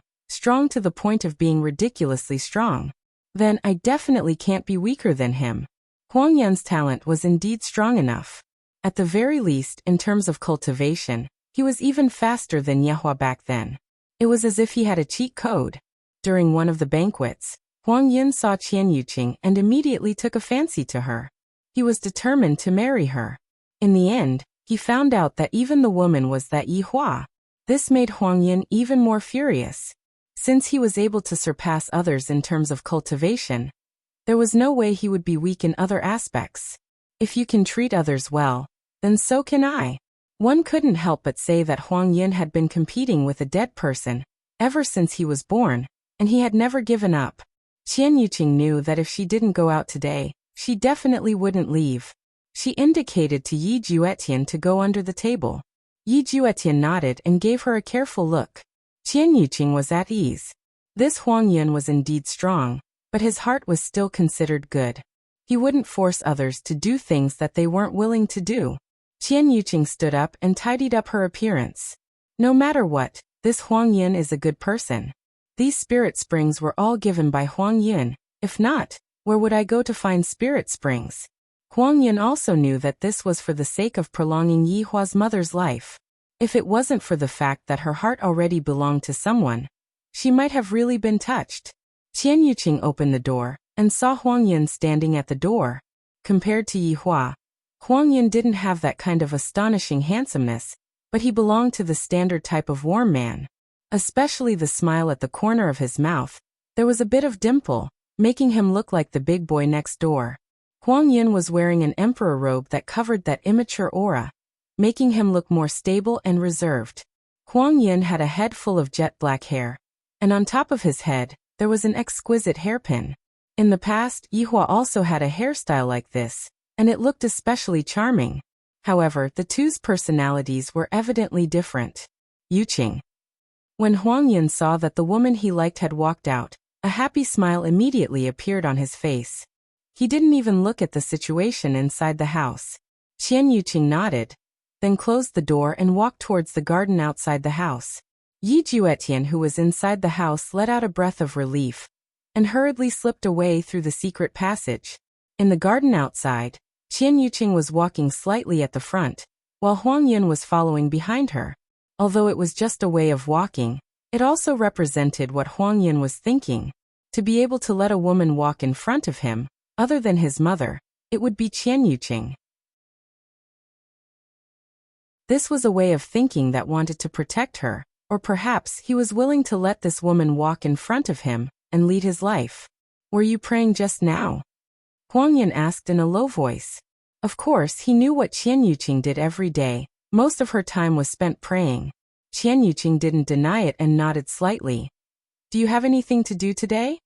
to the point of being ridiculously strong. Then I definitely can't be weaker than him. Huang Yun's talent was indeed strong enough. At the very least, in terms of cultivation, he was even faster than Yihua back then. It was as if he had a cheat code. During one of the banquets, Huang Yun saw Qian Yuqing and immediately took a fancy to her. He was determined to marry her. In the end, he found out that even the woman was that Yihua. This made Huang Yun even more furious. Since he was able to surpass others in terms of cultivation, there was no way he would be weak in other aspects. If you can treat others well, then so can I. One couldn't help but say that Huang Yun had been competing with a dead person ever since he was born, and he had never given up. Qian Yuqing knew that if she didn't go out today, she definitely wouldn't leave. She indicated to Yi Juetian to go under the table. Yi Juetian nodded and gave her a careful look. Qian Yuqing was at ease. This Huang Yun was indeed strong, but his heart was still considered good. He wouldn't force others to do things that they weren't willing to do. Qian Yuqing stood up and tidied up her appearance. No matter what, this Huang Yin is a good person. These spirit springs were all given by Huang Yin. If not, where would I go to find spirit springs? Huang Yin also knew that this was for the sake of prolonging Yi Hua's mother's life. If it wasn't for the fact that her heart already belonged to someone, she might have really been touched. Qian Yuqing opened the door and saw Huang Yin standing at the door. Compared to Yi Hua, Huang Yin didn't have that kind of astonishing handsomeness, but he belonged to the standard type of warm man. Especially the smile at the corner of his mouth. There was a bit of dimple, making him look like the big boy next door. Huang Yin was wearing an emperor robe that covered that immature aura, making him look more stable and reserved. Huang Yin had a head full of jet black hair, and on top of his head, there was an exquisite hairpin. In the past, Yi Hua also had a hairstyle like this, and it looked especially charming. However, the two's personalities were evidently different. Yuqing. When Huang Yin saw that the woman he liked had walked out, a happy smile immediately appeared on his face. He didn't even look at the situation inside the house. Qian Yuqing nodded, then closed the door and walked towards the garden outside the house. Yi Juetian, who was inside the house, let out a breath of relief and hurriedly slipped away through the secret passage. In the garden outside, Qian Yuqing was walking slightly at the front, while Huang Yin was following behind her. Although it was just a way of walking, it also represented what Huang Yin was thinking. To be able to let a woman walk in front of him, other than his mother, it would be Qian Yuqing. This was a way of thinking that wanted to protect her, or perhaps he was willing to let this woman walk in front of him and lead his life. Were you praying just now? Huang Yin asked in a low voice. Of course, he knew what Qian Yuqing did every day. Most of her time was spent praying. Qian Yuqing didn't deny it and nodded slightly. Do you have anything to do today?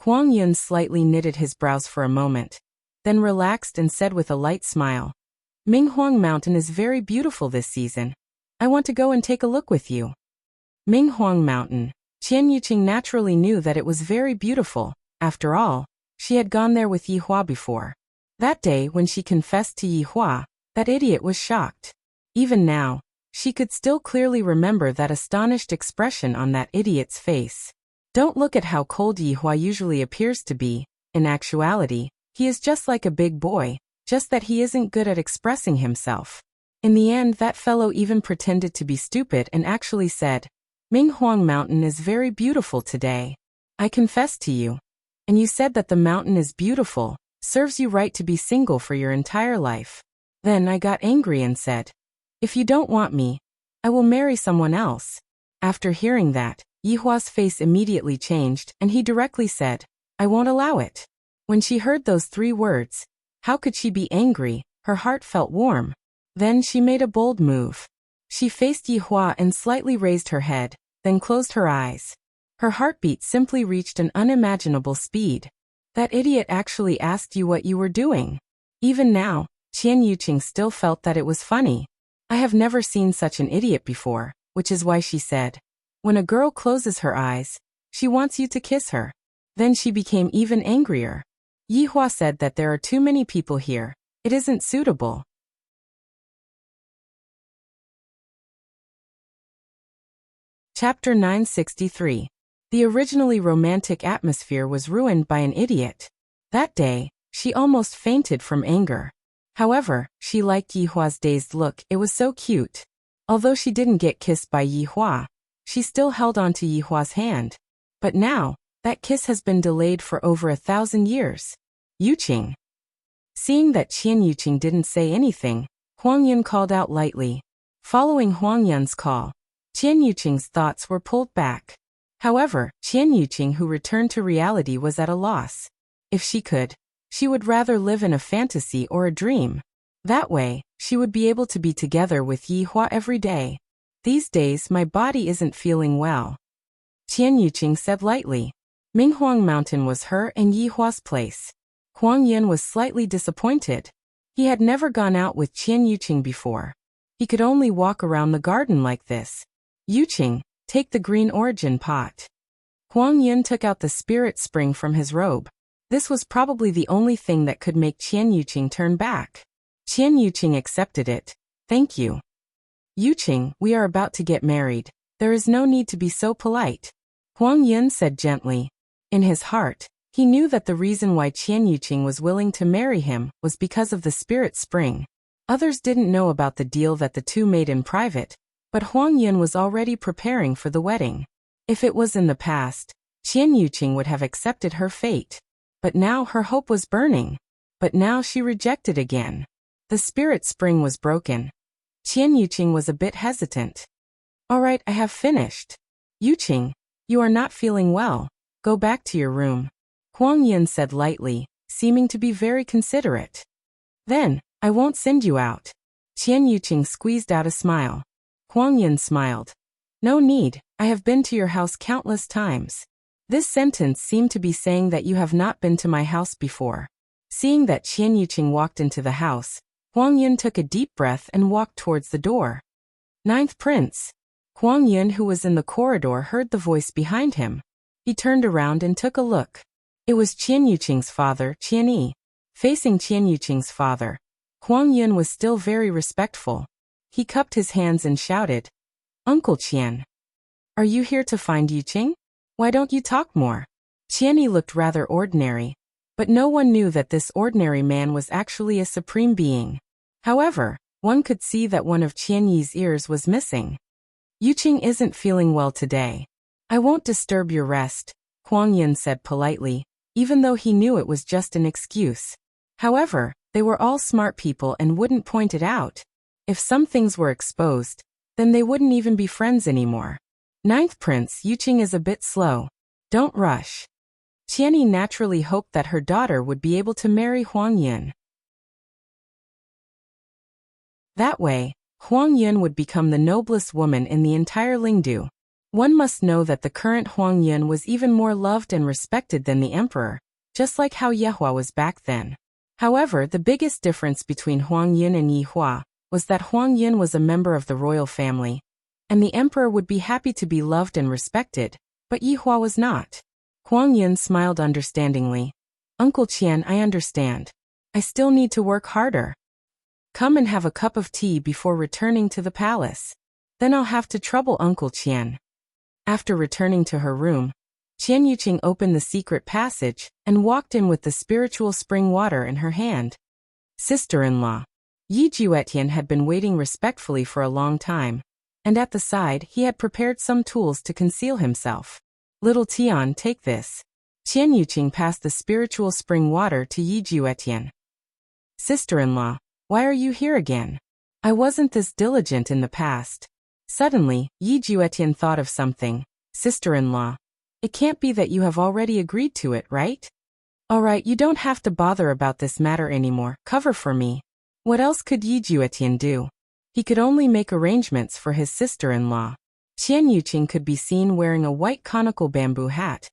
Huang Yin slightly knitted his brows for a moment, then relaxed and said with a light smile, Minghuang Mountain is very beautiful this season. I want to go and take a look with you. Minghuang Mountain. Qian Yuqing naturally knew that it was very beautiful. After all, she had gone there with Yi Hua before. That day when she confessed to Yi Hua, that idiot was shocked. Even now, she could still clearly remember that astonished expression on that idiot's face. Don't look at how cold Yi Hua usually appears to be. In actuality, he is just like a big boy, just that he isn't good at expressing himself. In the end, that fellow even pretended to be stupid and actually said, Minghuang Mountain is very beautiful today. I confess to you. And you said that the mountain is beautiful, serves you right to be single for your entire life. Then I got angry and said, if you don't want me, I will marry someone else. After hearing that, Yi Hua's face immediately changed and he directly said, I won't allow it. When she heard those 3 words, how could she be angry? Her heart felt warm. Then she made a bold move. She faced Yi Hua and slightly raised her head, then closed her eyes. Her heartbeat simply reached an unimaginable speed. That idiot actually asked you what you were doing. Even now, Qian Yuqing still felt that it was funny. I have never seen such an idiot before, which is why she said, when a girl closes her eyes, she wants you to kiss her. Then she became even angrier. Yi Hua said that there are too many people here. It isn't suitable. Chapter 963. The originally romantic atmosphere was ruined by an idiot. That day, she almost fainted from anger. However, she liked Yi Hua's dazed look. It was so cute. Although she didn't get kissed by Yi Hua, she still held on to Yi Hua's hand. But now, that kiss has been delayed for over 1,000 years. Yuqing. Seeing that Qian Yuqing didn't say anything, Huang Yin called out lightly. Following Huang Yin's call, Qian Yuqing's thoughts were pulled back. However, Qian Yuqing, who returned to reality, was at a loss. If she could, she would rather live in a fantasy or a dream. That way, she would be able to be together with Yi Hua every day. These days my body isn't feeling well. Qian Yuqing said lightly. Minghuang Mountain was her and Yi Hua's place. Huang Yin was slightly disappointed. He had never gone out with Qian Yuqing before. He could only walk around the garden like this. Yuqing, take the green origin pot. Huang Yin took out the spirit spring from his robe. This was probably the only thing that could make Qian Yuqing turn back. Qian Yuqing accepted it. Thank you. Yuqing, we are about to get married. There is no need to be so polite. Huang Yun said gently. In his heart, he knew that the reason why Qian Yuqing was willing to marry him was because of the spirit spring. Others didn't know about the deal that the two made in private, but Huang Yun was already preparing for the wedding. If it was in the past, Qian Yuqing would have accepted her fate. But now her hope was burning. But now she rejected again. The spirit spring was broken. Qian Yuqing was a bit hesitant. All right, I have finished. Yuqing, you are not feeling well. Go back to your room. Huang Yun said lightly, seeming to be very considerate. Then, I won't send you out. Qian Yuqing squeezed out a smile. Huang Yun smiled. No need, I have been to your house countless times. This sentence seemed to be saying that you have not been to my house before. Seeing that Qian Yuqing walked into the house, Huang Yun took a deep breath and walked towards the door. Ninth Prince. Huang Yun, who was in the corridor, heard the voice behind him. He turned around and took a look. It was Qian Yuqing's father, Qian Yi. Facing Qian Yuqing's father, Huang Yun was still very respectful. He cupped his hands and shouted, Uncle Qian. Are you here to find Yuqing? Why don't you talk more? Qian Yi looked rather ordinary, but no one knew that this ordinary man was actually a supreme being. However, one could see that one of Qian Yi's ears was missing. Yuqing isn't feeling well today. I won't disturb your rest, Huang Yun said politely, even though he knew it was just an excuse. However, they were all smart people and wouldn't point it out. If some things were exposed, then they wouldn't even be friends anymore. Ninth Prince, Yuqing is a bit slow. Don't rush. Qian Yi naturally hoped that her daughter would be able to marry Huang Yun. That way, Huang Yun would become the noblest woman in the entire Lingdu. One must know that the current Huang Yun was even more loved and respected than the emperor, just like how Yehua was back then. However, the biggest difference between Huang Yun and Yehua was that Huang Yun was a member of the royal family, and the emperor would be happy to be loved and respected, but Yehua was not. Huang Yun smiled understandingly. Uncle Qian, I understand. I still need to work harder. Come and have a cup of tea before returning to the palace. Then I'll have to trouble Uncle Qian. After returning to her room, Qian Yuqing opened the secret passage and walked in with the spiritual spring water in her hand. Sister-in-law. Yi Juetian had been waiting respectfully for a long time, and at the side he had prepared some tools to conceal himself. Little Tian, take this. Qian Yuqing passed the spiritual spring water to Yi Juetian. Sister-in-law, why are you here again? I wasn't this diligent in the past. Suddenly, Yi Juetian thought of something. Sister-in-law, it can't be that you have already agreed to it, right? Alright, you don't have to bother about this matter anymore. Cover for me. What else could Yi Juetian do? He could only make arrangements for his sister-in-law. Qian Yuqing could be seen wearing a white conical bamboo hat,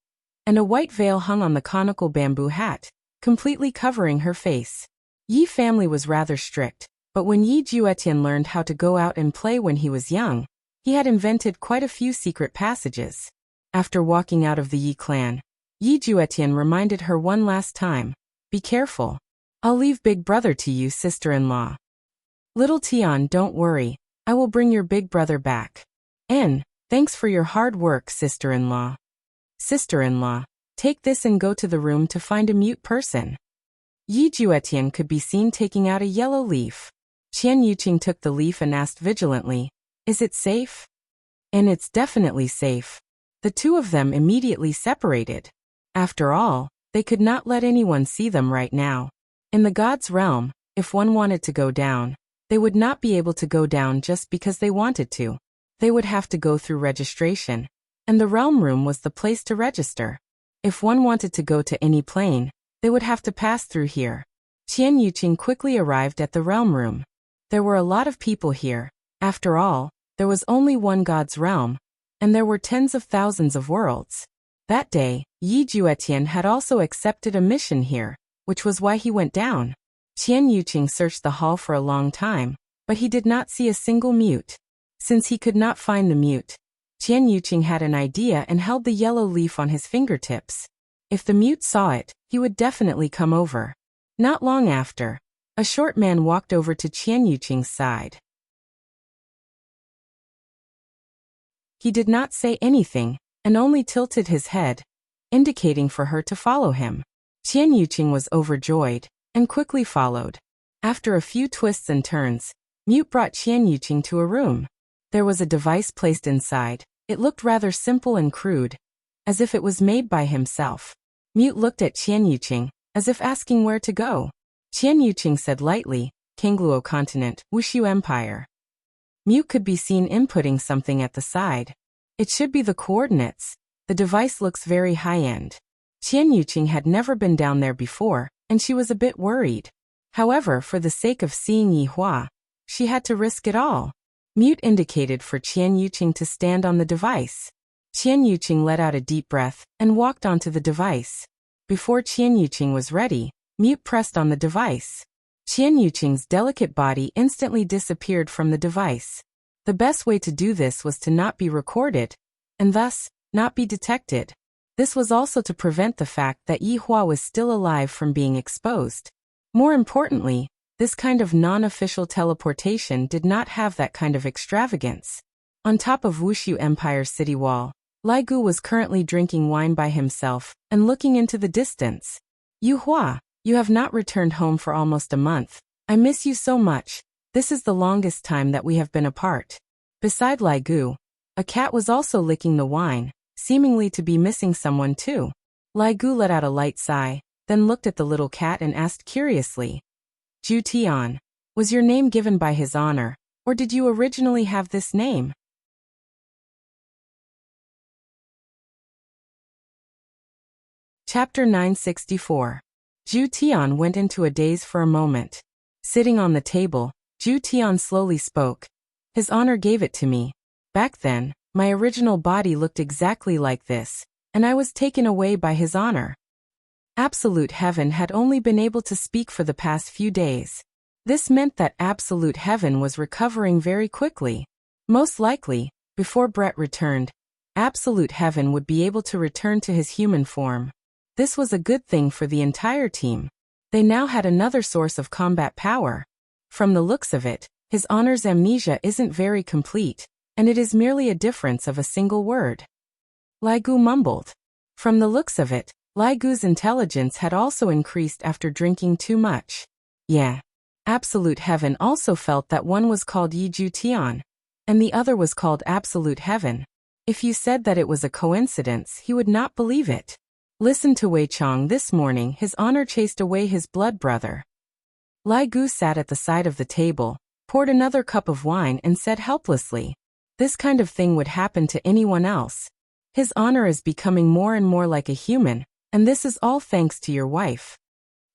and a white veil hung on the conical bamboo hat, completely covering her face. Yi family was rather strict, but when Yi Juetian learned how to go out and play when he was young, he had invented quite a few secret passages. After walking out of the Yi clan, Yi Juetian reminded her one last time, be careful. I'll leave Big Brother to you, sister-in-law. Little Tian, don't worry, I will bring your big brother back. Thanks for your hard work, sister-in-law. Sister-in-law, take this and go to the room to find a mute person. Yi Juetian could be seen taking out a yellow leaf. Qian Yuqing took the leaf and asked vigilantly, is it safe? And it's definitely safe. The two of them immediately separated. After all, they could not let anyone see them right now. In the god's realm, if one wanted to go down, they would not be able to go down just because they wanted to. They would have to go through registration, and the realm room was the place to register. If one wanted to go to any plane, they would have to pass through here. Qian Yuqing quickly arrived at the realm room. There were a lot of people here. After all, there was only one god's realm, and there were tens of thousands of worlds. That day, Yi Juetian had also accepted a mission here, which was why he went down. Qian Yuqing searched the hall for a long time, but he did not see a single mute. Since he could not find the mute, Qian Yuqing had an idea and held the yellow leaf on his fingertips. If the mute saw it, he would definitely come over. Not long after, a short man walked over to Qian Yuqing's side. He did not say anything, and only tilted his head, indicating for her to follow him. Qian Yuqing was overjoyed, and quickly followed. After a few twists and turns, Mute brought Qian Yuqing to a room. There was a device placed inside. It looked rather simple and crude, as if it was made by himself. Mute looked at Qian Yuqing, as if asking where to go. Qian Yuqing said lightly, Kangluo Continent, Wushu Empire. Mute could be seen inputting something at the side. It should be the coordinates. The device looks very high-end. Qian Yuqing had never been down there before, and she was a bit worried. However, for the sake of seeing Yi Hua, she had to risk it all. Mute indicated for Qian Yuqing to stand on the device. Qian Yuqing let out a deep breath and walked onto the device. Before Qian Yuqing was ready, Mute pressed on the device. Qian Yuqing's delicate body instantly disappeared from the device. The best way to do this was to not be recorded, and thus, not be detected. This was also to prevent the fact that Yi Hua was still alive from being exposed. More importantly, this kind of non-official teleportation did not have that kind of extravagance. On top of Wushu Empire city wall, Lai Gu was currently drinking wine by himself and looking into the distance. Yi Hua, you have not returned home for almost a month. I miss you so much. This is the longest time that we have been apart. Beside Lai Gu, a cat was also licking the wine, seemingly to be missing someone too. Lai Gu let out a light sigh, then looked at the little cat and asked curiously, Zhu Tian, was your name given by his honor, or did you originally have this name? Chapter 964. Zhu Tian went into a daze for a moment. Sitting on the table, Zhu Tian slowly spoke. His honor gave it to me. Back then, my original body looked exactly like this, and I was taken away by his honor. Absolute Heaven had only been able to speak for the past few days. This meant that Absolute Heaven was recovering very quickly. Most likely, before Brett returned, Absolute Heaven would be able to return to his human form. This was a good thing for the entire team. They now had another source of combat power. From the looks of it, his honor's amnesia isn't very complete, and it is merely a difference of a single word. Lai Gu mumbled. From the looks of it, Lai Gu's intelligence had also increased after drinking too much. Yeah. Absolute Heaven also felt that one was called Yi Zhu Tian, and the other was called Absolute Heaven. If you said that it was a coincidence, he would not believe it. Listen to Wei Chong this morning, his honor chased away his blood brother. Lai Gu sat at the side of the table, poured another cup of wine and said helplessly, this kind of thing would happen to anyone else. His honor is becoming more and more like a human, and this is all thanks to your wife.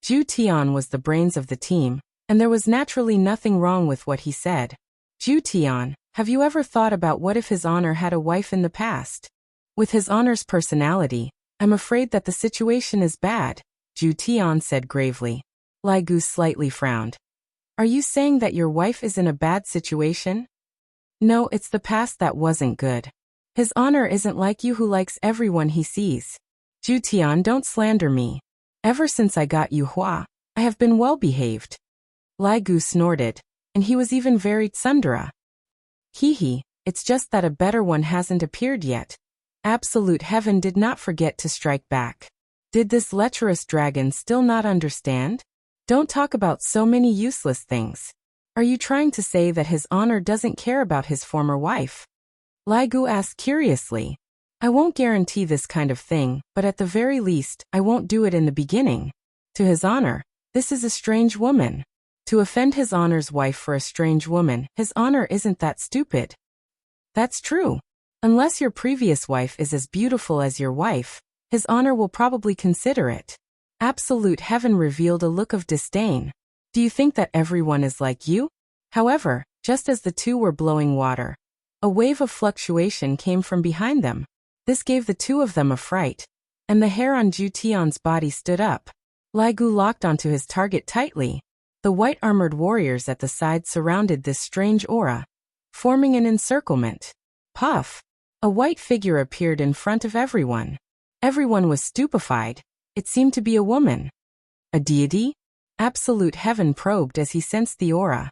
Zhu Tian was the brains of the team, and there was naturally nothing wrong with what he said. Zhu Tian, have you ever thought about what if his honor had a wife in the past? With his honor's personality, I'm afraid that the situation is bad, Zhu Tian said gravely. Lai Gu slightly frowned. Are you saying that your wife is in a bad situation? No, it's the past that wasn't good. His honor isn't like you who likes everyone he sees. Zhu Tian, don't slander me. Ever since I got Yi Hua, I have been well behaved. Lai Gu snorted, and he was even very tsundere. Hee, it's just that a better one hasn't appeared yet. Absolute Heaven did not forget to strike back. Did this lecherous dragon still not understand? Don't talk about so many useless things. Are you trying to say that his honor doesn't care about his former wife? Lai Gu asked curiously. I won't guarantee this kind of thing, but at the very least, I won't do it in the beginning. To his honor, this is a strange woman. To offend his honor's wife for a strange woman, his honor isn't that stupid. That's true. Unless your previous wife is as beautiful as your wife, his honor will probably consider it. Absolute Heaven revealed a look of disdain. Do you think that everyone is like you? However, just as the two were blowing water, a wave of fluctuation came from behind them. This gave the two of them a fright, and the hair on Zhu Tian's body stood up. Lai Gu locked onto his target tightly. The white armored warriors at the side surrounded this strange aura, forming an encirclement. Puff! A white figure appeared in front of everyone. Everyone was stupefied. It seemed to be a woman. A deity? Absolute heaven probed as he sensed the aura.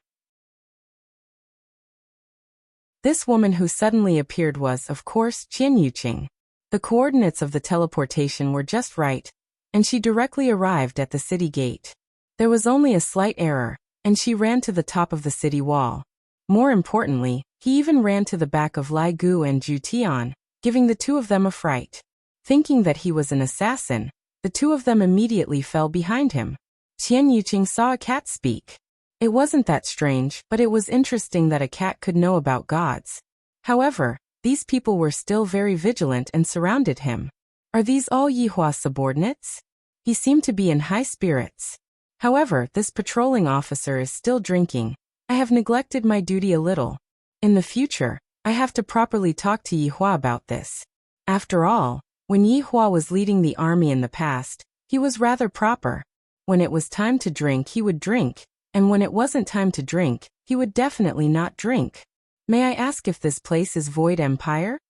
This woman who suddenly appeared was, of course, Qian Yuqing. The coordinates of the teleportation were just right, and she directly arrived at the city gate. There was only a slight error, and she ran to the top of the city wall. More importantly, he even ran to the back of Lai Gu and Zhu Tian, giving the two of them a fright. Thinking that he was an assassin, the two of them immediately fell behind him. Qian Yuqing saw a cat speak. It wasn't that strange, but it was interesting that a cat could know about gods. However, these people were still very vigilant and surrounded him. Are these all Yihua's subordinates? He seemed to be in high spirits. However, this patrolling officer is still drinking. I have neglected my duty a little. In the future, I have to properly talk to Yihua about this. After all, when Yihua was leading the army in the past, he was rather proper. When it was time to drink, he would drink, and when it wasn't time to drink, he would definitely not drink. May I ask if this place is Void Empire?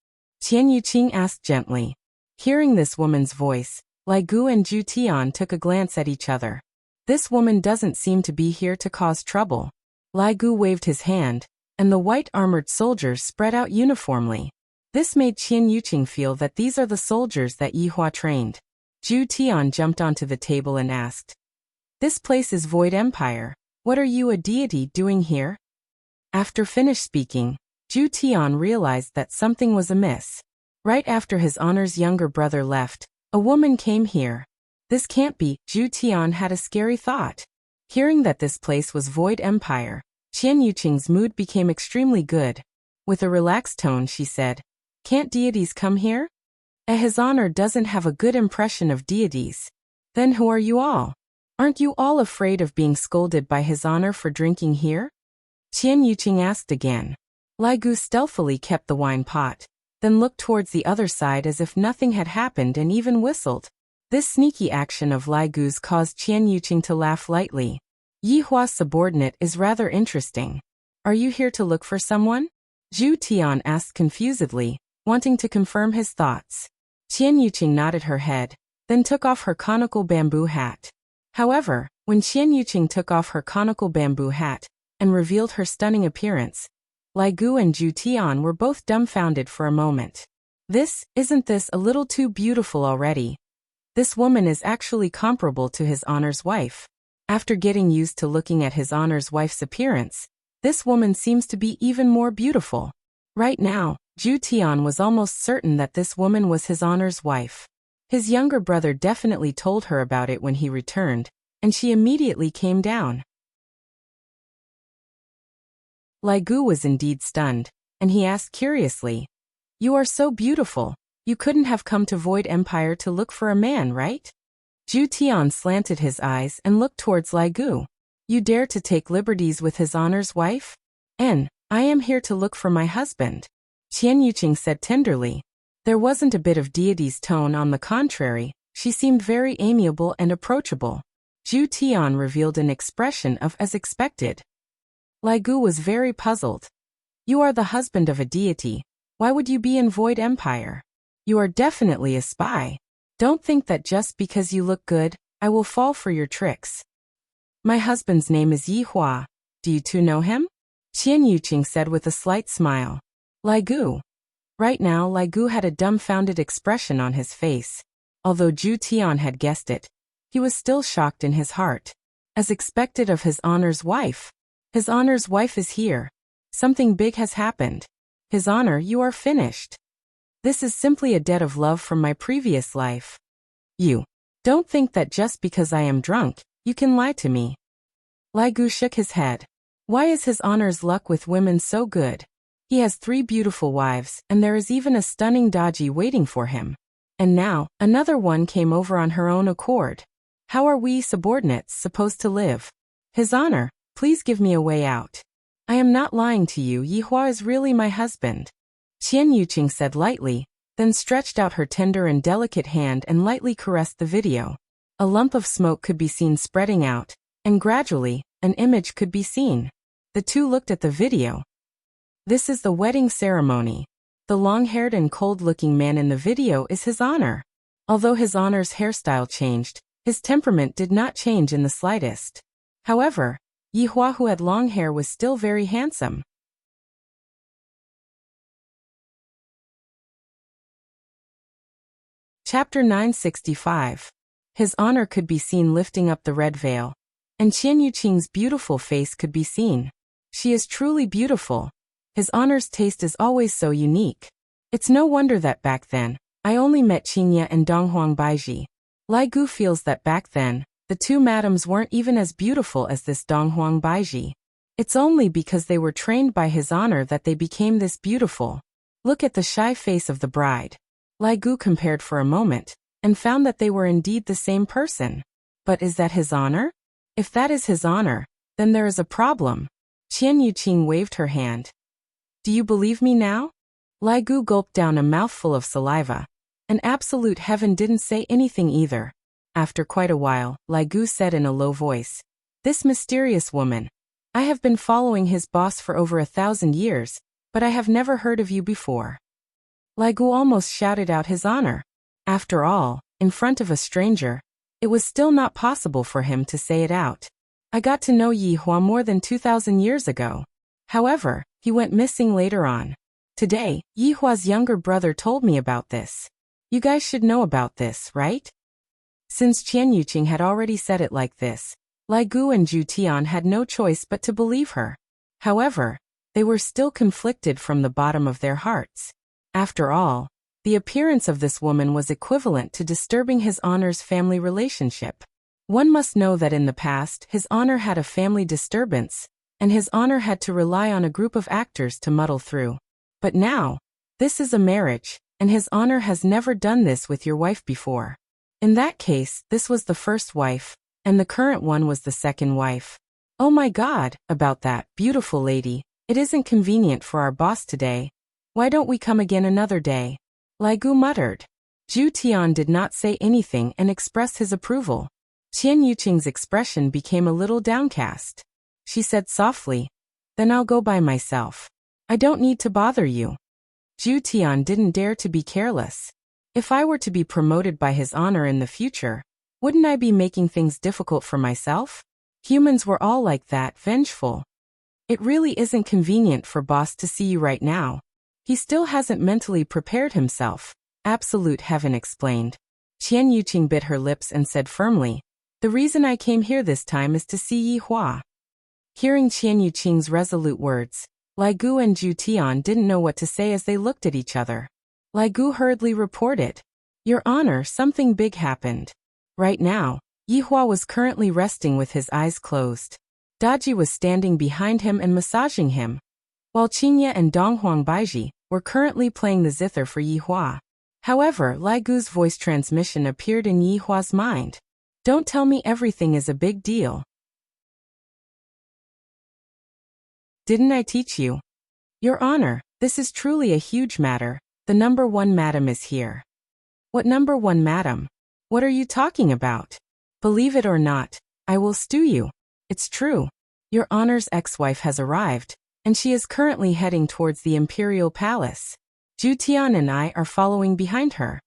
Qian Yuqing asked gently. Hearing this woman's voice, Lai Gu and Zhu Tian took a glance at each other. This woman doesn't seem to be here to cause trouble. Lai Gu waved his hand, and the white armored soldiers spread out uniformly. This made Qian Yuqing feel that these are the soldiers that Yihua trained. Zhu Tian jumped onto the table and asked, "This place is Void Empire. What are you, a deity, doing here?" After finished speaking, Zhu Tian realized that something was amiss. Right after his honor's younger brother left, a woman came here. This can't be. Zhu Tian had a scary thought. Hearing that this place was Void Empire, Qian Yuqing's mood became extremely good. With a relaxed tone she said, "Can't deities come here?" His honor doesn't have a good impression of deities. Then who are you all? Aren't you all afraid of being scolded by his honor for drinking here? Qian Yuqing asked again. Lai Gu stealthily kept the wine pot, then looked towards the other side as if nothing had happened and even whistled. This sneaky action of Lai Gu's caused Qian Yuqing to laugh lightly. Yihua's subordinate is rather interesting. Are you here to look for someone? Zhu Tian asked confusedly, wanting to confirm his thoughts. Qian Yuqing nodded her head, then took off her conical bamboo hat. However, when Qian Yuqing took off her conical bamboo hat and revealed her stunning appearance, Lai Gu and Zhu Tian were both dumbfounded for a moment. Isn't this a little too beautiful already? This woman is actually comparable to his honor's wife. After getting used to looking at his honor's wife's appearance, this woman seems to be even more beautiful. Right now, Zhu Tian was almost certain that this woman was his honor's wife. His younger brother definitely told her about it when he returned, and she immediately came down. Lai Gu was indeed stunned, and he asked curiously, "You are so beautiful. You couldn't have come to Void Empire to look for a man, right?" Zhu Tian slanted his eyes and looked towards Lai Gu. "You dare to take liberties with his honor's wife? I am here to look for my husband," Qian Yuqing said tenderly. There wasn't a bit of deity's tone, on the contrary, she seemed very amiable and approachable. Zhu Tian revealed an expression of as expected. Lai Gu was very puzzled. "You are the husband of a deity. Why would you be in Void Empire? You are definitely a spy. Don't think that just because you look good, I will fall for your tricks." "My husband's name is Yihua. Do you two know him?" Qian Yuqing said with a slight smile. Lai Gu. Right now Lai Gu had a dumbfounded expression on his face. Although Zhu Tian had guessed it, he was still shocked in his heart. As expected of his honor's wife. His honor's wife is here. Something big has happened. His honor, you are finished. This is simply a debt of love from my previous life. You don't think that just because I am drunk, you can lie to me. Lai Gu shook his head. Why is his honor's luck with women so good? He has 3 beautiful wives, and there is even a stunning Daji waiting for him. And now, another one came over on her own accord. How are we subordinates supposed to live? His honor, please give me a way out. I am not lying to you, Yihua is really my husband. Qian Yuqing said lightly, then stretched out her tender and delicate hand and lightly caressed the video. A lump of smoke could be seen spreading out, and gradually, an image could be seen. The two looked at the video. This is the wedding ceremony. The long-haired and cold-looking man in the video is his honor. Although His Honor's hairstyle changed, his temperament did not change in the slightest. However, Yi Hua, who had long hair, was still very handsome. Chapter 965. His Honor could be seen lifting up the red veil, and Qian Yuqing's beautiful face could be seen. She is truly beautiful. His Honor's taste is always so unique. It's no wonder that back then, I only met Qingye and Donghuang Baiji. Lai Gu feels that back then, the two madams weren't even as beautiful as this Donghuang Baiji. It's only because they were trained by His Honor that they became this beautiful. Look at the shy face of the bride. Lai Gu compared for a moment, and found that they were indeed the same person. But is that His Honor? If that is His Honor, then there is a problem. Qian Yuqing waved her hand. Do you believe me now? Lai Gu gulped down a mouthful of saliva. And absolute heaven didn't say anything either. After quite a while, Lai Gu said in a low voice, "This mysterious woman. I have been following his boss for over 1,000 years, but I have never heard of you before." Lai Gu almost shouted out His Honor. After all, in front of a stranger, it was still not possible for him to say it out. I got to know Yi Hua more than 2,000 years ago. However, he went missing later on. Today, Yi Hua's younger brother told me about this. You guys should know about this, right? Since Qian Yuqing had already said it like this, Lai Gu and Zhu Tian had no choice but to believe her. However, they were still conflicted from the bottom of their hearts. After all, the appearance of this woman was equivalent to disturbing His Honor's family relationship. One must know that in the past, His Honor had a family disturbance, and His Honor had to rely on a group of actors to muddle through. But now, this is a marriage, and His Honor has never done this with your wife before. In that case, this was the first wife, and the current one was the second wife. Oh my God, about that, beautiful lady, it isn't convenient for our boss today. Why don't we come again another day? Lai Gu muttered. Zhu Tian did not say anything and expressed his approval. Qian Yuqing's expression became a little downcast. She said softly, "Then I'll go by myself. I don't need to bother you." Zhu Tian didn't dare to be careless. If I were to be promoted by His Honor in the future, wouldn't I be making things difficult for myself? Humans were all like that, vengeful. It really isn't convenient for boss to see you right now. He still hasn't mentally prepared himself, absolute heaven explained. Qian Yuqing bit her lips and said firmly, "The reason I came here this time is to see Yi Hua." Hearing Qian Yuqing's resolute words, Lai Gu and Zhu Tian didn't know what to say as they looked at each other. Lai Gu hurriedly reported, "Your Honor, something big happened." Right now, Yi Hua was currently resting with his eyes closed. Daji was standing behind him and massaging him, while Qingye and Donghuang Baiji were currently playing the zither for Yi Hua. However, Lai Gu's voice transmission appeared in Yi Hua's mind. "Don't tell me everything is a big deal. Didn't I teach you?" "Your Honor, this is truly a huge matter. The number 1 madam is here." "What number 1 madam? What are you talking about?" "Believe it or not, I will stew you. It's true. Your Honor's ex-wife has arrived, and she is currently heading towards the Imperial Palace. Zhu Tian and I are following behind her."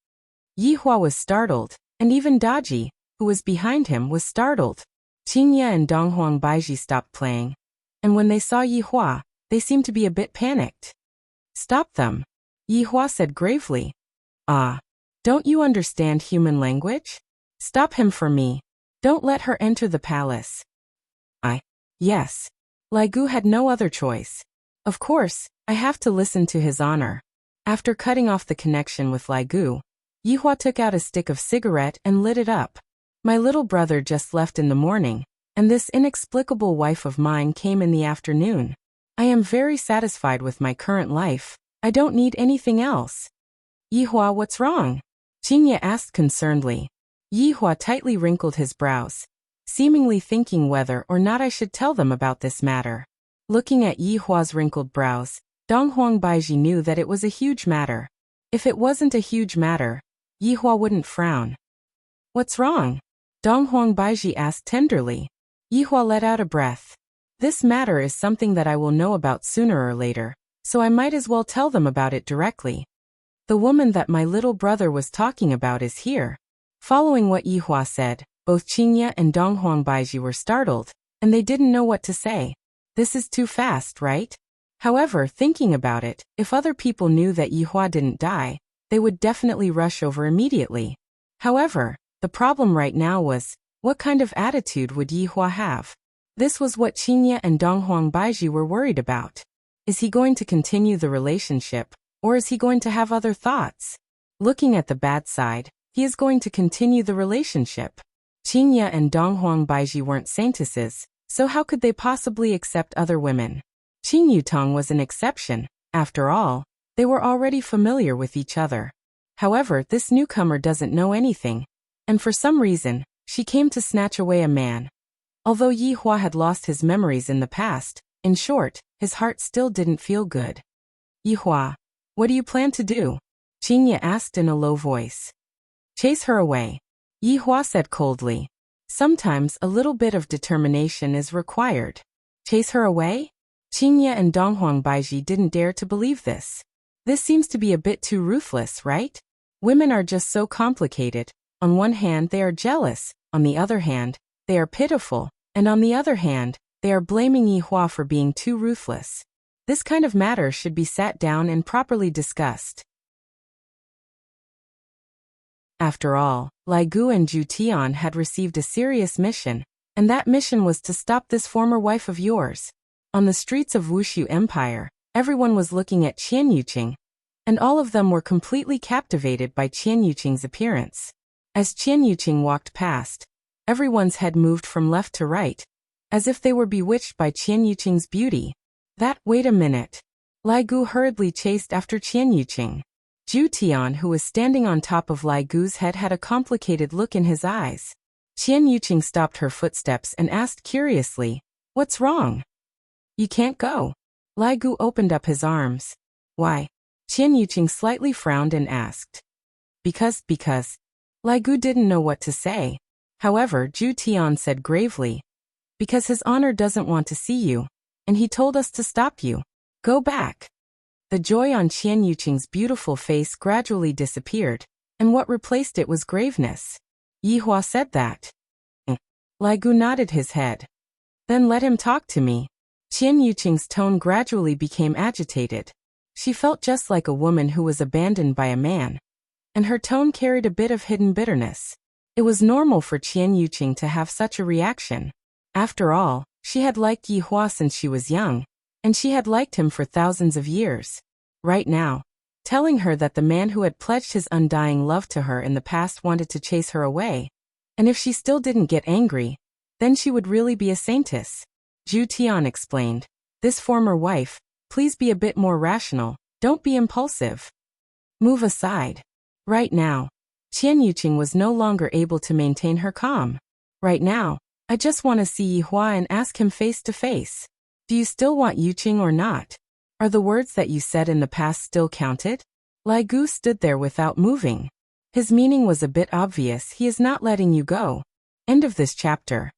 Yi Hua was startled, and even Daji, who was behind him, was startled. Qingye and Donghuang Baiji stopped playing, and when they saw Yi Hua, they seemed to be a bit panicked. "Stop them," Yi Hua said gravely. "Ah, don't you understand human language? Stop him for me. Don't let her enter the palace." Yes. Lai Gu had no other choice. Of course, I have to listen to His Honor. After cutting off the connection with Lai Gu, Yi Hua took out a stick of cigarette and lit it up. My little brother just left in the morning, and this inexplicable wife of mine came in the afternoon. I am very satisfied with my current life. I don't need anything else. Yi Hua, what's wrong? Qingye asked concernedly. Yi Hua tightly wrinkled his brows, seemingly thinking whether or not I should tell them about this matter. Looking at Yi Hua's wrinkled brows, Donghuang Baiji knew that it was a huge matter. If it wasn't a huge matter, Yi Hua wouldn't frown. "What's wrong?" Donghuang Baiji asked tenderly. Yi Hua let out a breath. "This matter is something that I will know about sooner or later, so I might as well tell them about it directly." The woman that my little brother was talking about is here. Following what Yihua said, both Qingye and Donghuang Baiji were startled, and they didn't know what to say. This is too fast, right? However, thinking about it, if other people knew that Yihua didn't die, they would definitely rush over immediately. However, the problem right now was, what kind of attitude would Yihua have? This was what Qingye and Donghuang Baiji were worried about. Is he going to continue the relationship, or is he going to have other thoughts? Looking at the bad side, he is going to continue the relationship. Qingye and Donghuang Baiji weren't saintesses, so how could they possibly accept other women? Qing Yutong was an exception. After all, they were already familiar with each other. However, this newcomer doesn't know anything, and for some reason, she came to snatch away a man. Although Yihua had lost his memories in the past, in short, his heart still didn't feel good. Yihua, what do you plan to do? Qingye asked in a low voice. Chase her away. Yihua said coldly. Sometimes a little bit of determination is required. Chase her away? Qingye and Donghuang Baiji didn't dare to believe this. This seems to be a bit too ruthless, right? Women are just so complicated. On one hand, they are jealous. On the other hand, they are pitiful. And on the other hand, they are blaming Yihua for being too ruthless. This kind of matter should be sat down and properly discussed. After all, Lai Gu and Zhu Tian had received a serious mission, and that mission was to stop this former wife of yours. On the streets of Wushu Empire, everyone was looking at Qian Yuqing, and all of them were completely captivated by Qian Yuqing's appearance. As Qian Yuqing walked past, everyone's head moved from left to right, as if they were bewitched by Qian Yuqing's beauty. Wait a minute. Lai Gu hurriedly chased after Qian Yuqing. Zhu Tian, who was standing on top of Lai Gu's head, had a complicated look in his eyes. Qian Yuqing stopped her footsteps and asked curiously, "What's wrong? You can't go." Lai Gu opened up his arms. "Why?" Qian Yuqing slightly frowned and asked. Because. Lai Gu didn't know what to say. However, Zhu Tian said gravely, "Because his honor doesn't want to see you, and he told us to stop you. Go back." The joy on Qian Yuqing's beautiful face gradually disappeared, and what replaced it was graveness. Yihua said that. Lai Gu nodded his head. "Then let him talk to me." Qian Yuqing's tone gradually became agitated. She felt just like a woman who was abandoned by a man, and her tone carried a bit of hidden bitterness. It was normal for Qian Yuqing to have such a reaction. After all, she had liked Yihua since she was young, and she had liked him for thousands of years. Right now, telling her that the man who had pledged his undying love to her in the past wanted to chase her away, and if she still didn't get angry, then she would really be a saintess. Zhu Tian explained, "This former wife, please be a bit more rational, don't be impulsive. Move aside." Right now, Qian Yuqing was no longer able to maintain her calm. "Right now, I just want to see Yihua and ask him face to face. Do you still want Yuqing or not? Are the words that you said in the past still counted?" Lai Gu stood there without moving. His meaning was a bit obvious. He is not letting you go. End of this chapter.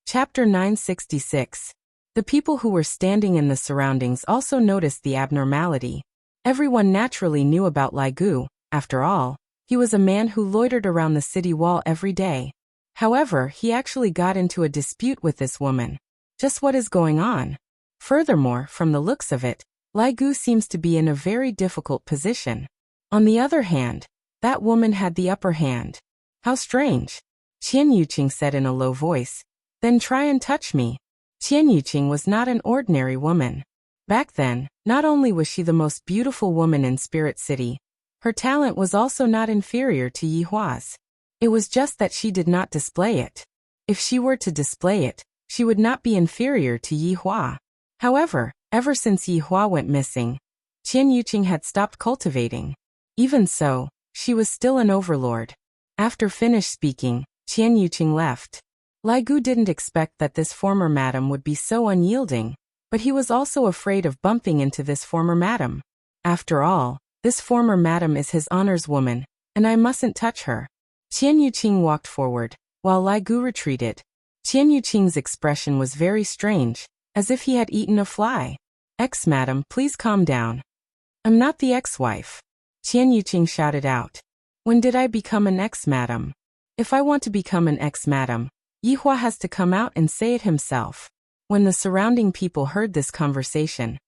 Chapter 966. The people who were standing in the surroundings also noticed the abnormality. Everyone naturally knew about Lai Gu. After all, he was a man who loitered around the city wall every day. However, he actually got into a dispute with this woman. Just what is going on? Furthermore, from the looks of it, Lai Gu seems to be in a very difficult position. On the other hand, that woman had the upper hand. How strange. Qian Yuqing said in a low voice. "Then try and touch me." Qian Yuqing was not an ordinary woman. Back then, not only was she the most beautiful woman in Spirit City, her talent was also not inferior to Yihua's. It was just that she did not display it. If she were to display it, she would not be inferior to Yihua. However, ever since Yihua went missing, Qian Yuqing had stopped cultivating. Even so, she was still an overlord. After finished speaking, Qian Yuqing left. Lai Gu didn't expect that this former madam would be so unyielding, but he was also afraid of bumping into this former madam. After all, this former madam is his honor's woman, and I mustn't touch her. Qian Yuqing walked forward, while Lai Gu retreated. Qian Yuqing's expression was very strange, as if he had eaten a fly. Madam, please calm down. I'm not the ex-wife. Qian Yuqing shouted out. When did I become an ex-madam? If I want to become an ex-madam, Yihua has to come out and say it himself. When the surrounding people heard this conversation,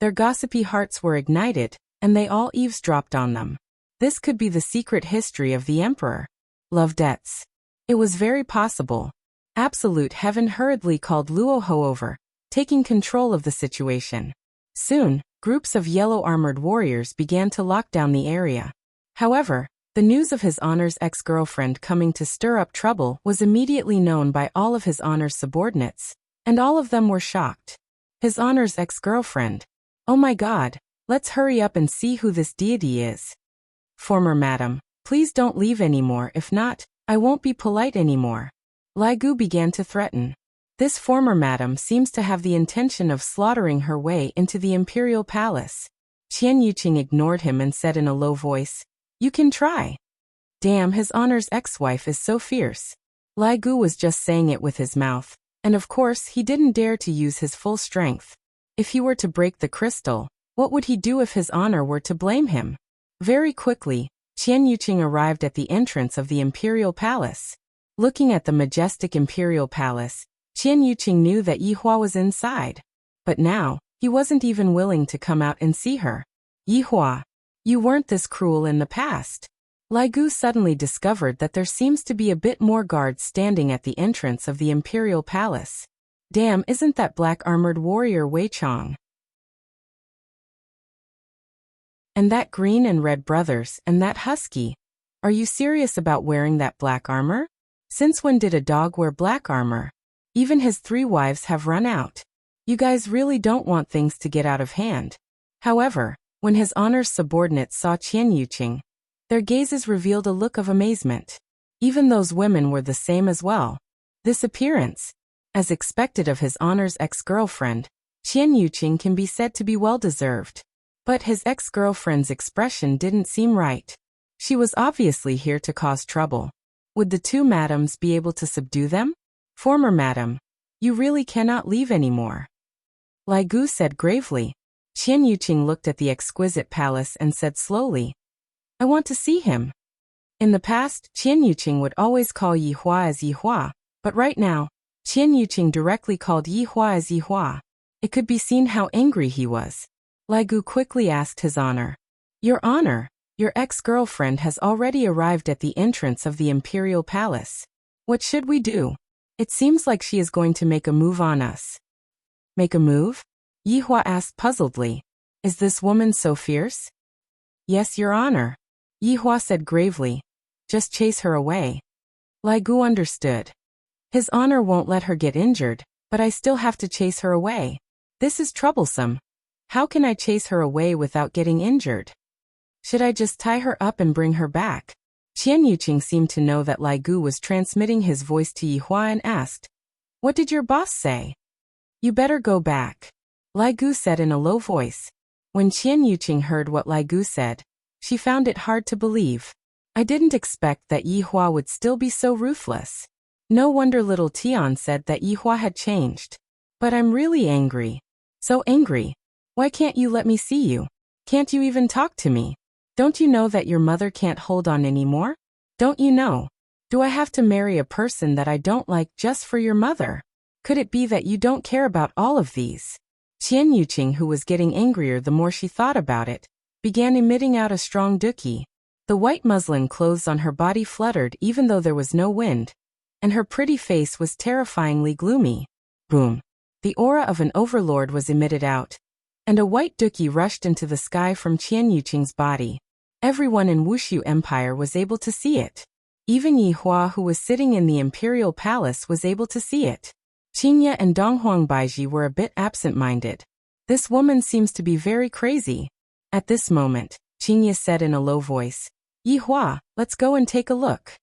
their gossipy hearts were ignited, and they all eavesdropped on them. This could be the secret history of the emperor. Love debts. It was very possible. Absolute heaven hurriedly called Luoho over, taking control of the situation. Soon, groups of yellow-armored warriors began to lock down the area. However, the news of His Honor's ex-girlfriend coming to stir up trouble was immediately known by all of His Honor's subordinates, and all of them were shocked. His Honor's ex-girlfriend. Oh my God, let's hurry up and see who this deity is. Former madam, please don't leave anymore, if not, I won't be polite anymore. Lai Gu began to threaten. This former madam seems to have the intention of slaughtering her way into the imperial palace. Qian Yuqing ignored him and said in a low voice, You can try. Damn, His Honor's ex-wife is so fierce. Lai Gu was just saying it with his mouth, and of course he didn't dare to use his full strength. If he were to break the crystal, what would he do if His Honor were to blame him? Very quickly, Qian Yuqing arrived at the entrance of the imperial palace. Looking at the majestic imperial palace, Qian Yuqing knew that Yihua was inside. But now, he wasn't even willing to come out and see her. Yihua, you weren't this cruel in the past. Lai Gu suddenly discovered that there seems to be a bit more guards standing at the entrance of the imperial palace. Damn, isn't that black-armored warrior Wei Chong? And that green and red brothers, and that husky. Are you serious about wearing that black armor? Since when did a dog wear black armor? Even his 3 wives have run out. You guys really don't want things to get out of hand. However, when His Honor's subordinates saw Qian Yuqing, their gazes revealed a look of amazement. Even those women were the same as well. This appearance, as expected of His Honor's ex-girlfriend, Qian Yuqing can be said to be well-deserved. But his ex-girlfriend's expression didn't seem right. She was obviously here to cause trouble. Would the 2 madams be able to subdue them? Former madam, you really cannot leave anymore. Lai Gu said gravely. Qian Yuqing looked at the exquisite palace and said slowly, I want to see him. In the past, Qian Yuqing would always call Yihua as Yihua, but right now, Qian Yuqing directly called Yihua as Yihua. It could be seen how angry he was. Lai Gu quickly asked His Honor, Your Honor, your ex-girlfriend has already arrived at the entrance of the imperial palace. What should we do? It seems like she is going to make a move on us. Make a move? Yihua asked puzzledly. Is this woman so fierce? Yes, Your Honor. Yihua said gravely. Just chase her away. Lai Gu understood. His Honor won't let her get injured, but I still have to chase her away. This is troublesome. How can I chase her away without getting injured? Should I just tie her up and bring her back? Qian Yuqing seemed to know that Lai Gu was transmitting his voice to Yihua and asked, What did your boss say? You better go back. Lai Gu said in a low voice. When Qian Yuqing heard what Lai Gu said, she found it hard to believe. I didn't expect that Yihua would still be so ruthless. No wonder little Tian said that Yihua had changed. But I'm really angry. So angry. Why can't you let me see you? Can't you even talk to me? Don't you know that your mother can't hold on anymore? Don't you know? Do I have to marry a person that I don't like just for your mother? Could it be that you don't care about all of these? Qian Yuqing, who was getting angrier the more she thought about it, began emitting out a strong duqi. The white muslin clothes on her body fluttered even though there was no wind, and her pretty face was terrifyingly gloomy. Boom. The aura of an overlord was emitted out, and a white duqi rushed into the sky from Qian Yuqing's body. Everyone in Wushu Empire was able to see it. Even Yihua, who was sitting in the imperial palace, was able to see it. Qingye and Donghuang Baiji were a bit absent-minded. This woman seems to be very crazy. At this moment, Qingye said in a low voice, Yihua, let's go and take a look.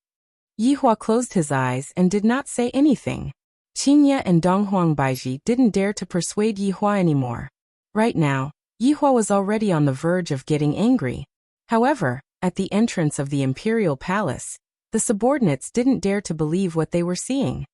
Yihua closed his eyes and did not say anything. Qingye and Donghuang Baiji didn't dare to persuade Yihua anymore. Right now, Yihua was already on the verge of getting angry. However, at the entrance of the imperial palace, the subordinates didn't dare to believe what they were seeing.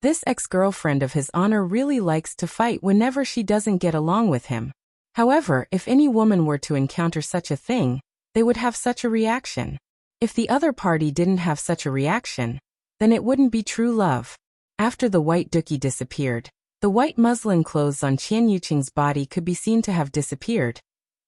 This ex-girlfriend of his honor really likes to fight whenever she doesn't get along with him. However, if any woman were to encounter such a thing, they would have such a reaction. If the other party didn't have such a reaction, then it wouldn't be true love. After the white dookie disappeared, the white muslin clothes on Qian Yuqing's body could be seen to have disappeared,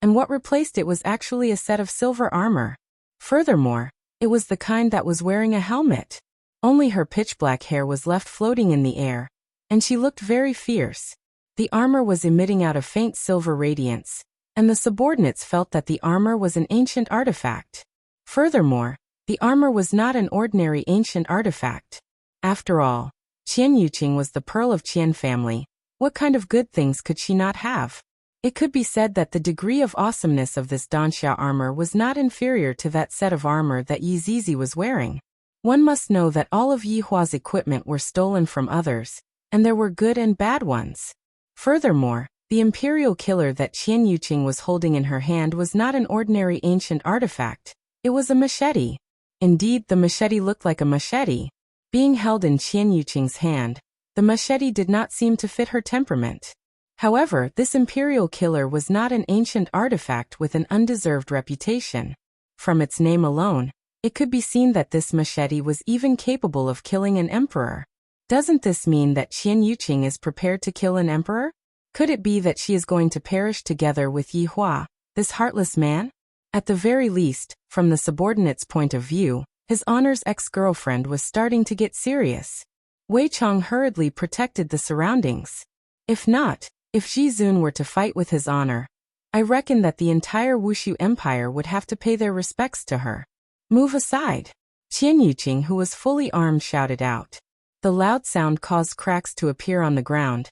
and what replaced it was actually a set of silver armor. Furthermore, it was the kind that was wearing a helmet. Only her pitch-black hair was left floating in the air, and she looked very fierce. The armor was emitting out a faint silver radiance, and the subordinates felt that the armor was an ancient artifact. Furthermore, the armor was not an ordinary ancient artifact. After all, Qian Yuqing was the pearl of Qian family. What kind of good things could she not have? It could be said that the degree of awesomeness of this Danxia armor was not inferior to that set of armor that Yi Zizi was wearing. One must know that all of Yi Hua's equipment were stolen from others, and there were good and bad ones. Furthermore, the imperial killer that Qian Yuqing was holding in her hand was not an ordinary ancient artifact. It was a machete. Indeed, the machete looked like a machete. Being held in Qian Yuqing's hand, the machete did not seem to fit her temperament. However, this imperial killer was not an ancient artifact with an undeserved reputation. From its name alone, it could be seen that this machete was even capable of killing an emperor. Doesn't this mean that Qian Yuqing is prepared to kill an emperor? Could it be that she is going to perish together with Yi Hua, this heartless man? At the very least, from the subordinate's point of view, his honor's ex-girlfriend was starting to get serious. Wei Chong hurriedly protected the surroundings. If Ji Zun were to fight with his honor, I reckon that the entire Wushu Empire would have to pay their respects to her. Move aside! Qian Yuqing, who was fully armed, shouted out. The loud sound caused cracks to appear on the ground,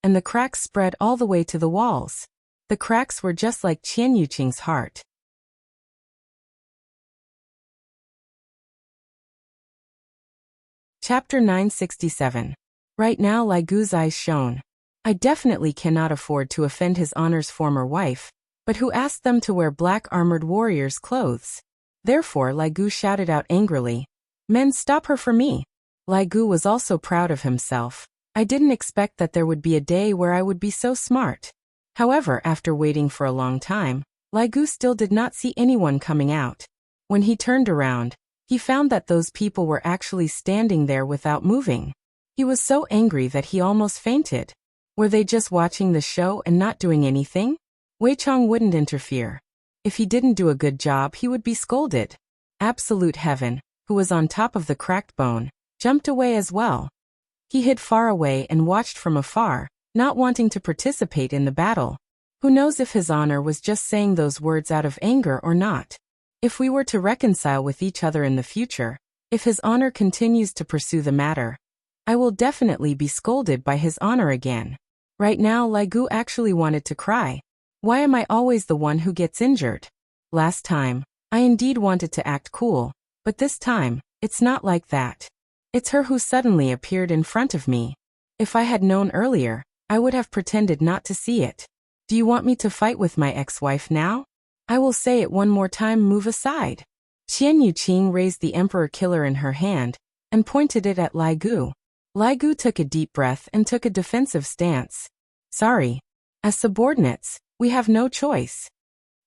and the cracks spread all the way to the walls. The cracks were just like Qian Yuqing's heart. Chapter 967. Right now Lai Gu's eyes shone. I definitely cannot afford to offend his honor's former wife, but who asked them to wear black armored warriors' clothes? Therefore Lai Gu shouted out angrily, "Men, stop her for me!" Lai Gu was also proud of himself. I didn't expect that there would be a day where I would be so smart. However, after waiting for a long time, Lai Gu still did not see anyone coming out. When he turned around, he found that those people were actually standing there without moving. He was so angry that he almost fainted. Were they just watching the show and not doing anything? Wei Chong wouldn't interfere. If he didn't do a good job, he would be scolded. Absolute Heaven, who was on top of the cracked bone, jumped away as well. He hid far away and watched from afar, not wanting to participate in the battle. Who knows if his honor was just saying those words out of anger or not? If we were to reconcile with each other in the future, if his honor continues to pursue the matter, I will definitely be scolded by his honor again. Right now Lai Gu actually wanted to cry. Why am I always the one who gets injured? Last time, I indeed wanted to act cool, but this time, it's not like that. It's her who suddenly appeared in front of me. If I had known earlier, I would have pretended not to see it. Do you want me to fight with my ex-wife now? I will say it one more time, move aside. Qian Yuqing raised the emperor killer in her hand and pointed it at Lai Gu. Lai Gu took a deep breath and took a defensive stance. Sorry. As subordinates, we have no choice.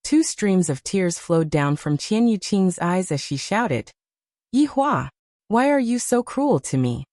2 streams of tears flowed down from Qian Yuqing's eyes as she shouted, Yi Hua, why are you so cruel to me?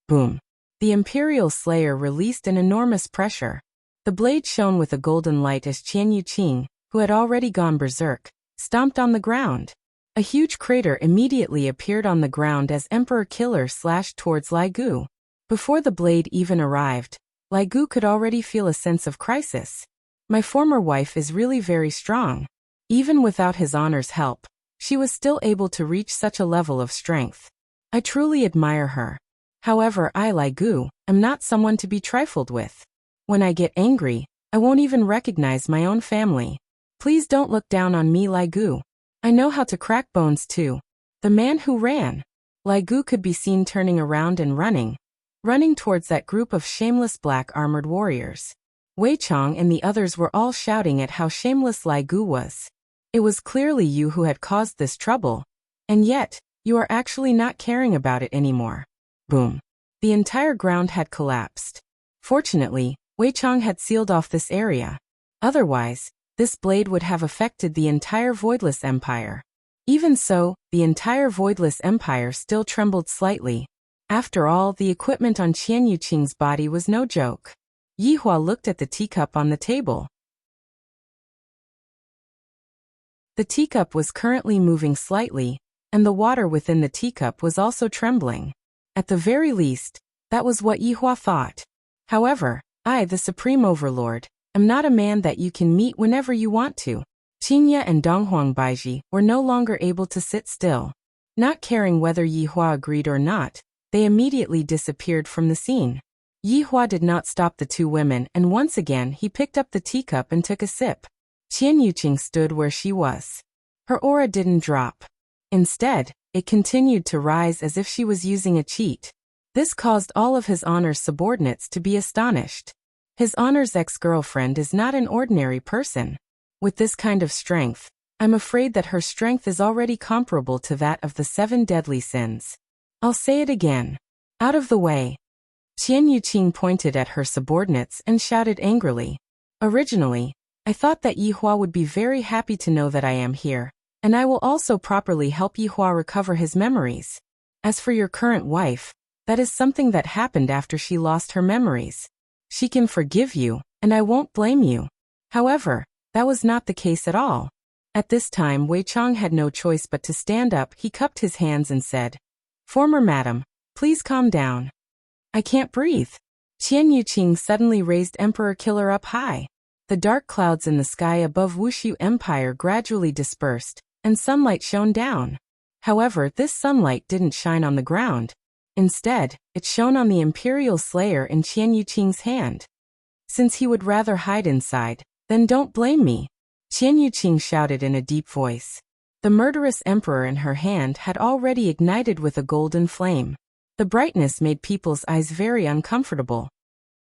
Boom. The Imperial Slayer released an enormous pressure. The blade shone with a golden light as Qian Yuqing, who had already gone berserk, stomped on the ground. A huge crater immediately appeared on the ground as Emperor Killer slashed towards Lai Gu. Before the blade even arrived, Lai Gu could already feel a sense of crisis. My former wife is really very strong. Even without his honor's help, she was still able to reach such a level of strength. I truly admire her. However, I, Lai Gu, am not someone to be trifled with. When I get angry, I won't even recognize my own family. Please don't look down on me, Lai Gu. I know how to crack bones too. The man who ran. Lai Gu could be seen turning around and running towards that group of shameless black armored warriors. Wei Chong and the others were all shouting at how shameless Lai Gu was. It was clearly you who had caused this trouble, and yet, you are actually not caring about it anymore. Boom. The entire ground had collapsed. Fortunately, Wei Chang had sealed off this area. Otherwise, this blade would have affected the entire Voidless Empire. Even so, the entire Voidless Empire still trembled slightly. After all, the equipment on Qian Yuqing's body was no joke. Yihua looked at the teacup on the table. The teacup was currently moving slightly, and the water within the teacup was also trembling. At the very least, that was what Yihua thought. However, I, the Supreme Overlord, am not a man that you can meet whenever you want to. Qingye and Donghuang Baiji were no longer able to sit still. Not caring whether Yihua agreed or not, they immediately disappeared from the scene. Yihua did not stop the two women, and once again he picked up the teacup and took a sip. Qian Yuqing stood where she was. Her aura didn't drop. Instead, it continued to rise as if she was using a cheat. This caused all of His Honor's subordinates to be astonished. His Honor's ex-girlfriend is not an ordinary person. With this kind of strength, I'm afraid that her strength is already comparable to that of the 7 deadly sins. I'll say it again. Out of the way. Qian Yuqing pointed at her subordinates and shouted angrily. Originally, I thought that Yihua would be very happy to know that I am here, and I will also properly help Yihua recover his memories. As for your current wife, that is something that happened after she lost her memories. She can forgive you, and I won't blame you. However, that was not the case at all. At this time, Wei Chang had no choice but to stand up. He cupped his hands and said, "Former madam, please calm down. I can't breathe." Qian Yuqing suddenly raised Emperor Killer up high. The dark clouds in the sky above Wushu Empire gradually dispersed, and sunlight shone down. However, this sunlight didn't shine on the ground. Instead, it shone on the Imperial Slayer in Qian Yuqing's hand. Since he would rather hide inside, then don't blame me, Qian Yuqing shouted in a deep voice. The murderous emperor in her hand had already ignited with a golden flame. The brightness made people's eyes very uncomfortable.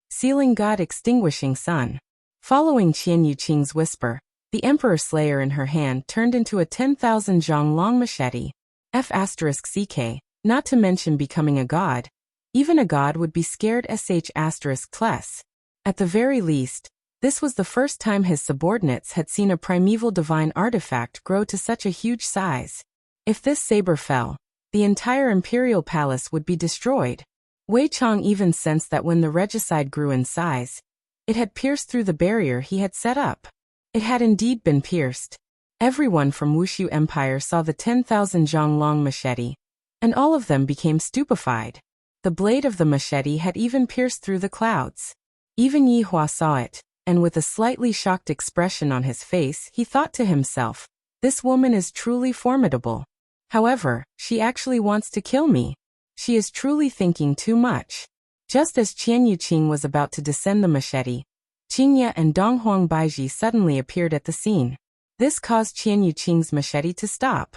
Sealing God extinguishing sun. Following Qian Yuqing's whisper, the Emperor Slayer in her hand turned into a 10,000 zhang long machete. F***ck, not to mention becoming a god. Even a god would be scared ***. At the very least, this was the first time his subordinates had seen a primeval divine artifact grow to such a huge size. If this saber fell, the entire imperial palace would be destroyed. Wei Chang even sensed that when the regicide grew in size, it had pierced through the barrier he had set up. It had indeed been pierced. Everyone from Wushu Empire saw the 10,000 zhang long machete, and all of them became stupefied. The blade of the machete had even pierced through the clouds. Even Yihua saw it, and with a slightly shocked expression on his face, he thought to himself, "This woman is truly formidable. However, she actually wants to kill me. She is truly thinking too much." Just as Qian Yuqing was about to descend the machete, Qingye and Donghuang Baiji suddenly appeared at the scene. This caused Qian Yuqing's machete to stop.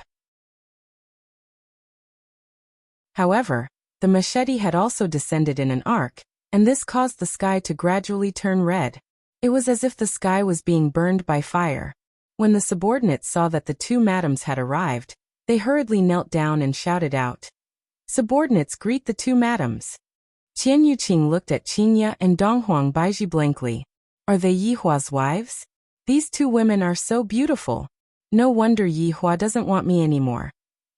However, the machete had also descended in an arc, and this caused the sky to gradually turn red. It was as if the sky was being burned by fire. When the subordinates saw that the two madams had arrived, they hurriedly knelt down and shouted out, "Subordinates, greet the two madams." Qian Yuqing looked at Qingye and Donghuang Baiji blankly. Are they Yihua's wives? These two women are so beautiful. No wonder Yihua doesn't want me anymore.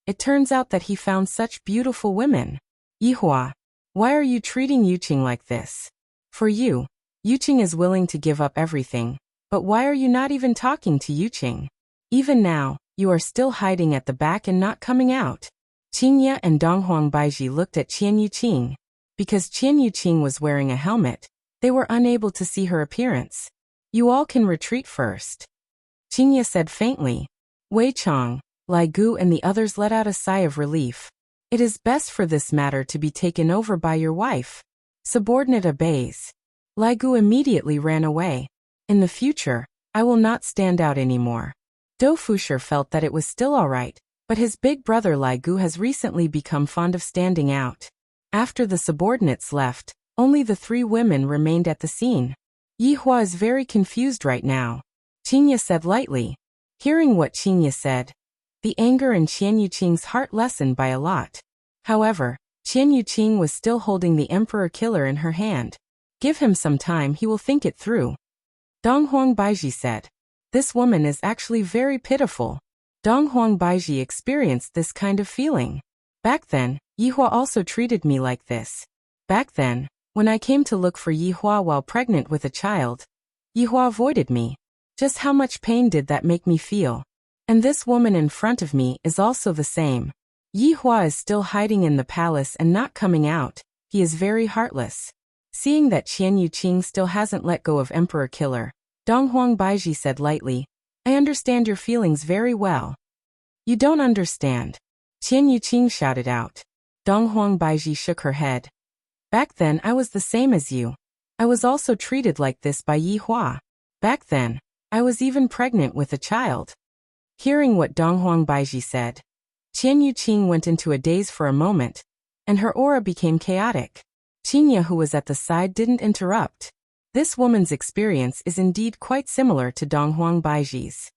It turns out that he found such beautiful women. Yihua, why are you treating Yuqing like this? For you, Yuqing is willing to give up everything, but why are you not even talking to Yuqing? Even now, you are still hiding at the back and not coming out. Qingye and Donghuang Baiji looked at Qian Yuqing. Because Qian Yuqing was wearing a helmet, they were unable to see her appearance. You all can retreat first, Qingye said faintly. Wei Chang, Lai Gu and the others let out a sigh of relief. It is best for this matter to be taken over by your wife. Subordinate obeys. Lai Gu immediately ran away. In the future, I will not stand out anymore. Do Fusher felt that it was still alright, but his big brother Lai Gu has recently become fond of standing out. After the subordinates left, only the three women remained at the scene. Yihua is very confused right now, Qingye said lightly. Hearing what Qingye said, the anger in Qian Yuqing's heart lessened by a lot. However, Qian Yuqing was still holding the emperor killer in her hand. Give him some time, he will think it through. Dong Huang Baiji said. This woman is actually very pitiful. Dong Huang Baiji experienced this kind of feeling. Back then, Yihua also treated me like this. Back then, when I came to look for Yihua while pregnant with a child, Yihua avoided me. Just how much pain did that make me feel? And this woman in front of me is also the same. Yihua is still hiding in the palace and not coming out. He is very heartless. Seeing that Qian Yuqing still hasn't let go of Emperor Killer, Dong Huang Baiji said lightly, I understand your feelings very well. You don't understand. Qian Yuqing shouted out. Dong Huang Baiji shook her head. Back then I was the same as you. I was also treated like this by Yihua. Back then, I was even pregnant with a child. Hearing what Dong Huang Baiji said, Qian Yuqing went into a daze for a moment, and her aura became chaotic. Qinya, who was at the side, didn't interrupt. This woman's experience is indeed quite similar to Dong Huang Baiji's.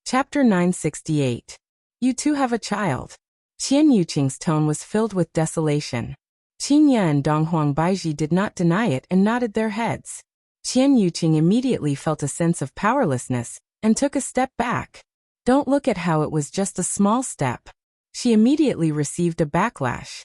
Chapter 968. You too have a child. Qian Yuqing's tone was filled with desolation. Qinya and Dong Huang Baiji did not deny it and nodded their heads. Qian Yuqing immediately felt a sense of powerlessness and took a step back. Don't look at how it was just a small step. She immediately received a backlash.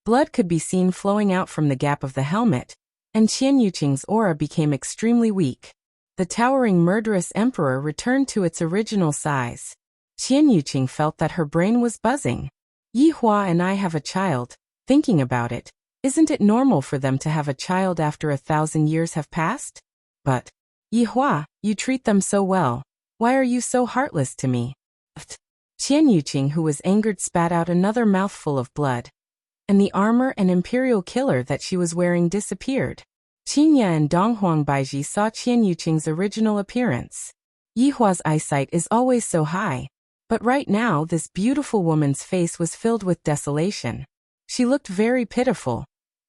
Blood could be seen flowing out from the gap of the helmet, and Qian Yuqing's aura became extremely weak. The towering murderous emperor returned to its original size. Qian Yuqing felt that her brain was buzzing. Yihua and I have a child. Thinking about it, isn't it normal for them to have a child after 1,000 years have passed? But, Yihua, you treat them so well. Why are you so heartless to me? Qian Yuqing, who was angered, spat out another mouthful of blood, and the armor and imperial killer that she was wearing disappeared. Qinya and Dong Huang Baiji saw Qian Yuqing's original appearance. Yihua's eyesight is always so high, but right now this beautiful woman's face was filled with desolation. She looked very pitiful,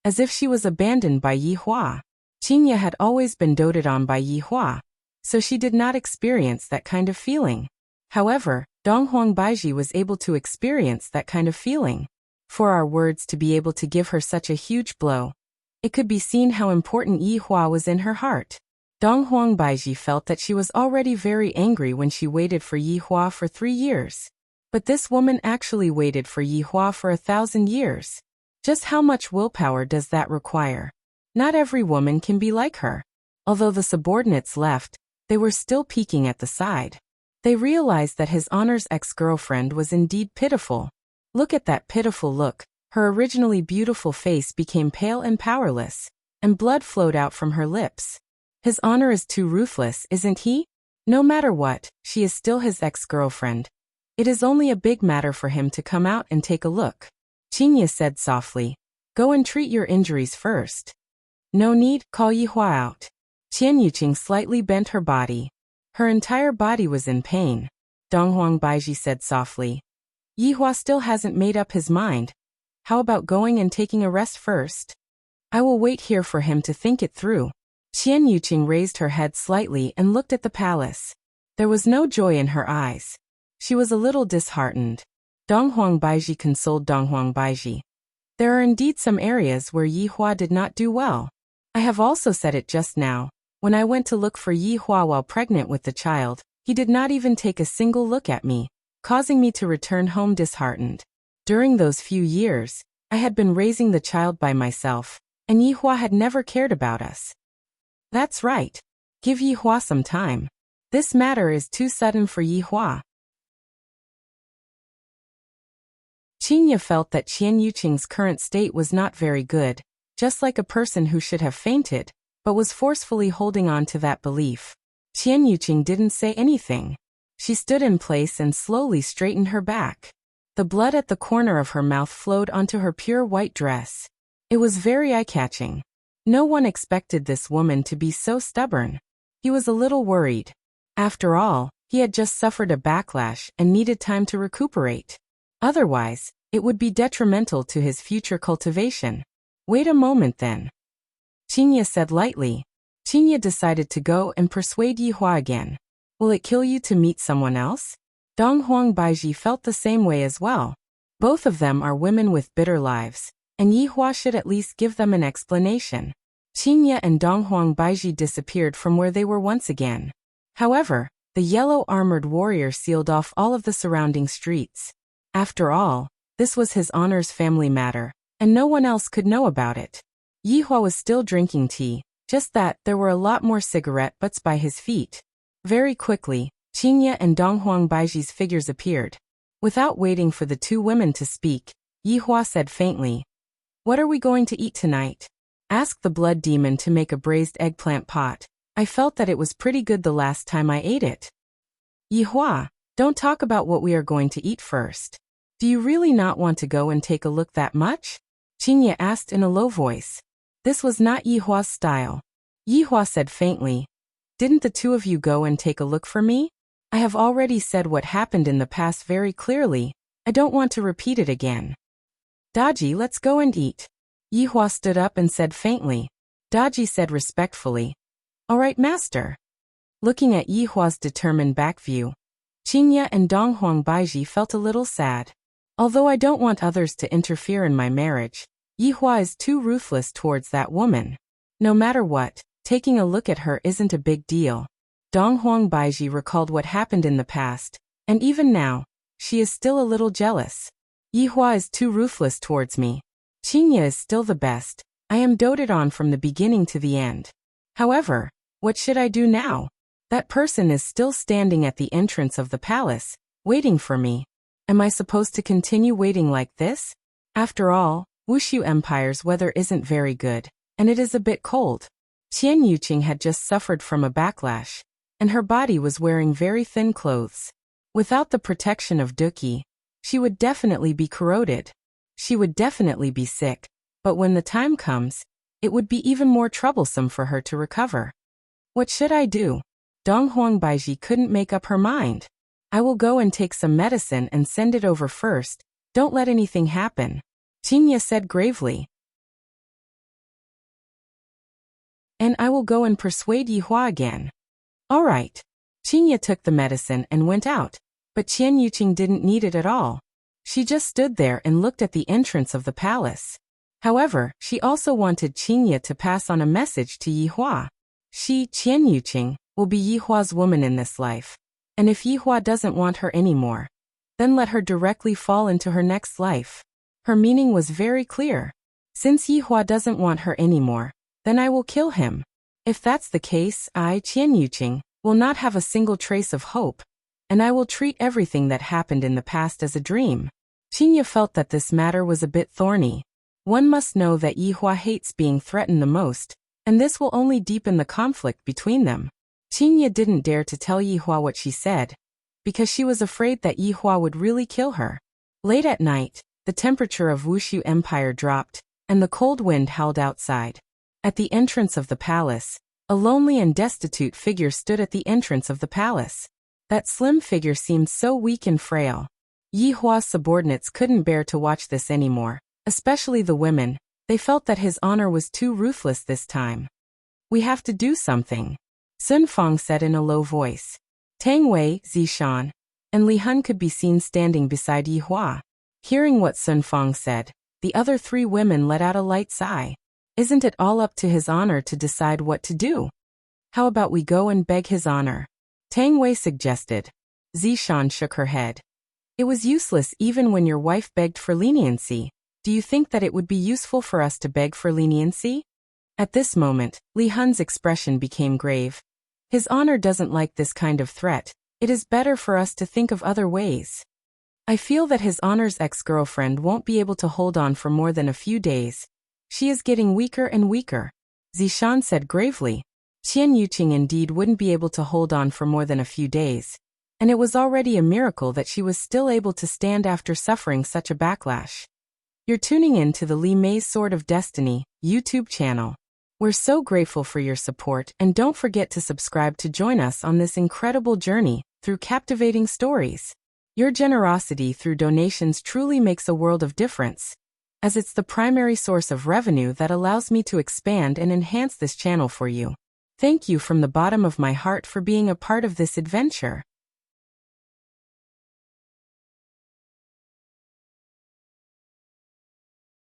as if she was abandoned by Yihua. Qinya had always been doted on by Yihua, so she did not experience that kind of feeling. However, Dong Huang Baiji was able to experience that kind of feeling. For our words to be able to give her such a huge blow, it could be seen how important Yihua was in her heart. Dong Huang Baiji felt that she was already very angry when she waited for Yihua for 3 years. But this woman actually waited for Yihua for 1,000 years. Just how much willpower does that require? Not every woman can be like her. Although the subordinates left, they were still peeking at the side. They realized that His Honor's ex-girlfriend was indeed pitiful. Look at that pitiful look. Her originally beautiful face became pale and powerless, and blood flowed out from her lips. His Honor is too ruthless, isn't he? No matter what, she is still his ex-girlfriend. It is only a big matter for him to come out and take a look. Qinya said softly. Go and treat your injuries first. No need, call Yihua out. Qian Yuqing slightly bent her body. Her entire body was in pain. Dong Huang Baiji said softly. Yihua still hasn't made up his mind. How about going and taking a rest first? I will wait here for him to think it through. Qian Yuqing raised her head slightly and looked at the palace. There was no joy in her eyes. She was a little disheartened. Dong Huang Baiji consoled Dong Huang Baiji. There are indeed some areas where Yihua did not do well. I have also said it just now. When I went to look for Yihua while pregnant with the child, he did not even take a single look at me, causing me to return home disheartened. During those few years, I had been raising the child by myself, and Yihua had never cared about us. That's right. Give Yihua some time. This matter is too sudden for Yihua. Qinya felt that Qian Yuqing's current state was not very good, just like a person who should have fainted, but was forcefully holding on to that belief. Qian Yuqing didn't say anything. She stood in place and slowly straightened her back. The blood at the corner of her mouth flowed onto her pure white dress. It was very eye-catching. No one expected this woman to be so stubborn. He was a little worried. After all, he had just suffered a backlash and needed time to recuperate. Otherwise, it would be detrimental to his future cultivation. Wait a moment then. Qinya said lightly. Qinya decided to go and persuade Yihua again. Will it kill you to meet someone else? Dong Huang Baiji felt the same way as well. Both of them are women with bitter lives, and Yi Hua should at least give them an explanation. Qingye and Dong Huang Baiji disappeared from where they were once again. However, the yellow-armored warrior sealed off all of the surrounding streets. After all, this was his honor's family matter, and no one else could know about it. Yi Hua was still drinking tea, just that there were a lot more cigarette butts by his feet. Very quickly, Qingye and Dong Huang Baiji's figures appeared. Without waiting for the two women to speak, Yi Hua said faintly, "What are we going to eat tonight?" Asked the blood demon to make a braised eggplant pot. I felt that it was pretty good the last time I ate it. Yi Hua, don't talk about what we are going to eat first. Do you really not want to go and take a look that much? Qingye asked in a low voice. This was not Yi Hua's style. Yi Hua said faintly, "Didn't the two of you go and take a look for me? I have already said what happened in the past very clearly. I don't want to repeat it again." "Daji, let's go and eat." Yi Hua stood up and said faintly. Daji said respectfully, "All right, master." Looking at Yi Hua's determined back view, Qingye and Dong Huang Baiji felt a little sad. Although I don't want others to interfere in my marriage, Yi Hua is too ruthless towards that woman. No matter what, taking a look at her isn't a big deal. Dong Huang Baiji recalled what happened in the past, and even now, she is still a little jealous. Yi Hua is too ruthless towards me. Qingye is still the best. I am doted on from the beginning to the end. However, what should I do now? That person is still standing at the entrance of the palace, waiting for me. Am I supposed to continue waiting like this? After all, Wushu Empire's weather isn't very good, and it is a bit cold. Qian Yuqing had just suffered from a backlash, and her body was wearing very thin clothes. Without the protection of Duqi, she would definitely be corroded. She would definitely be sick, but when the time comes, it would be even more troublesome for her to recover. What should I do? Dong Huang Baiji couldn't make up her mind. I will go and take some medicine and send it over first. Don't let anything happen, Qingye said gravely. And I will go and persuade Yi Hua again. All right. Qingye took the medicine and went out, but Qian Yuqing didn't need it at all. She just stood there and looked at the entrance of the palace. However, she also wanted Qingye to pass on a message to Yi Hua. She, Qian Yuqing, will be Yi Hua's woman in this life. And if Yi Hua doesn't want her anymore, then let her directly fall into her next life. Her meaning was very clear. Since Yi Hua doesn't want her anymore, then I will kill him. If that's the case, I, Qian Yuqing, will not have a single trace of hope, and I will treat everything that happened in the past as a dream. Qingye felt that this matter was a bit thorny. One must know that Yi Hua hates being threatened the most, and this will only deepen the conflict between them. Qingye didn't dare to tell Yi Hua what she said, because she was afraid that Yi Hua would really kill her. Late at night, the temperature of Wushu Empire dropped, and the cold wind howled outside. At the entrance of the palace, a lonely and destitute figure stood at the entrance of the palace. That slim figure seemed so weak and frail. Yi Hua's subordinates couldn't bear to watch this anymore, especially the women. They felt that his honor was too ruthless this time. We have to do something, Sun Fang said in a low voice. Tang Wei, Zishan, and Li Hun could be seen standing beside Yi Hua. Hearing what Sun Fang said, the other three women let out a light sigh. Isn't it all up to his honor to decide what to do? How about we go and beg his honor? Tang Wei suggested. Zishan shook her head. It was useless even when your wife begged for leniency. Do you think that it would be useful for us to beg for leniency? At this moment, Li Hun's expression became grave. His honor doesn't like this kind of threat. It is better for us to think of other ways. I feel that his honor's ex-girlfriend won't be able to hold on for more than a few days. She is getting weaker and weaker, Zishan said gravely. Qian Yuqing indeed wouldn't be able to hold on for more than a few days, and it was already a miracle that she was still able to stand after suffering such a backlash. You're tuning in to the Li Mei's Sword of Destiny YouTube channel. We're so grateful for your support, and don't forget to subscribe to join us on this incredible journey through captivating stories. Your generosity through donations truly makes a world of difference, as it's the primary source of revenue that allows me to expand and enhance this channel for you. Thank you from the bottom of my heart for being a part of this adventure.